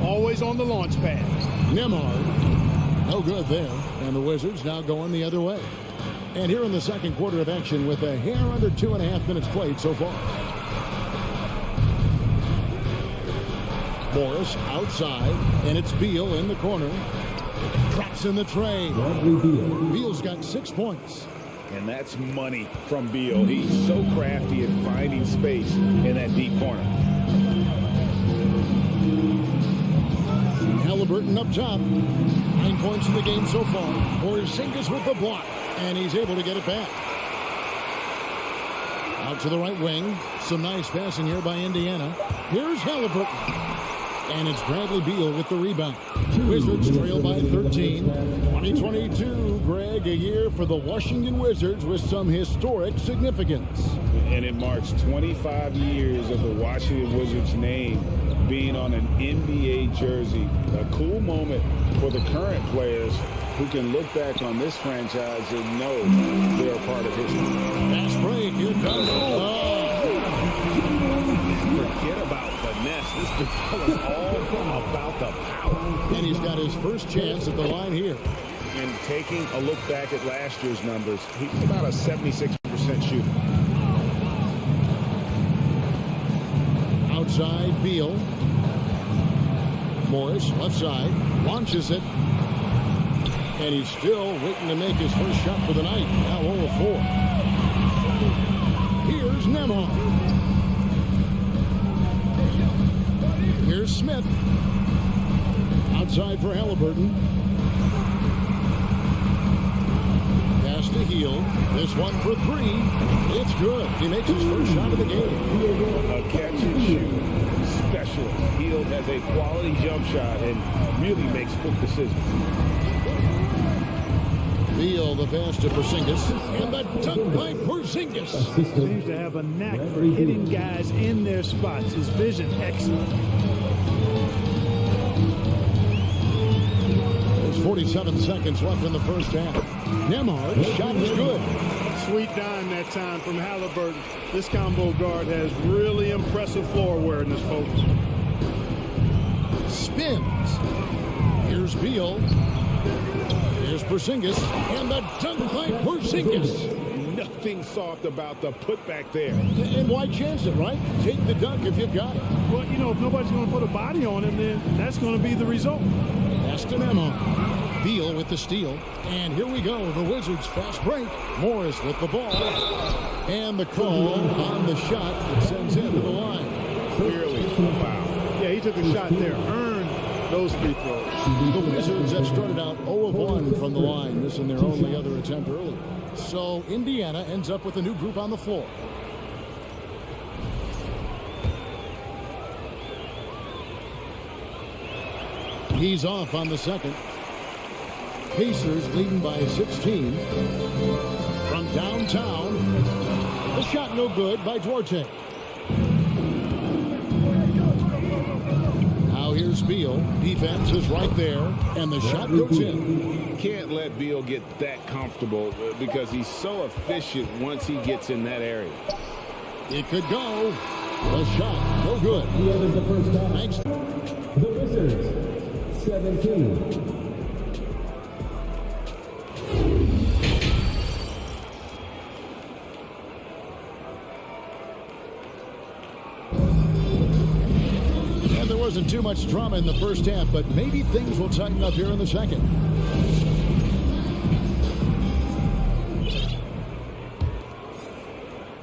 always on the launch pad. Nembhard, no good there. And the Wizards now going the other way. And here in the second quarter of action with a hair under 2.5 minutes played so far. Morris outside, and it's Beal in the corner. Drops in the tray. Beal's got 6 points. And that's money from Beal. He's so crafty at finding space in that deep corner. Halliburton up top. 9 points in the game so far. Skijesss with the block, and he's able to get it back. Out to the right wing. Some nice passing here by Indiana. Here's Halliburton. And it's Bradley Beal with the rebound. Wizards trail by 13. 2022, Greg, a year for the Washington Wizards with some historic significance. And it marks 25 years of the Washington Wizards name being on an NBA jersey. A cool moment for the current players who can look back on this franchise and know they're a part of history. Fast break. Here comes. Forget about finesse. This is all about the power. And he's got his first chance at the line here. And taking a look back at last year's numbers, he's about a 76% shooter. Outside, Beal. Morris, left side, launches it. And he's still waiting to make his first shot for the night. Now 0 of 4. Here's Nembhard. Here's Smith. Outside for Halliburton. Pass to Hield. This one for 3. It's good. He makes his first shot of the game. A catch and shoot specialist. Hield has a quality jump shot and really makes quick decisions. Beal, the pass to Porzingis, and the dunk by Porzingis. Seems to have a knack for hitting guys in their spots. His vision, excellent. There's 47 seconds left in the first half. Nembhard's shot is good. Sweet dime that time from Halliburton. This combo guard has really impressive floor awareness, folks. Spins. Here's Beal. Here's Porzingis, and the dunk by Porzingis. Nothing soft about the putback there. And why chance it, right? Take the dunk if you've got it. Well, you know, if nobody's going to put a body on him, then that's going to be the result. Pass to Nembhard. Beal with the steal. And here we go. The Wizards fast break. Morris with the ball. And the call on the shot that sends him to the line. Clearly a foul. Yeah, he took a shot there. Earned those free throws. The Wizards have started out 0 of 1 from the line, missing their only other attempt earlier. So Indiana ends up with a new group on the floor. He's off on the second. Pacers leading by 16. From downtown, the shot no good by Duarte. Now here's Beal. Defense is right there, and the shot goes in. Can't let Beal get that comfortable because he's so efficient once he gets in that area. It could go. The shot no good. The end of the first half. Thanks. The Wizards, 17. There wasn't too much drama in the first half, but maybe things will tighten up here in the second.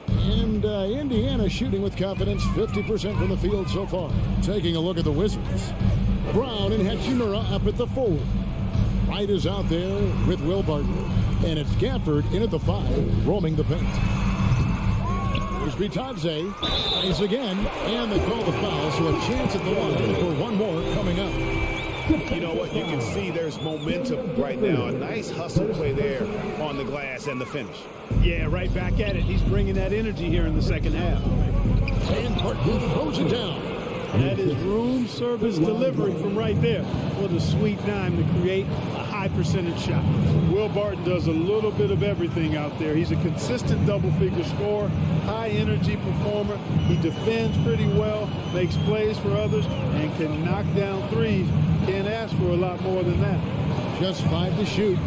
And Indiana shooting with confidence, 50% from the field so far. Taking a look at the Wizards. Brown and Hachimura up at the forward. Wright is out there with Will Barton. And it's Gafford in at the 5, roaming the paint. Here's Bitadze. Plays again. And they call the foul, so a chance at the line for one more coming up. You know what? You can see there's momentum right now. A nice hustle play there on the glass and the finish. Yeah, right back at it. He's bringing that energy here in the second half. And Barton throws it down. That is room service delivery from right there. What a sweet dime to create a high percentage shot. Will Barton does a little bit of everything out there. He's a consistent double-figure scorer, high-energy performer. He defends pretty well, makes plays for others, and can knock down threes. Can't ask for a lot more than that. Just 5 to shoot.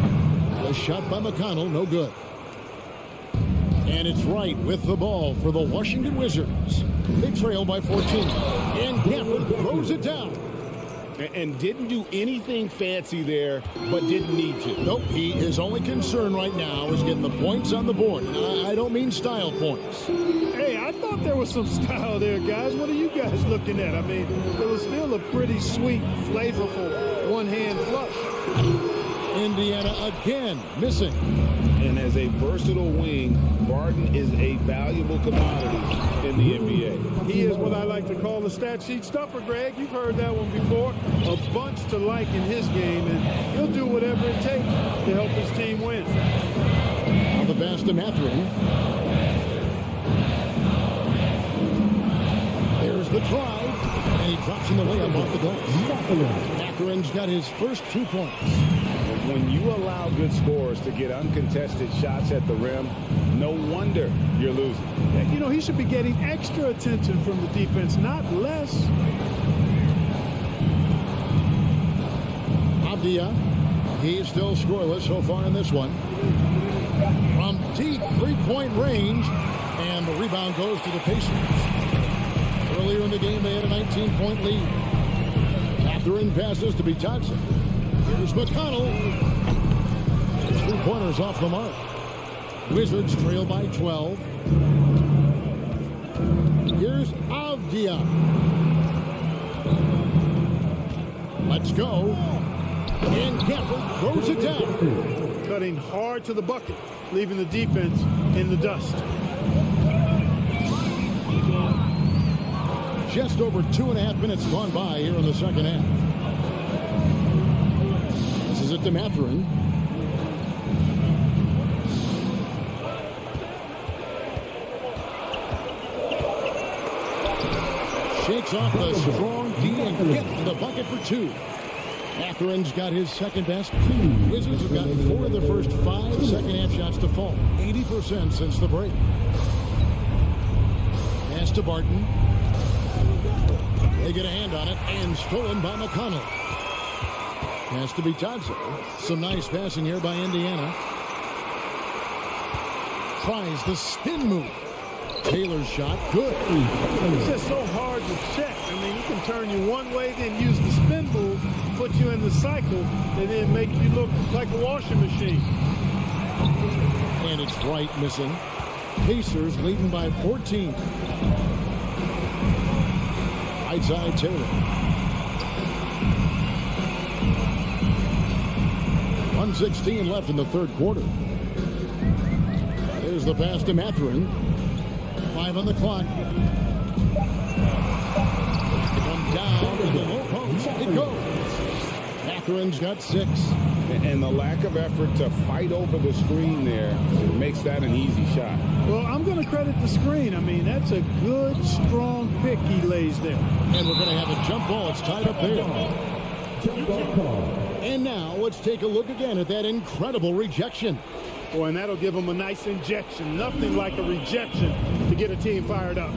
A shot by McConnell, no good. And it's Wright with the ball for the Washington Wizards. They trail by 14. And Gafford throws it down. And didn't do anything fancy there, but didn't need to. Nope, his only concern right now is getting the points on the board. And I don't mean style points. Hey, I thought there was some style there, guys. What are you guys looking at? I mean, it was still a pretty sweet, flavorful one-hand flush. Indiana again missing. And as a versatile wing, Barton is a valuable commodity in the NBA. He is what I like to call the stat sheet stuffer, Greg. You've heard that one before. A bunch to like in his game, and he'll do whatever it takes to help his team win. Now the pass to Mathurin. There's the drive, and he drops in the layup off the glass. Mathurin's got his first 2 points. when you allow good scorers to get uncontested shots at the rim, no wonder you're losing. You know, he should be getting extra attention from the defense, not less. Avdia, he's still scoreless so far in this one. From deep three-point range, and the rebound goes to the Pacers. Earlier in the game, they had a 19-point lead. Mathurin passes to Bitadze. Here's McConnell. His three-pointers off the mark. Wizards trail by 12. Here's Avdia. Let's go. And Gafford throws it down. Cutting hard to the bucket, leaving the defense in the dust. Just over 2.5 minutes gone by here in the second half. This is it to Mathurin. Shakes off the strong D and gets the bucket for two. Mathurin's got his second best. Wizards have gotten 4 of the first 5 second-half shots to fall. 80% since the break. Pass to Barton. They get a hand on it, and stolen by McConnell. Pass to Bitadze. Some nice passing here by Indiana. Tries the spin move. Taylor's shot, good. It's just so hard to check. I mean, he can turn you one way, then use the spin move, put you in the cycle, and then make you look like a washing machine. And it's Wright missing. Pacers leading by 14. Right side Taylor. 1:16 left in the third quarter. There's the pass to Mathurin. 5 on the clock. Come down to the low post. It goes. Mathurin's got 6. And the lack of effort to fight over the screen there makes that an easy shot. Well, I'm going to credit the screen. I mean, that's a good, strong pick he lays there. And we're going to have a jump ball. It's tied up there. And now let's take a look again at that incredible rejection. Boy, and that'll give him a nice injection. Nothing like a rejection to get a team fired up.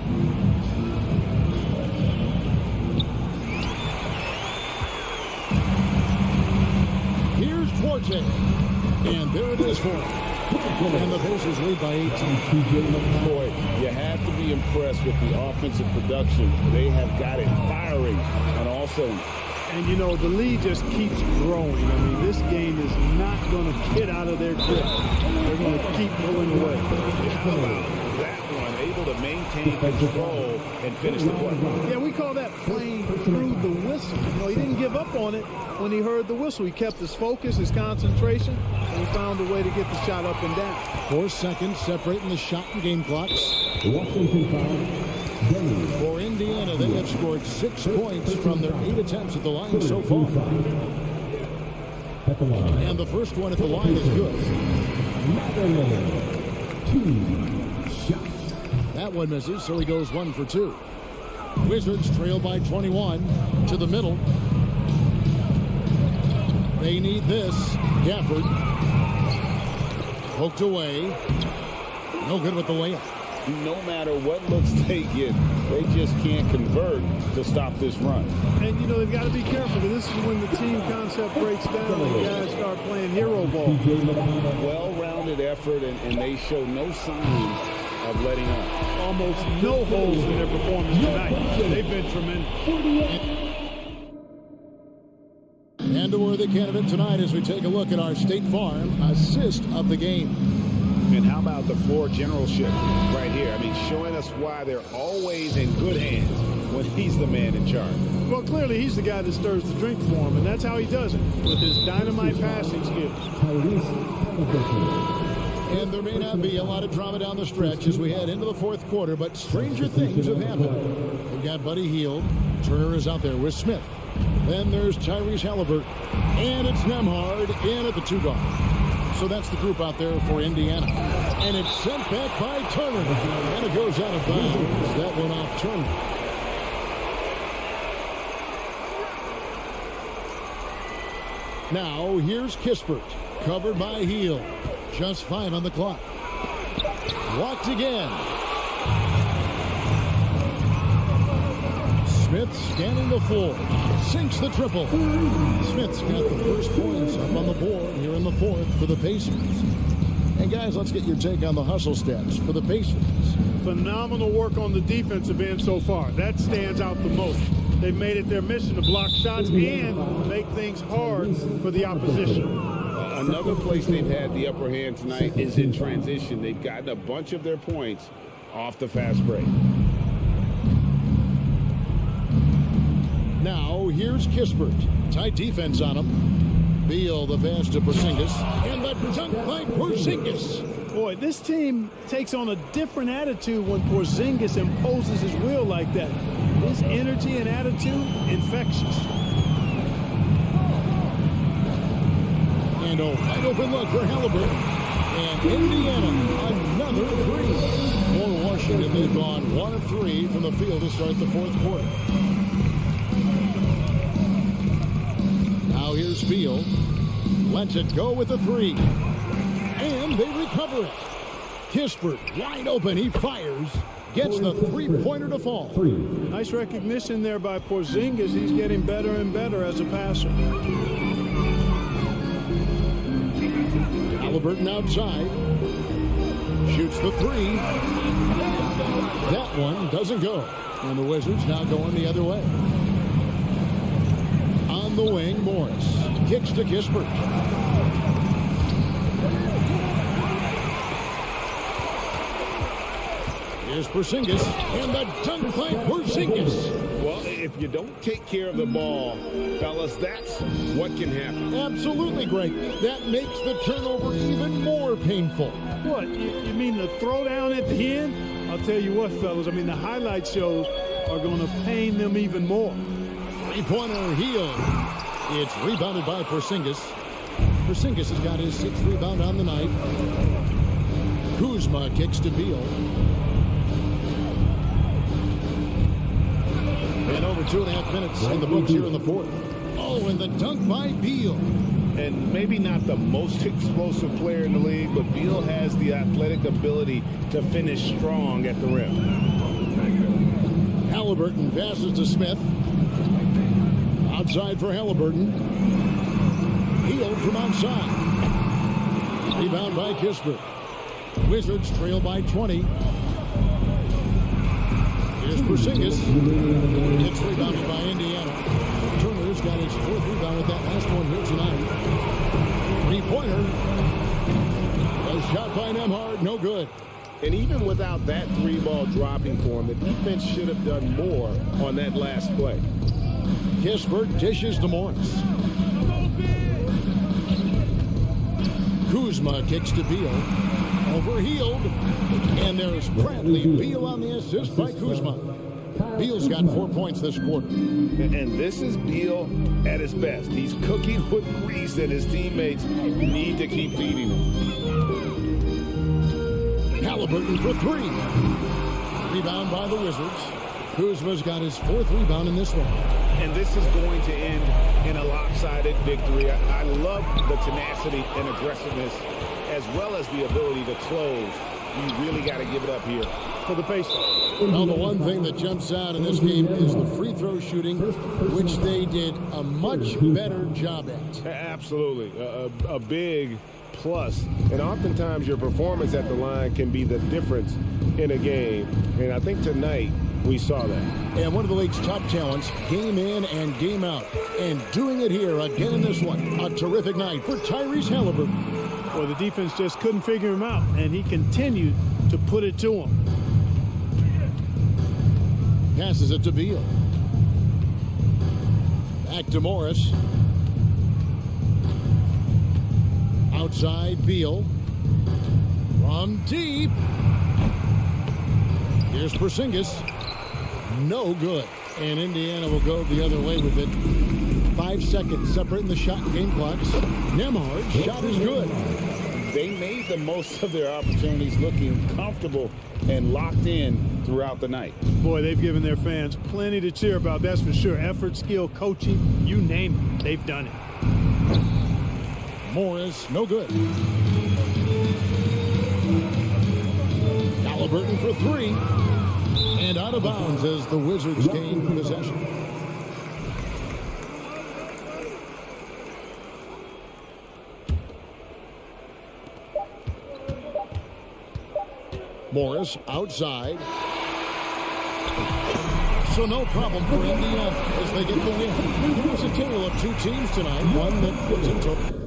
Here's Duarte. And there it is for him. And the Pacers lead by 18. Boy, you have to be impressed with the offensive production. They have got it firing on all cylinders. And, you know, the lead just keeps growing. I mean, this game is not going to get out of their grip. They're going to keep pulling away. How about that one? Able to maintain control and finish the play. Yeah, we call that playing through the whistle. You know, he didn't give up on it when he heard the whistle. He kept his focus, his concentration, and he found a way to get the shot up and down. 4 seconds separating the shot and game clocks. Washington foul. For Indiana, they have scored 6 points from their 8 attempts at the line so far. At the line. And the first one at the line is good. 2 shots. That one misses, so he goes 1 for 2. Wizards trail by 21 to the middle. They need this. Gafford. Poked away. No good with the layup. No matter what looks they get, they just can't convert to stop this run. And, you know, they've got to be careful. This is when the team concept breaks down and guys start playing hero ball. Well-rounded effort, and they show no signs of letting up. Almost no holes in their performance tonight. They've been tremendous. And a worthy candidate tonight as we take a look at our State Farm assist of the game. And how about the floor generalship right here? I mean, showing us why they're always in good hands when he's the man in charge. Well, clearly he's the guy that stirs the drink for him, and that's how he does it, with his dynamite passing skills. And there may not be a lot of drama down the stretch as we head into the fourth quarter, but stranger things have happened. We've got Buddy Hield. Turner is out there with Smith. Then there's Tyrese Halliburton. And it's Nembhard in at the 2 guard. So that's the group out there for Indiana. And it's sent back by Turner. And it goes out of bounds. That one off Turner. Now here's Kispert, covered by Heel. Just 5 on the clock. Blocked again. Smith scanning the floor. Sinks the triple. Smith's got the first points up on the board here in the fourth for the Pacers. And guys, let's get your take on the hustle stats for the Pacers. Phenomenal work on the defensive end so far. That stands out the most. They've made it their mission to block shots and make things hard for the opposition. Another place they've had the upper hand tonight is in transition. They've gotten a bunch of their points off the fast break. Now here's Kispert. Tight defense on him. Beal the pass to Porzingis. And the dunk by Porzingis. Boy, this team takes on a different attitude when Porzingis imposes his will like that. His energy and attitude, infectious. And a wide open look for Halliburton. And Indiana, another three. For Washington, they've gone 1 of 3 from the field to start the fourth quarter. Now here's Beal. Lets it go with a 3. And they recover it. Kispert wide open. He fires. Gets the three-pointer to fall. Nice recognition there by Porzingis. He's getting better and better as a passer. Halliburton outside. Shoots the 3. That one doesn't go. And the Wizards now going the other way. On the wing, Morris. Kicks to Kispert. Here's Porzingis, and the dunk by Porzingis. Well, if you don't take care of the ball, fellas, that's what can happen. Absolutely, Greg. That makes the turnover even more painful. What, you mean the throwdown at the end? I'll tell you what, fellas, I mean, the highlight shows are going to pain them even more. Three-pointer Heel. It's rebounded by Porzingis. Porzingis has got his 6th rebound on the night. Kuzma kicks to Beal. And over 2.5 minutes in the books here in the fourth. Oh, and the dunk by Beal. And maybe not the most explosive player in the league, but Beal has the athletic ability to finish strong at the rim. Halliburton passes to Smith. Outside for Halliburton. Heel from outside. Rebound by Kispert. Wizards trail by 20. Here's Porzingis. It's rebounded by Indiana. Turner's got his 4th rebound with that last one here tonight. Three-pointer. A shot by Nembhard, no good. And even without that 3-ball dropping for him, the defense should have done more on that last play. Kispert dishes to Morris. Kuzma kicks to Beal. Overhealed. And there's Bradley Beal on the assist by Kuzma. Beal's got 4 points this quarter. And this is Beal at his best. He's cooking with grease that his teammates need to keep feeding him. Halliburton for 3. Rebound by the Wizards. Kuzma's got his 4th rebound in this one. And this is going to end in a lopsided victory. I love the tenacity and aggressiveness as well as the ability to close. You really got to give it up here for the Pacers. Well, the one thing that jumps out in this game is the free throw shooting, which they did a much better job at. Absolutely. A big plus. And oftentimes your performance at the line can be the difference in a game. And I think tonight we saw that. And one of the league's top talents, game in and game out. And doing it here again in this one. A terrific night for Tyrese Halliburton. Well, the defense just couldn't figure him out, and he continued to put it to him. Passes it to Beal. Back to Morris. Outside Beal. From deep. Here's Porzingis. No good. And Indiana will go the other way with it. 5 seconds separating the shot and game clocks. Nembhard's shot is good. They made the most of their opportunities, looking comfortable and locked in throughout the night. Boy, they've given their fans plenty to cheer about, that's for sure. Effort, skill, coaching, you name it, they've done it. Morris, no good. Halliburton for three. And out of bounds as the Wizards gain possession. Morris outside. So no problem for Indiana as they get the win. It was a tale of two teams tonight, one that was in total.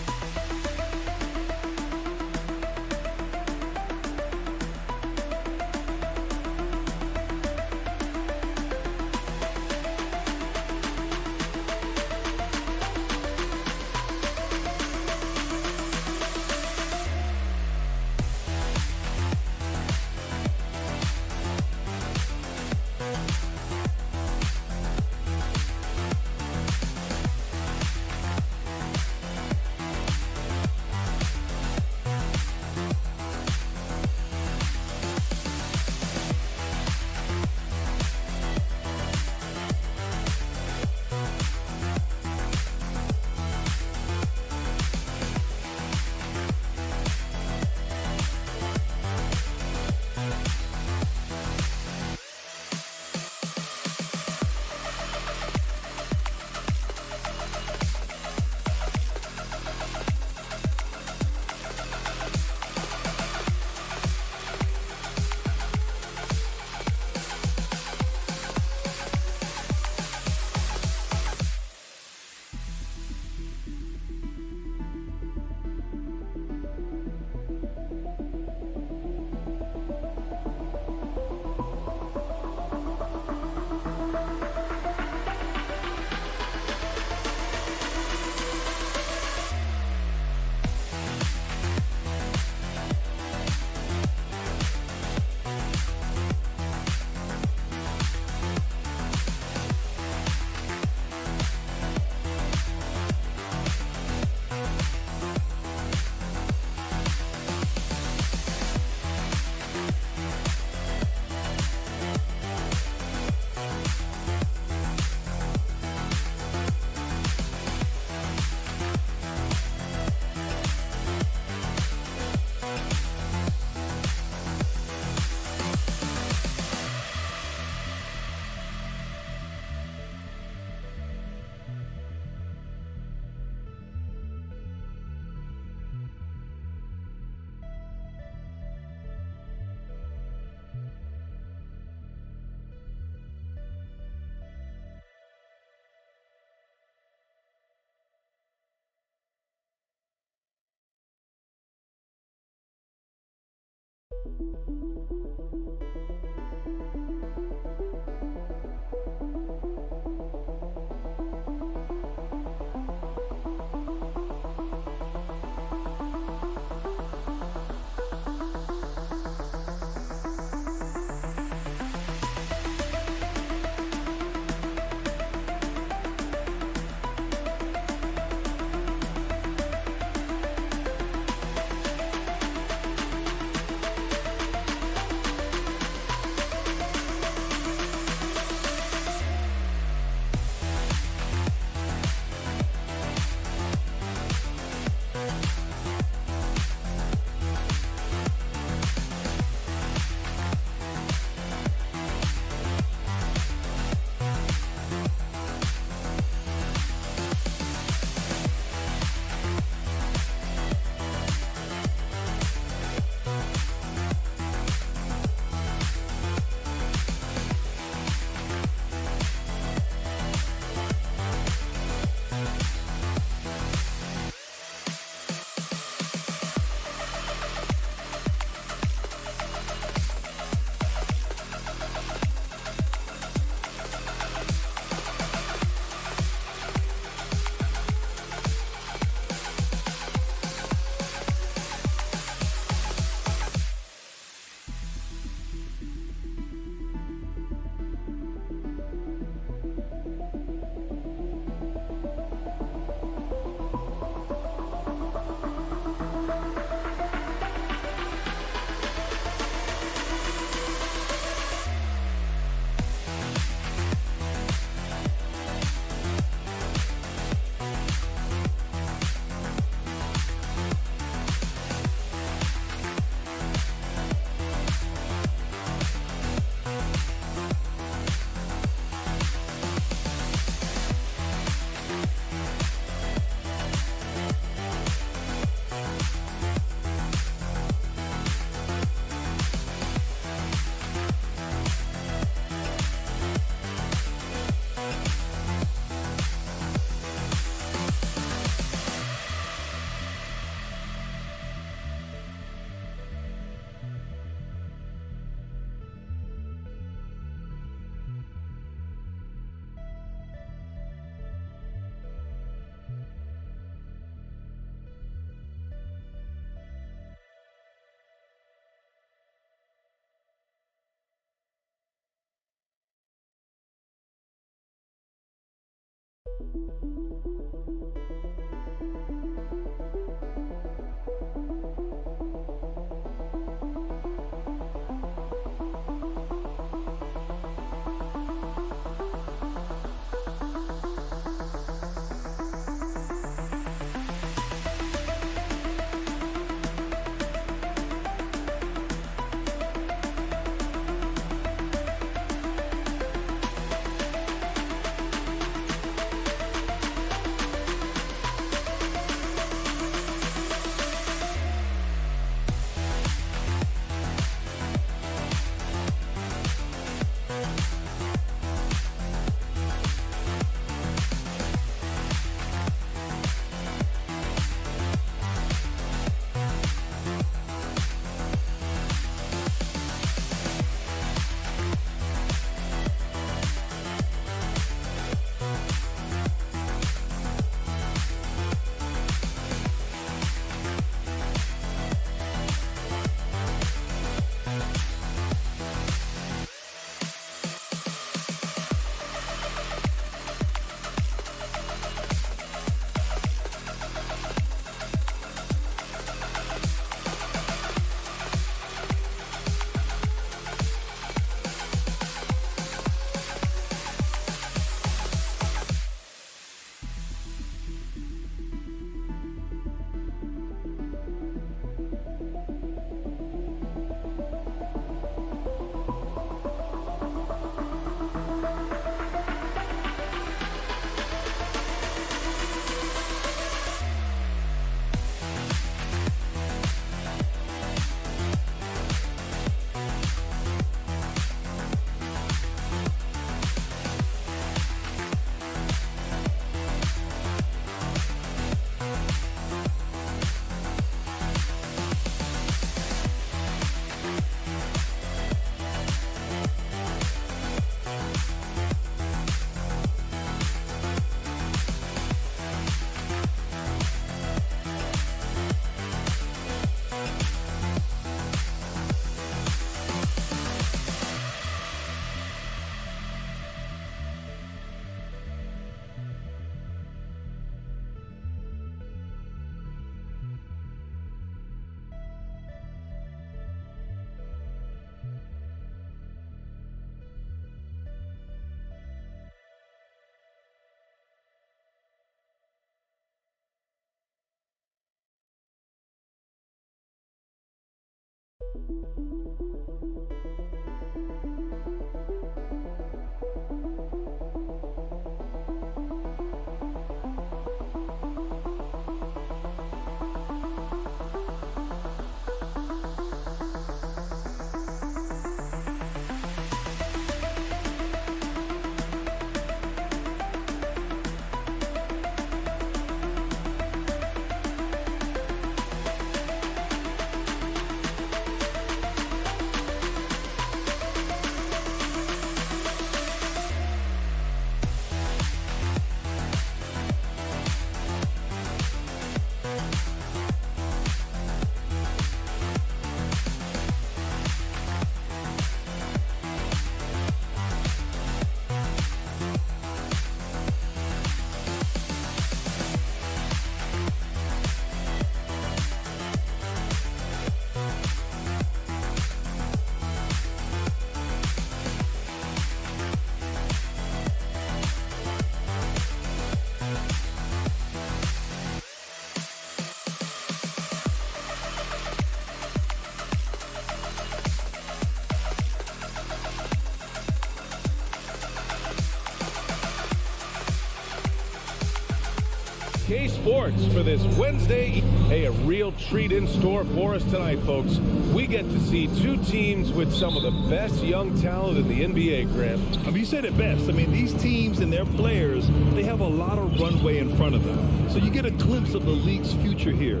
Sports for this Wednesday. Hey, a real treat in store for us tonight, folks. We get to see two teams with some of the best young talent in the NBA, Graham. I mean, you said it best. I mean, these teams and their players, they have a lot of runway in front of them. So you get a glimpse of the league's future here.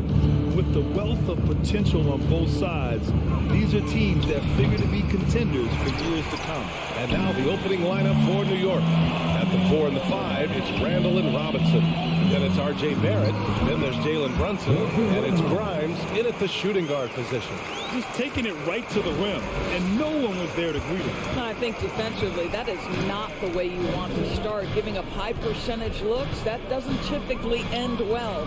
With the wealth of potential on both sides, these are teams that figure to be contenders for years to come. And now the opening lineup for New York. At the 4 and the 5, it's Randall and Robinson. Then it's R.J. Barrett. Then there's Jalen Brunson. And it's Grimes in at the shooting guard position. Just taking it right to the rim, and no one was there to greet him. I think defensively, that is not the way you want to start. Giving up high percentage looks, that doesn't typically end well.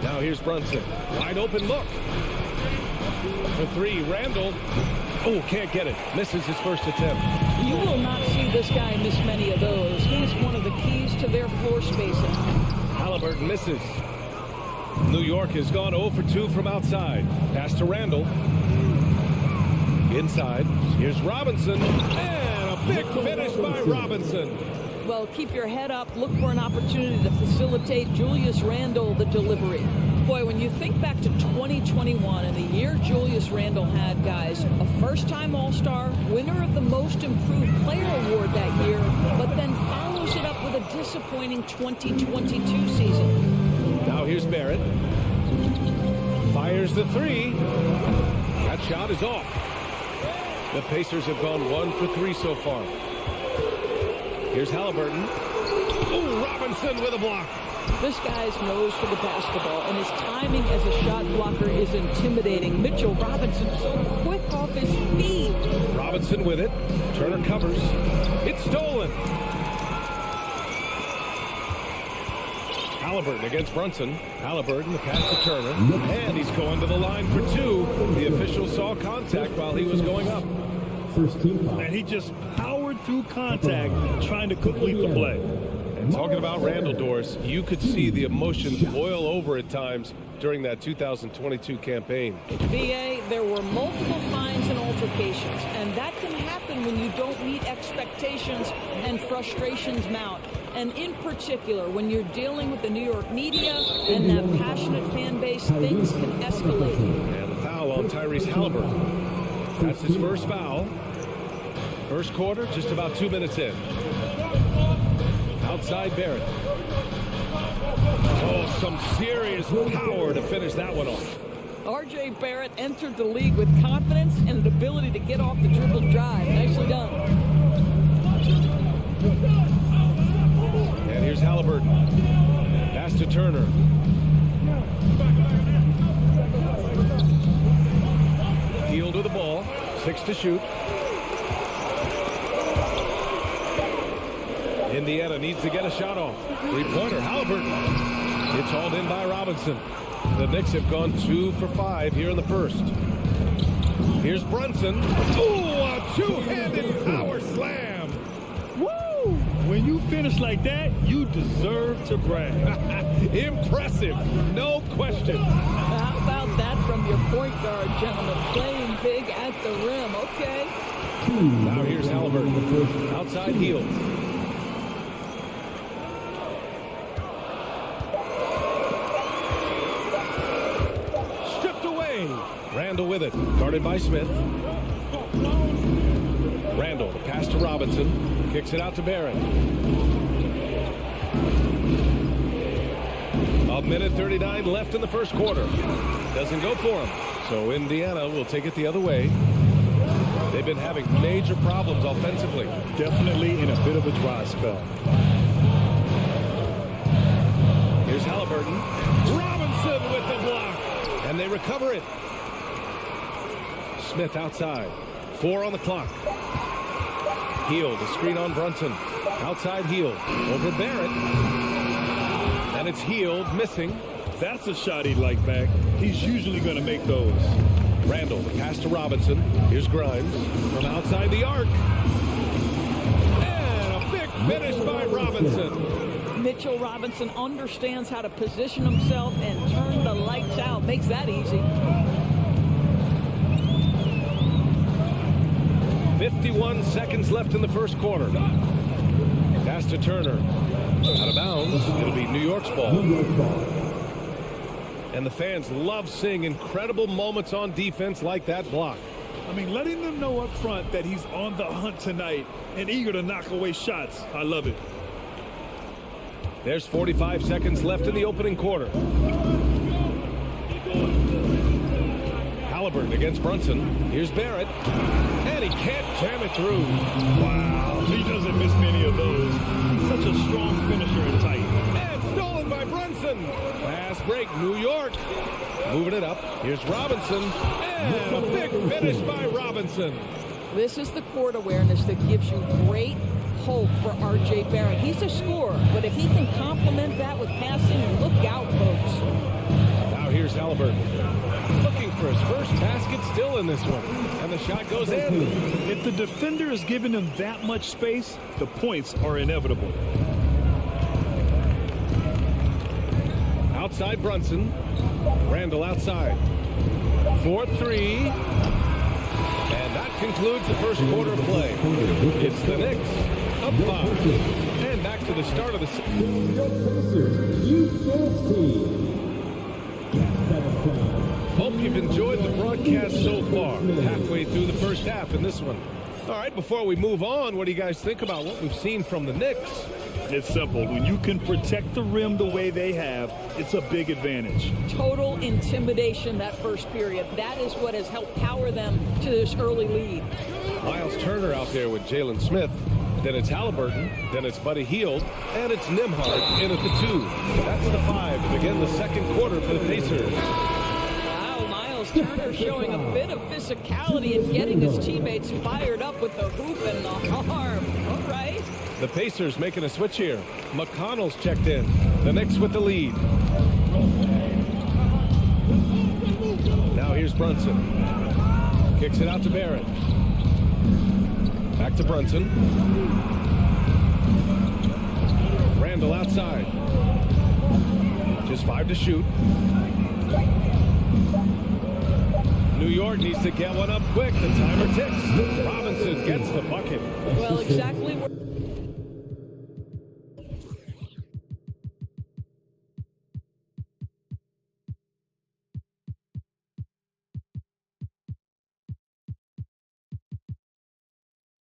Now here's Brunson. Wide open look. For three, Randall. Oh, can't get it. Misses his first attempt. You will not see this guy miss many of those. He's one of the keys to their floor spacing. Halliburton misses. New York has gone 0 for 2 from outside. Pass to Randall. Inside. Here's Robinson. And a big finish by Robinson. Well, keep your head up. Look for an opportunity to facilitate Julius Randle the delivery. Boy, when you think back to 2021 and the year Julius Randle had, guys, a first-time All-Star, winner of the Most Improved Player Award that year, but then follows it up with a disappointing 2022 season. Now here's Barrett. Fires the three. That shot is off. The Pacers have gone 1 for 3 so far. Here's Halliburton. Oh, Robinson with a block. This guy's nose for the basketball, and his timing as a shot blocker is intimidating. Mitchell Robinson so quick off his feet. Robinson with it. Turner covers. It's stolen. Halliburton against Brunson. Halliburton, the pass to Turner. And he's going to the line for 2. The official saw contact while he was going up. First team foul. And he just powered through contact, trying to complete the play. And talking about Randall, Doris, you could see the emotions boil over at times during that 2022 campaign. VA, there were multiple fines and altercations, and that can happen when you don't meet expectations and frustrations mount. And in particular, when you're dealing with the New York media and that passionate fan base, things can escalate. And the foul on Tyrese Halliburton. That's his first foul. First quarter, just about 2 minutes in. Outside Barrett. Oh, some serious power to finish that one off. R.J. Barrett entered the league with confidence and an ability to get off the dribble drive. Nicely done. And here's Halliburton. Pass to Turner. Hield with the ball. 6 to shoot. Indiana needs to get a shot off. Three-pointer, Halliburton. It's hauled in by Robinson. The Knicks have gone 2 for 5 here in the first. Here's Brunson. Ooh, a two-handed power slam. Woo! When you finish like that, you deserve to brag. Impressive, no question. How about that from your point guard, gentlemen? Playing big at the rim. Okay. Now here's Halliburton. Outside heel. Randall with it, guarded by Smith. Randall, the pass to Robinson, kicks it out to Barrett. A minute 39 left in the first quarter. Doesn't go for him, so Indiana will take it the other way. They've been having major problems offensively. Definitely in a bit of a dry spell. Here's Halliburton. Robinson with the block, and they recover it. Smith outside. 4 on the clock. Hield, the screen on Brunson. Outside Hield. Over Barrett. And it's Hield missing. That's a shot he'd like back. He's usually going to make those. Randall, the pass to Robinson. Here's Grimes from outside the arc. And a big finish by Robinson. Mitchell Robinson understands how to position himself and turn the lights out. Makes that easy. 51 seconds left in the first quarter. Pass to Turner. Out of bounds. It'll be New York's ball. And the fans love seeing incredible moments on defense like that block. I mean, letting them know up front that he's on the hunt tonight and eager to knock away shots. I love it. There's 45 seconds left in the opening quarter. Halliburton against Brunson. Here's Barrett. And he can't jam it through. Wow, he doesn't miss many of those. Such a strong finisher and tight. And stolen by Fast break, New York. Moving it up. Here's Robinson. And a big finish by Robinson. This is the court awareness that gives you great hope for R.J. Barrett. He's a scorer, but if he can complement that with passing, look out, folks. Now here's Halliburton. Looking for his first basket still in this one. And the shot goes in. If the defender is giving him that much space, the points are inevitable. Outside Brunson. Randall outside. 4-3. And that concludes the first quarter of play. It's the Knicks up 5. And back to the start of the Hope you've enjoyed the broadcast so far. Halfway through the first half in this one. All right, before we move on, what do you guys think about what we've seen from the Knicks? It's simple. When you can protect the rim the way they have, it's a big advantage. Total intimidation that first period. That is what has helped power them to this early lead. Miles Turner out there with Jalen Smith. Then it's Halliburton. Then it's Buddy Hield. And it's Nembhard in at the 2. That's the 5 to begin the second quarter for the Pacers. Wow, Miles Turner showing a bit of physicality and getting his teammates fired up with the hoop and the arm. All right. The Pacers making a switch here. McConnell's checked in. The Knicks with the lead. Now here's Brunson. Kicks it out to Barrett. Back to Brunson. Randall outside. Just 5 to shoot. New York needs to get one up quick. The timer ticks. Robinson gets the bucket. Well, exactly where...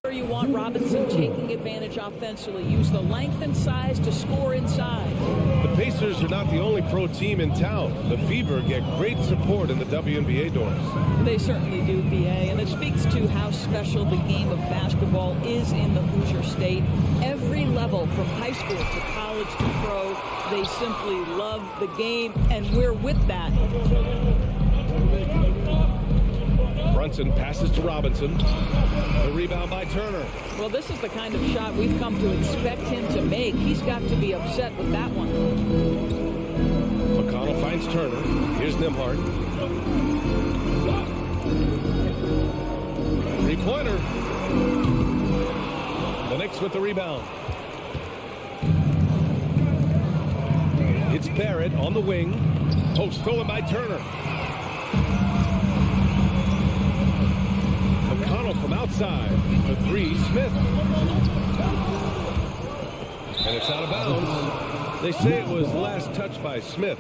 you want Robinson taking advantage offensively. Use the length and size to score inside. The Pacers are not the only pro team in town. The Fever get great support in the WNBA doors. They certainly do, BA, and it speaks to how special the game of basketball is in the Hoosier State. Every level, from high school to college to pro, they simply love the game, and we're with that. Brunson passes to Robinson. The rebound by Turner. Well, this is the kind of shot we've come to expect him to make. He's got to be upset with that one. McConnell finds Turner. Here's Nembhard. Three-pointer. The Knicks with the rebound. It's Barrett on the wing. Oh, stolen by Turner. From outside, the 3, Smith. And it's out of bounds. They say it was last touched by Smith.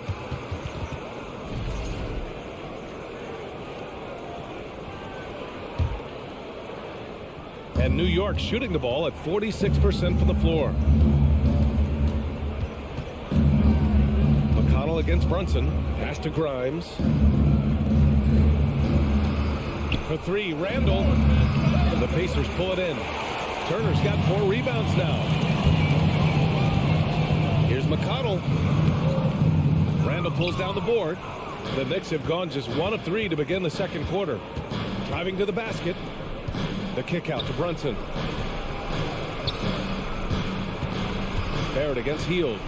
And New York shooting the ball at 46% from the floor. McConnell against Brunson. Pass to Grimes. For 3, Randall. The Pacers pull it in. Turner's got 4 rebounds now. Here's McConnell. Randall pulls down the board. The Knicks have gone just 1 of 3 to begin the second quarter. Driving to the basket. The kick out to Brunson. Barrett against Hield.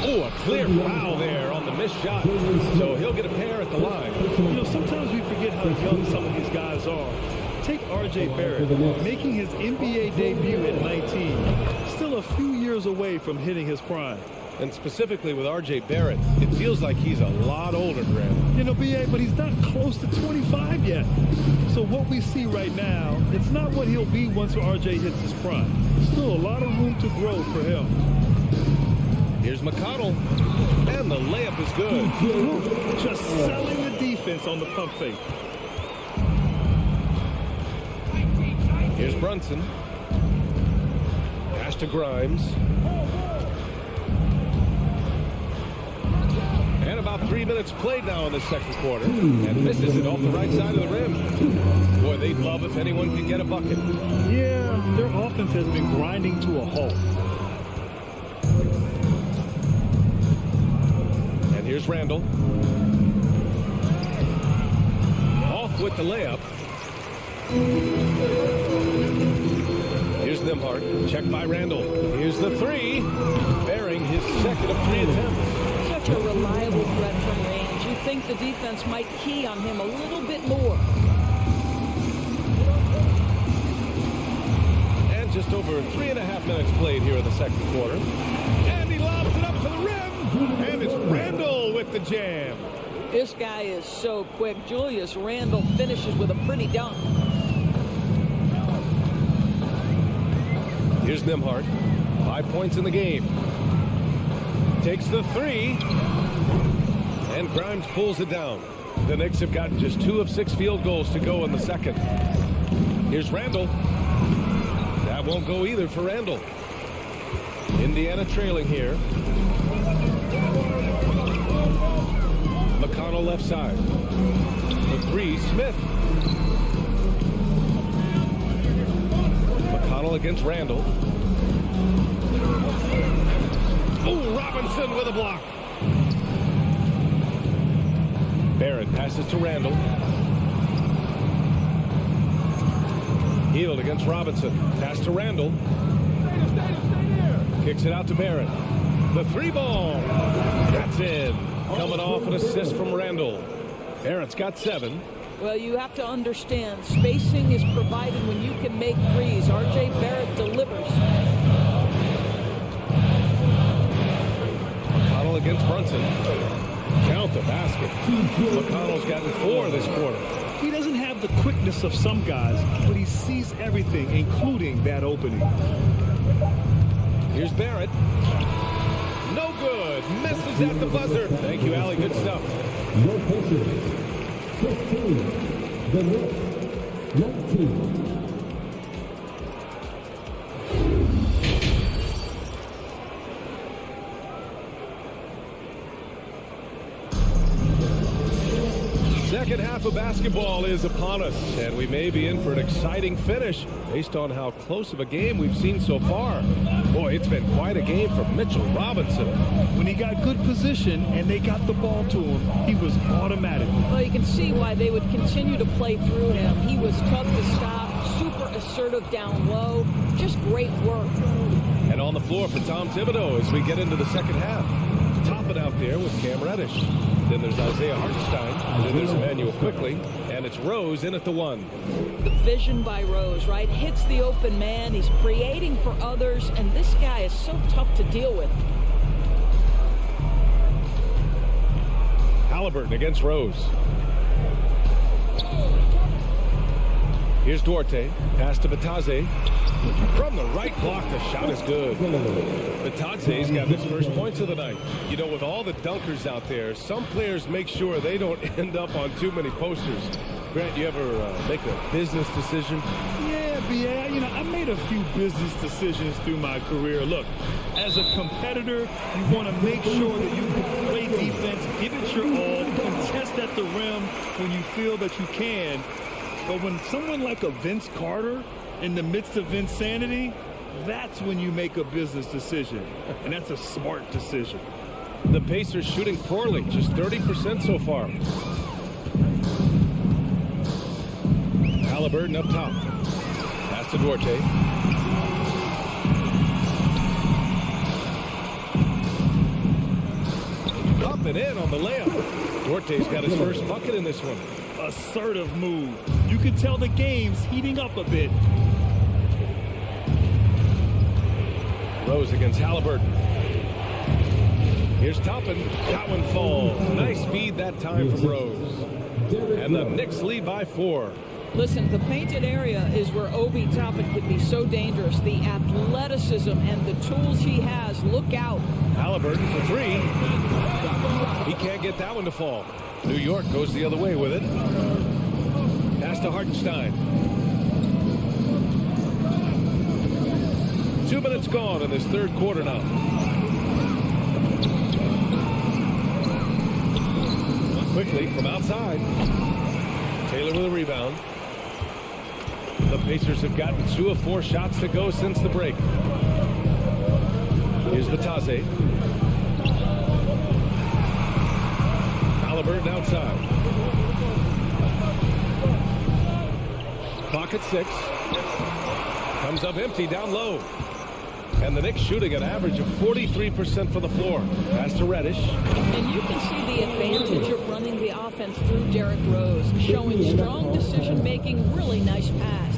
Oh, a clear foul there on the missed shot. So he'll get a pair at the line. You know, sometimes we forget how young some of these guys are. Take R.J. Barrett, making his NBA debut at 19. Still a few years away from hitting his prime. And specifically with R.J. Barrett, it feels like he's a lot older, Graham. You know, B.A., but he's not close to 25 yet. So what we see right now, it's not what he'll be once R.J. hits his prime. Still a lot of room to grow for him. Here's McConnell, and the layup is good. Just selling the defense on the pump fake. Here's Brunson. Pass to Grimes. And about 3 minutes played now in the second quarter. And misses it off the right side of the rim. Boy, they'd love if anyone could get a bucket. Yeah, their offense has been grinding to a halt. Here's Randall. Off with the layup. Here's Nembhard. Check by Randall. Here's the three. Bearing his second of 3 attempts. Such a reliable threat from range. You think the defense might key on him a little bit more. And just over 3.5 minutes played here in the second quarter. And he lobs it up to the rim. And it's Randall with the jam. This guy is so quick. Julius Randle finishes with a pretty dunk. Here's Nembhard. 5 points in the game. Takes the three. And Grimes pulls it down. The Knicks have gotten just 2 of 6 field goals to go in the second. Here's Randall. That won't go either for Randall. Indiana trailing here. McConnell left side. The three, Smith. McConnell against Randall. Oh, Robinson with a block. Barrett passes to Randall. Healed against Robinson. Pass to Randall. Kicks it out to Barrett. The three ball. That's in. Coming off an assist from Randall. Barrett's got 7. Well, you have to understand, spacing is provided when you can make threes. R.J. Barrett delivers. McConnell against Brunson. Count the basket. McConnell's gotten 4 this quarter. He doesn't have the quickness of some guys, but he sees everything, including that opening. Here's Barrett. No good. Misses at the buzzer. Thank you, Allie. Good stuff. No Pacers. 15. The Knicks. 19. Second half of basketball is upon us, and we may be in for an exciting finish based on how close of a game we've seen so far. Boy, it's been quite a game for Mitchell Robinson. When he got good position and they got the ball to him, he was automatic. Well, you can see why they would continue to play through him. He was tough to stop, super assertive down low, just great work. And on the floor for Tom Thibodeau as we get into the second half. Top it out there with Cam Reddish. Then there's Isaiah Hartenstein. Then there's Emmanuel Quickly. And it's Rose in at the 1. The vision by Rose, right? Hits the open man. He's creating for others. And this guy is so tough to deal with. Halliburton against Rose. Here's Duarte. Pass to Batadze. From the right block, the shot is good. Batadze's got his first points of the night. You know, with all the dunkers out there, some players make sure they don't end up on too many posters. Grant, you ever make a business decision? Yeah, you know, I made a few business decisions through my career. Look, as a competitor, you want to make sure that you can play defense, give it your all, contest at the rim when you feel that you can. But when someone like a Vince Carter in the midst of insanity, that's when you make a business decision. And that's a smart decision. The Pacers shooting poorly, just 30% so far. Halliburton up top. Pass to Duarte. Up and in on the layup. Duarte's got his first bucket in this one. Assertive move. You can tell the game's heating up a bit. Rose against Halliburton. Here's Toppin. That one falls. Nice feed that time from Rose. And the Knicks lead by 4. Listen, the painted area is where Obi Toppin can be so dangerous. The athleticism and the tools he has. Look out. Halliburton for 3. He can't get that one to fall. New York goes the other way with it. Pass to Hartenstein. 2 minutes gone in this third quarter now. Quickly from outside. Taylor with a rebound. The Pacers have gotten 2 of 4 shots to go since the break. Here's Batadze. Halliburton outside. Clock at 6. Comes up empty down low. And the Knicks shooting an average of 43% for the floor. Pass to Reddish. And you can see the advantage of running the offense through Derrick Rose, showing strong decision-making, really nice pass.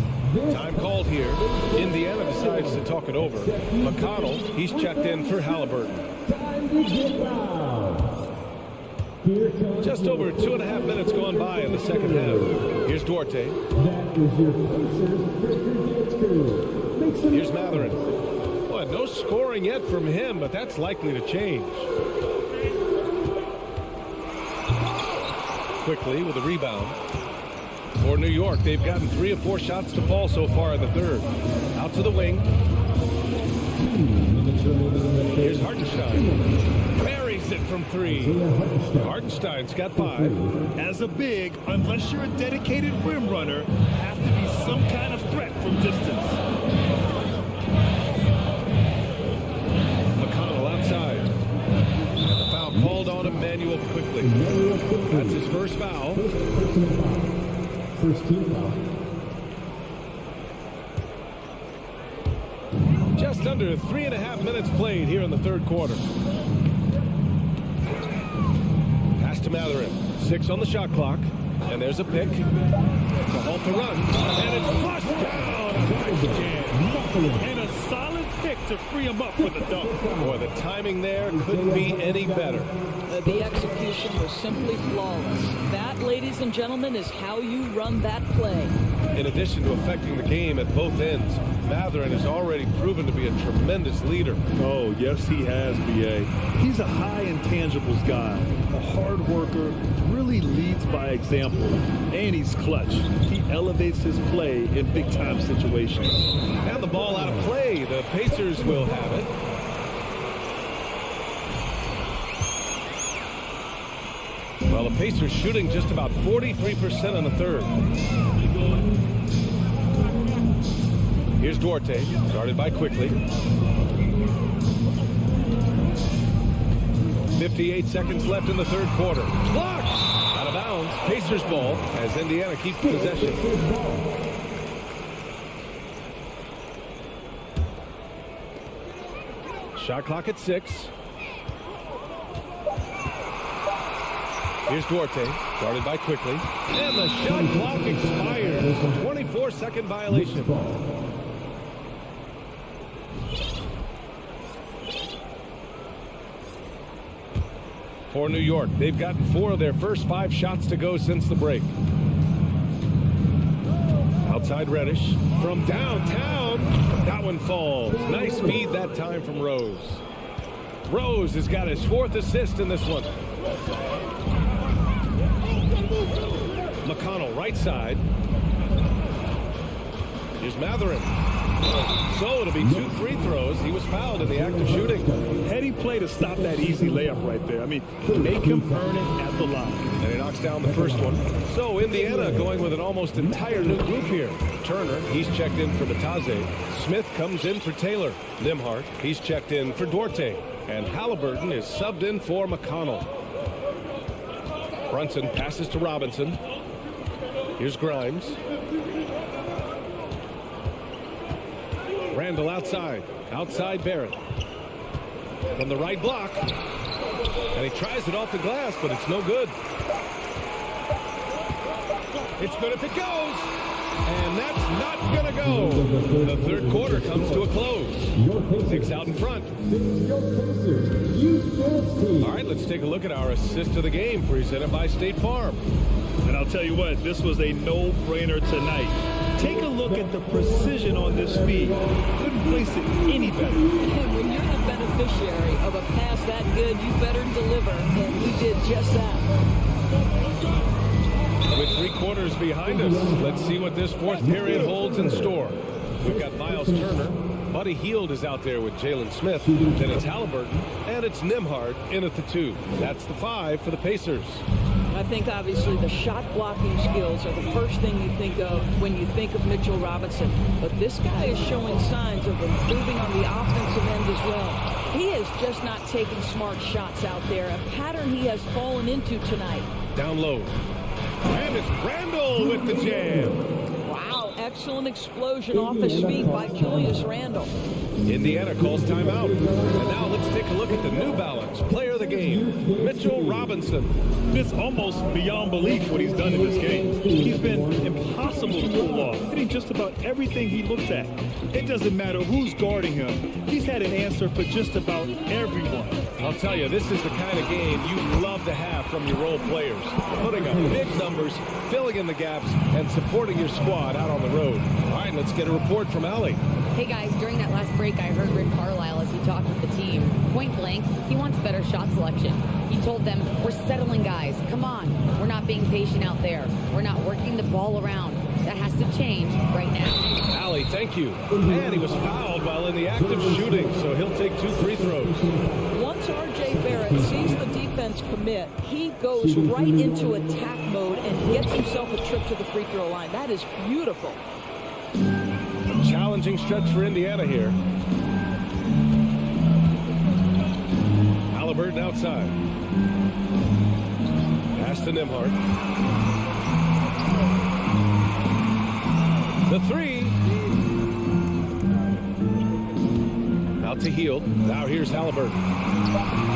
Time called here. Indiana decides to talk it over. McConnell, he's checked in for Halliburton. Just over 2.5 minutes gone by in the second half. Here's Duarte. Here's Matherin. Boy, no scoring yet from him, but that's likely to change. Quickly with a rebound. For New York, they've gotten 3 of 4 shots to fall so far in the third. Out to the wing. Here's Hartenstein. Buries it from 3. Hartenstein's got 5. As a big, unless you're a dedicated rim runner, have to be some kind of threat from distance. McConnell outside. And the foul called on Emmanuel quickly. That's his first foul. First team foul. Just under 3.5 minutes played here in the third quarter. Pass to Matherin. 6 on the shot clock. And there's a pick. It's a halt to run. And it's flushed down. Nice jam. And a solid pick to free him up for the dunk. Boy, the timing there couldn't be any better. The execution was simply flawless. That, ladies and gentlemen, is how you run that play. In addition to affecting the game at both ends, Matherin has already proven to be a tremendous leader. Oh, yes, he has, B.A. He's a high intangibles guy, a hard worker, really leads by example, and he's clutch. He elevates his play in big-time situations. And the ball out of play. The Pacers will have it. Well, the Pacers shooting just about 43% in the third. Here's Duarte, started by quickly. 58 seconds left in the third quarter. Blocked! Out of bounds. Pacers ball as Indiana keeps possession. Shot clock at 6. Here's Duarte, guarded by quickly. And the shot clock expires. 24-second violation. For New York, they've gotten 4 of their first 5 shots to go since the break. Outside Reddish from downtown. That one falls. Nice feed that time from Rose. Rose has got his 4th assist in this one. McConnell right side. Here's Matherin. So it'll be 2 free throws. He was fouled in the act of shooting. Heady play to stop that easy layup right there. I mean, make him earn it at the line. And he knocks down the first one. So Indiana going with an almost entire new group here. Turner, he's checked in for Bataze. Smith comes in for Taylor. Nimhart, he's checked in for Duarte. And Halliburton is subbed in for McConnell. Brunson passes to Robinson. Here's Grimes. Randall outside. Outside Barrett. From the right block. And he tries it off the glass, but it's no good. It's good if it goes. And that's not going to go. The third quarter comes to a close. 6 out in front. All right, let's take a look at our assist of the game presented by State Farm. And I'll tell you what, this was a no-brainer tonight. Take a look at the precision on this feed. Couldn't place it any better. And when you're the beneficiary of a pass that good, you better deliver. And he did just that. With 3 quarters behind us, let's see what this fourth period holds in store. We've got Miles Turner. Buddy Hield is out there with Jalen Smith. Then it's Halliburton. And it's Nimhart in at the 2. That's the 5 for the Pacers. I think obviously the shot blocking skills are the first thing you think of when you think of Mitchell Robinson. But this guy is showing signs of improving on the offensive end as well. He has is just not taking smart shots out there, a pattern he has fallen into tonight. Down low. And it's Randall with the jam. Wow, excellent explosion off his feet by Julius Randle. Indiana calls timeout. And now let's take a look at the New Balance player of the game, Mitchell Robinson. It's almost beyond belief what he's done in this game. He's been impossible to pull off, hitting just about everything he looks at. It doesn't matter who's guarding him. He's had an answer for just about everyone. I'll tell you, this is the kind of game you love to have from your role players. Putting up big numbers, filling in the gaps, and supporting your squad out on the road. All right, let's get a report from Allie. Hey guys, during that last break, I heard Rick Carlisle as he talked with the team. Point blank, he wants better shot selection. He told them, we're settling guys. Come on. We're not being patient out there. We're not working the ball around. That has to change right now. Allie, thank you. And he was fouled while in the act of shooting, so he'll take 2 free throws. Once R.J. Barrett sees the defense commit, he goes right into attack mode and gets himself a trip to the free throw line. That is beautiful. Challenging stretch for Indiana here. Halliburton outside. Pass to Nembhard. The three. Out to Hield. Now here's Halliburton.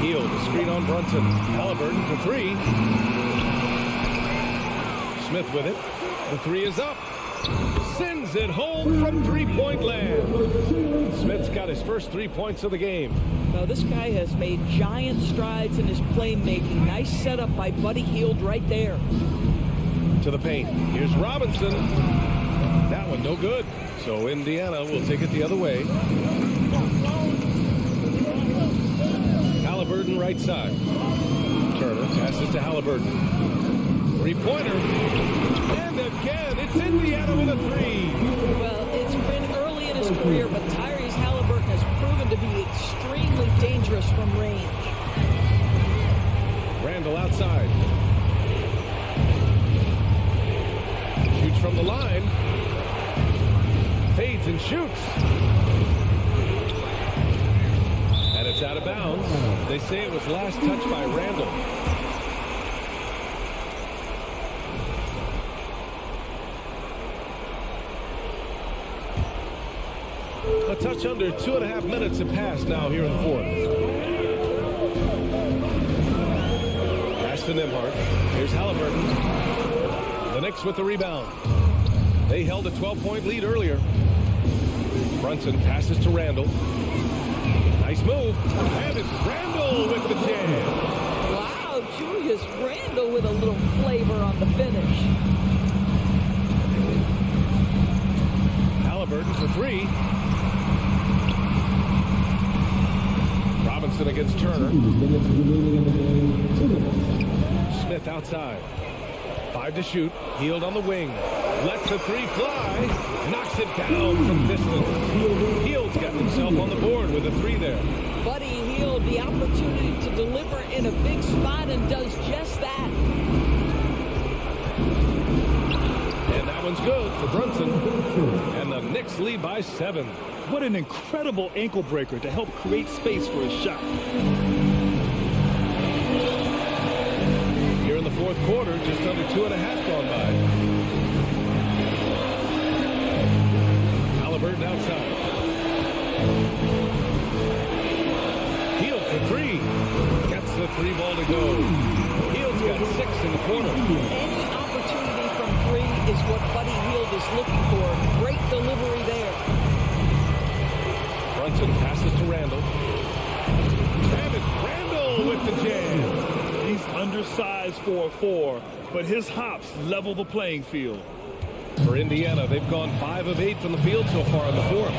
Hield, the screen on Brunson. Halliburton for 3. Smith with it. The 3 is up. Sends it home from three-point land. Smith's got his first 3 points of the game. Now, this guy has made giant strides in his playmaking. Nice setup by Buddy Hield right there. To the paint. Here's Robinson. That one no good. So Indiana will take it the other way. Halliburton right side. Turner passes to Halliburton. Three-pointer. And again, it's Indiana with a 3. Well, it's been early in his career, but Tyrese Halliburton has proven to be extremely dangerous from range. Randall outside. Shoots from the line. Fades and shoots. And it's out of bounds. They say it was last touched by Randall. A touch under 2.5 minutes have passed now here in the fourth. Pass to Nembhard. Here's Halliburton. The Knicks with the rebound. They held a 12-point lead earlier. Brunson passes to Randall. Nice move. And it's Randall with the jam. Wow, Julius Randall with a little flavor on the finish. Halliburton for 3. Robinson against Turner. Smith outside. 5 to shoot. Hield on the wing. Lets the 3 fly. Knocks it down from distance. Hield's got himself on the board with a 3 there. Buddy Hield, the opportunity to deliver in a big spot, and does just that. And that one's good for Brunson. And the Knicks lead by 7. What an incredible ankle breaker to help create space for his shot. Here in the fourth quarter, just under 2.5 gone by. Halliburton outside. Hield for 3. Gets the 3 ball to go. Hield's got 6 in the corner. Any opportunity from 3 is what Buddy Hield is looking for. Great delivery there. Brunson passes to Randall. And it's Randall with the jam. He's undersized for a 4, but his hops level the playing field. For Indiana, they've gone 5 of 8 from the field so far in the fourth.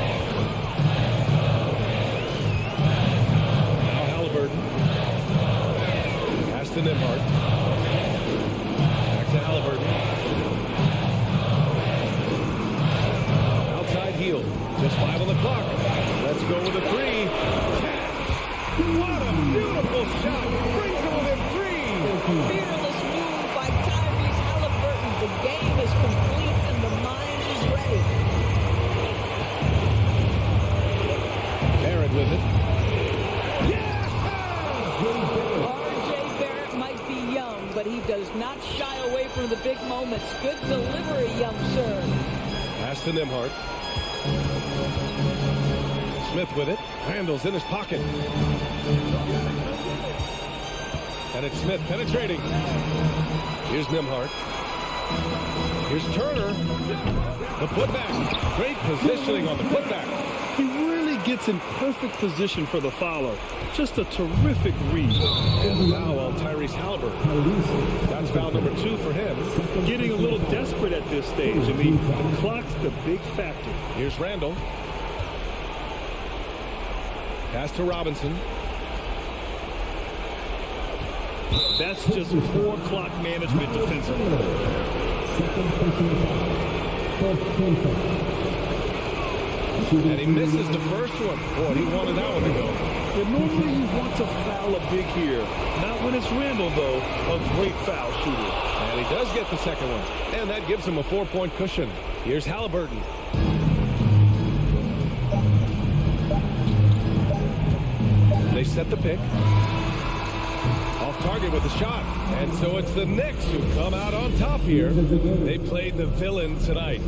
Now Halliburton. Pass to Nembhard. Back to Halliburton. Outside Hield. Just 5 on the clock. Let's go with a 3. What a beautiful shot. Brings it within 3. Fearless move by Tyrese Halliburton. The game is complete and the mind is ready. Barrett with it. Yes! but he does not shy away from the big moments. Good delivery, young sir. Pass to Nembhard. Smith with it. Randall's in his pocket. And it's Smith penetrating. Here's Nembhard. Here's Turner. The putback. Great positioning on the putback. He really gets in perfect position for the follow. Just a terrific read. And foul on Tyrese Halliburton. That's foul number 2 for him. Getting a little desperate at this stage. I mean, the clock's the big factor. Here's Randall. Pass to Robinson. That's just poor clock management defensively. And he misses the first one. Boy, he wanted that one to go. And normally you want to foul a big here. Not when it's Randall, though. A great foul shooter. And he does get the second one. And that gives him a 4-point cushion. Here's Halliburton. They set the pick. Off target with the shot. And so it's the Knicks who come out on top here. They played the villain tonight.